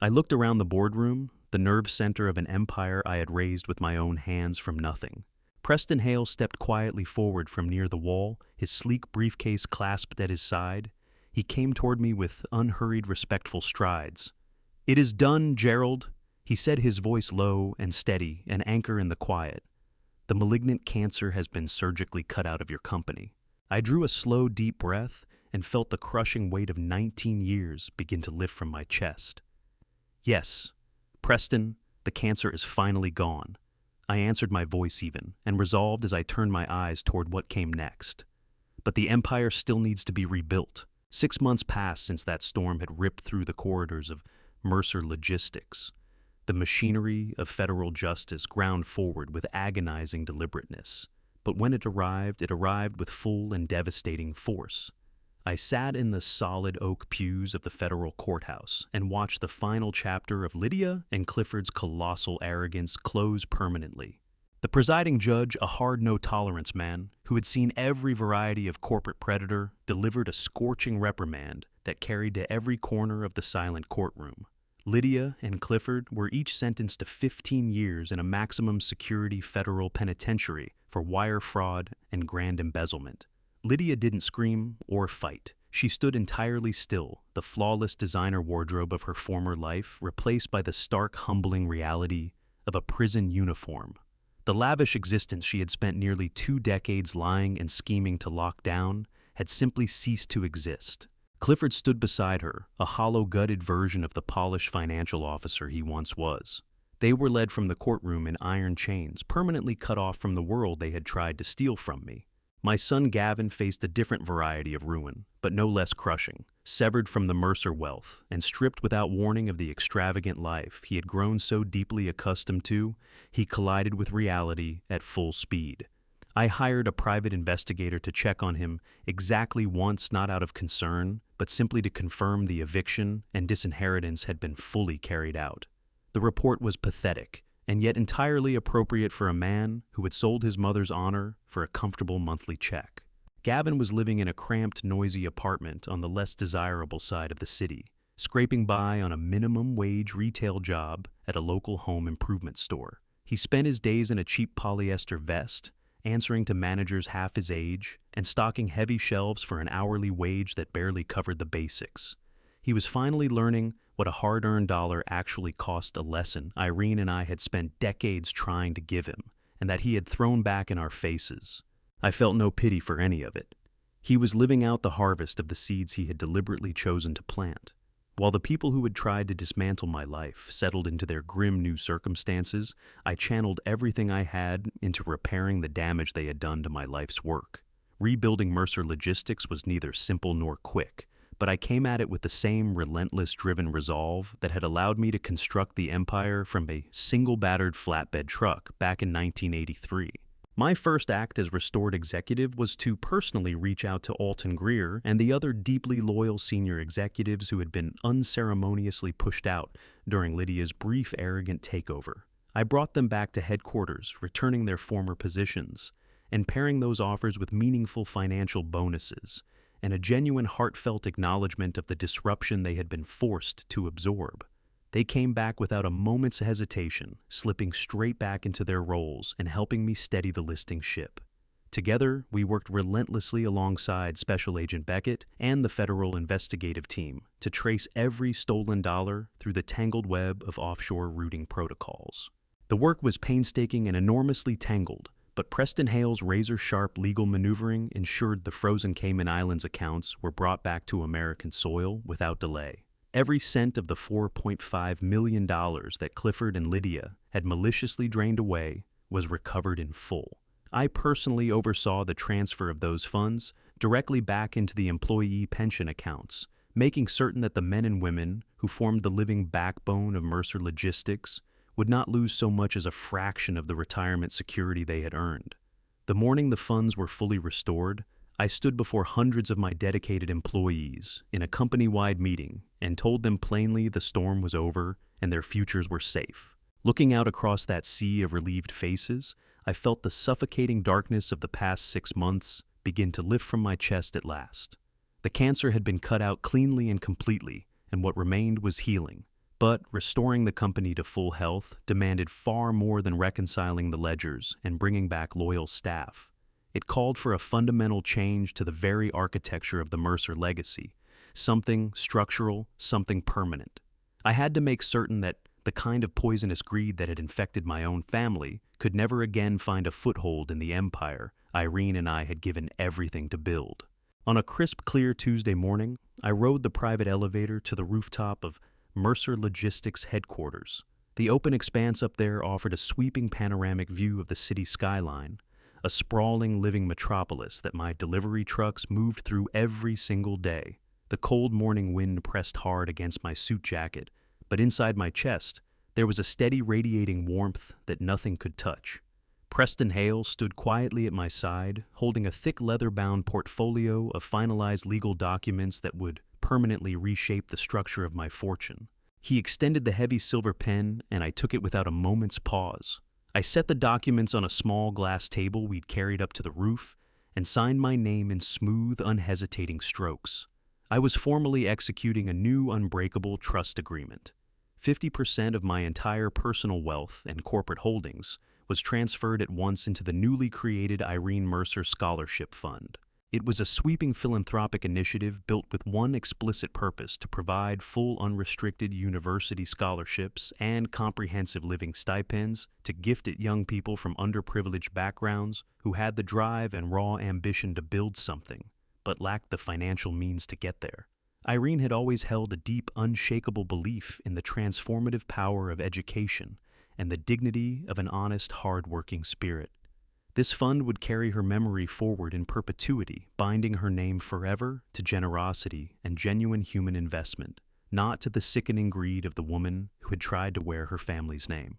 I looked around the boardroom, the nerve center of an empire I had raised with my own hands from nothing. Preston Hale stepped quietly forward from near the wall, his sleek briefcase clasped at his side. He came toward me with unhurried, respectful strides. "It is done, Gerald," he said, his voice low and steady, an anchor in the quiet. "The malignant cancer has been surgically cut out of your company." I drew a slow, deep breath and felt the crushing weight of 19 years begin to lift from my chest. "Yes, Preston, the cancer is finally gone." I answered, my voice even, and resolved as I turned my eyes toward what came next. "But the empire still needs to be rebuilt." 6 months passed since that storm had ripped through the corridors of Mercer Logistics. The machinery of federal justice ground forward with agonizing deliberateness. But when it arrived with full and devastating force. I sat in the solid oak pews of the federal courthouse and watched the final chapter of Lydia and Clifford's colossal arrogance close permanently. The presiding judge, a hard no-tolerance man who had seen every variety of corporate predator, delivered a scorching reprimand that carried to every corner of the silent courtroom. Lydia and Clifford were each sentenced to 15 years in a maximum security federal penitentiary for wire fraud and grand embezzlement. Lydia didn't scream or fight. She stood entirely still, the flawless designer wardrobe of her former life replaced by the stark, humbling reality of a prison uniform. The lavish existence she had spent nearly 2 decades lying and scheming to lock down had simply ceased to exist. Clifford stood beside her, a hollow-gutted version of the polished financial officer he once was. They were led from the courtroom in iron chains, permanently cut off from the world they had tried to steal from me. My son Gavin faced a different variety of ruin, but no less crushing. Severed from the Mercer wealth and stripped without warning of the extravagant life he had grown so deeply accustomed to, he collided with reality at full speed. I hired a private investigator to check on him exactly once, not out of concern, but simply to confirm the eviction and disinheritance had been fully carried out. The report was pathetic, and yet entirely appropriate for a man who had sold his mother's honor for a comfortable monthly check. Gavin was living in a cramped, noisy apartment on the less desirable side of the city, scraping by on a minimum-wage retail job at a local home improvement store. He spent his days in a cheap polyester vest, answering to managers half his age, and stocking heavy shelves for an hourly wage that barely covered the basics. He was finally learning what a hard-earned dollar actually cost, a lesson Irene and I had spent decades trying to give him, and that he had thrown back in our faces. I felt no pity for any of it. He was living out the harvest of the seeds he had deliberately chosen to plant. While the people who had tried to dismantle my life settled into their grim new circumstances, I channeled everything I had into repairing the damage they had done to my life's work. Rebuilding Mercer Logistics was neither simple nor quick, but I came at it with the same relentless driven resolve that had allowed me to construct the empire from a single battered flatbed truck back in 1983. My first act as restored executive was to personally reach out to Alton Greer and the other deeply loyal senior executives who had been unceremoniously pushed out during Lydia's brief, arrogant takeover. I brought them back to headquarters, returning their former positions, and pairing those offers with meaningful financial bonuses and a genuine heartfelt acknowledgement of the disruption they had been forced to absorb. They came back without a moment's hesitation, slipping straight back into their roles and helping me steady the listing ship. Together, we worked relentlessly alongside Special Agent Beckett and the federal investigative team to trace every stolen dollar through the tangled web of offshore routing protocols. The work was painstaking and enormously tangled, but Preston Hale's razor-sharp legal maneuvering ensured the frozen Cayman Islands accounts were brought back to American soil without delay. Every cent of the $4.5 million that Clifford and Lydia had maliciously drained away was recovered in full. I personally oversaw the transfer of those funds directly back into the employee pension accounts, making certain that the men and women who formed the living backbone of Mercer Logistics would not lose so much as a fraction of the retirement security they had earned. The morning the funds were fully restored, I stood before hundreds of my dedicated employees in a company-wide meeting and told them plainly the storm was over and their futures were safe. Looking out across that sea of relieved faces, I felt the suffocating darkness of the past 6 months begin to lift from my chest at last. The cancer had been cut out cleanly and completely, and what remained was healing. But restoring the company to full health demanded far more than reconciling the ledgers and bringing back loyal staff. It called for a fundamental change to the very architecture of the Mercer legacy, something structural, something permanent. I had to make certain that the kind of poisonous greed that had infected my own family could never again find a foothold in the empire Irene and I had given everything to build. On a crisp, clear Tuesday morning, I rode the private elevator to the rooftop of Mercer Logistics headquarters. The open expanse up there offered a sweeping panoramic view of the city skyline, a sprawling living metropolis that my delivery trucks moved through every single day. The cold morning wind pressed hard against my suit jacket, but inside my chest, there was a steady radiating warmth that nothing could touch. Preston Hale stood quietly at my side, holding a thick leather-bound portfolio of finalized legal documents that would permanently reshape the structure of my fortune. He extended the heavy silver pen, and I took it without a moment's pause. I set the documents on a small glass table we'd carried up to the roof and signed my name in smooth, unhesitating strokes. I was formally executing a new unbreakable trust agreement. 50% of my entire personal wealth and corporate holdings was transferred at once into the newly created Irene Mercer Scholarship Fund. It was a sweeping philanthropic initiative built with one explicit purpose: to provide full unrestricted university scholarships and comprehensive living stipends to gifted young people from underprivileged backgrounds who had the drive and raw ambition to build something, but lacked the financial means to get there. Irene had always held a deep, unshakable belief in the transformative power of education and the dignity of an honest, hard-working spirit. This fund would carry her memory forward in perpetuity, binding her name forever to generosity and genuine human investment, not to the sickening greed of the woman who had tried to wear her family's name.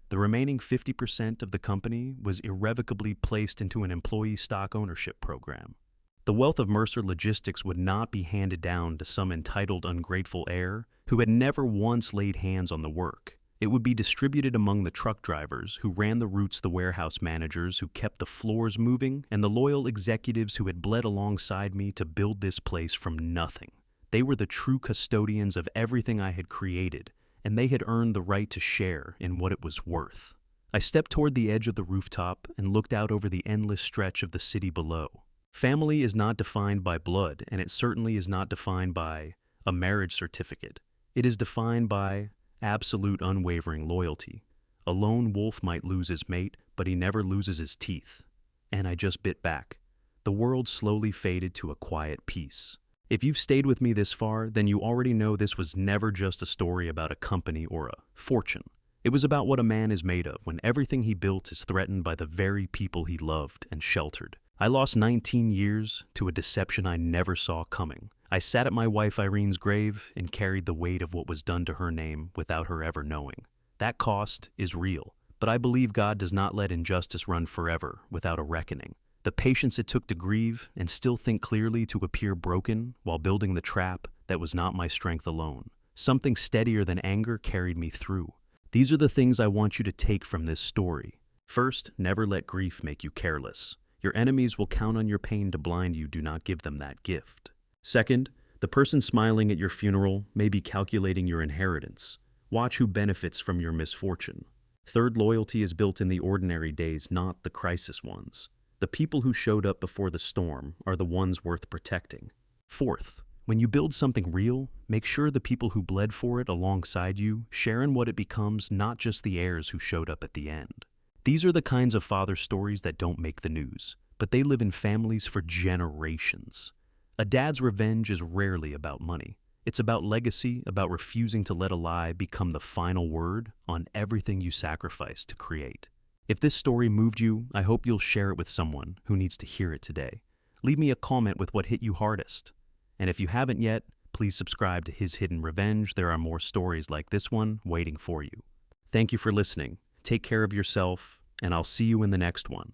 The remaining 50% of the company was irrevocably placed into an employee stock ownership program. The wealth of Mercer Logistics would not be handed down to some entitled, ungrateful heir who had never once laid hands on the work. It would be distributed among the truck drivers who ran the routes, the warehouse managers who kept the floors moving, and the loyal executives who had bled alongside me to build this place from nothing. They were the true custodians of everything I had created, and they had earned the right to share in what it was worth. I stepped toward the edge of the rooftop and looked out over the endless stretch of the city below. Family is not defined by blood, and it certainly is not defined by a marriage certificate. It is defined by absolute unwavering loyalty. A lone wolf might lose his mate, but he never loses his teeth. And I just bit back. The world slowly faded to a quiet peace. If you've stayed with me this far, then you already know this was never just a story about a company or a fortune. It was about what a man is made of when everything he built is threatened by the very people he loved and sheltered. I lost 19 years to a deception I never saw coming. I sat at my wife Irene's grave and carried the weight of what was done to her name without her ever knowing. That cost is real, but I believe God does not let injustice run forever without a reckoning. The patience it took to grieve and still think clearly to appear broken while building the trap that was not my strength alone. Something steadier than anger carried me through. These are the things I want you to take from this story. First, never let grief make you careless. Your enemies will count on your pain to blind you. Do not give them that gift. Second, the person smiling at your funeral may be calculating your inheritance. Watch who benefits from your misfortune. Third, loyalty is built in the ordinary days, not the crisis ones. The people who showed up before the storm are the ones worth protecting. Fourth, when you build something real, make sure the people who bled for it alongside you share in what it becomes, not just the heirs who showed up at the end. These are the kinds of father stories that don't make the news, but they live in families for generations. A dad's revenge is rarely about money. It's about legacy, about refusing to let a lie become the final word on everything you sacrificed to create. If this story moved you, I hope you'll share it with someone who needs to hear it today. Leave me a comment with what hit you hardest. And if you haven't yet, please subscribe to His Hidden Revenge. There are more stories like this one waiting for you. Thank you for listening. Take care of yourself, and I'll see you in the next one.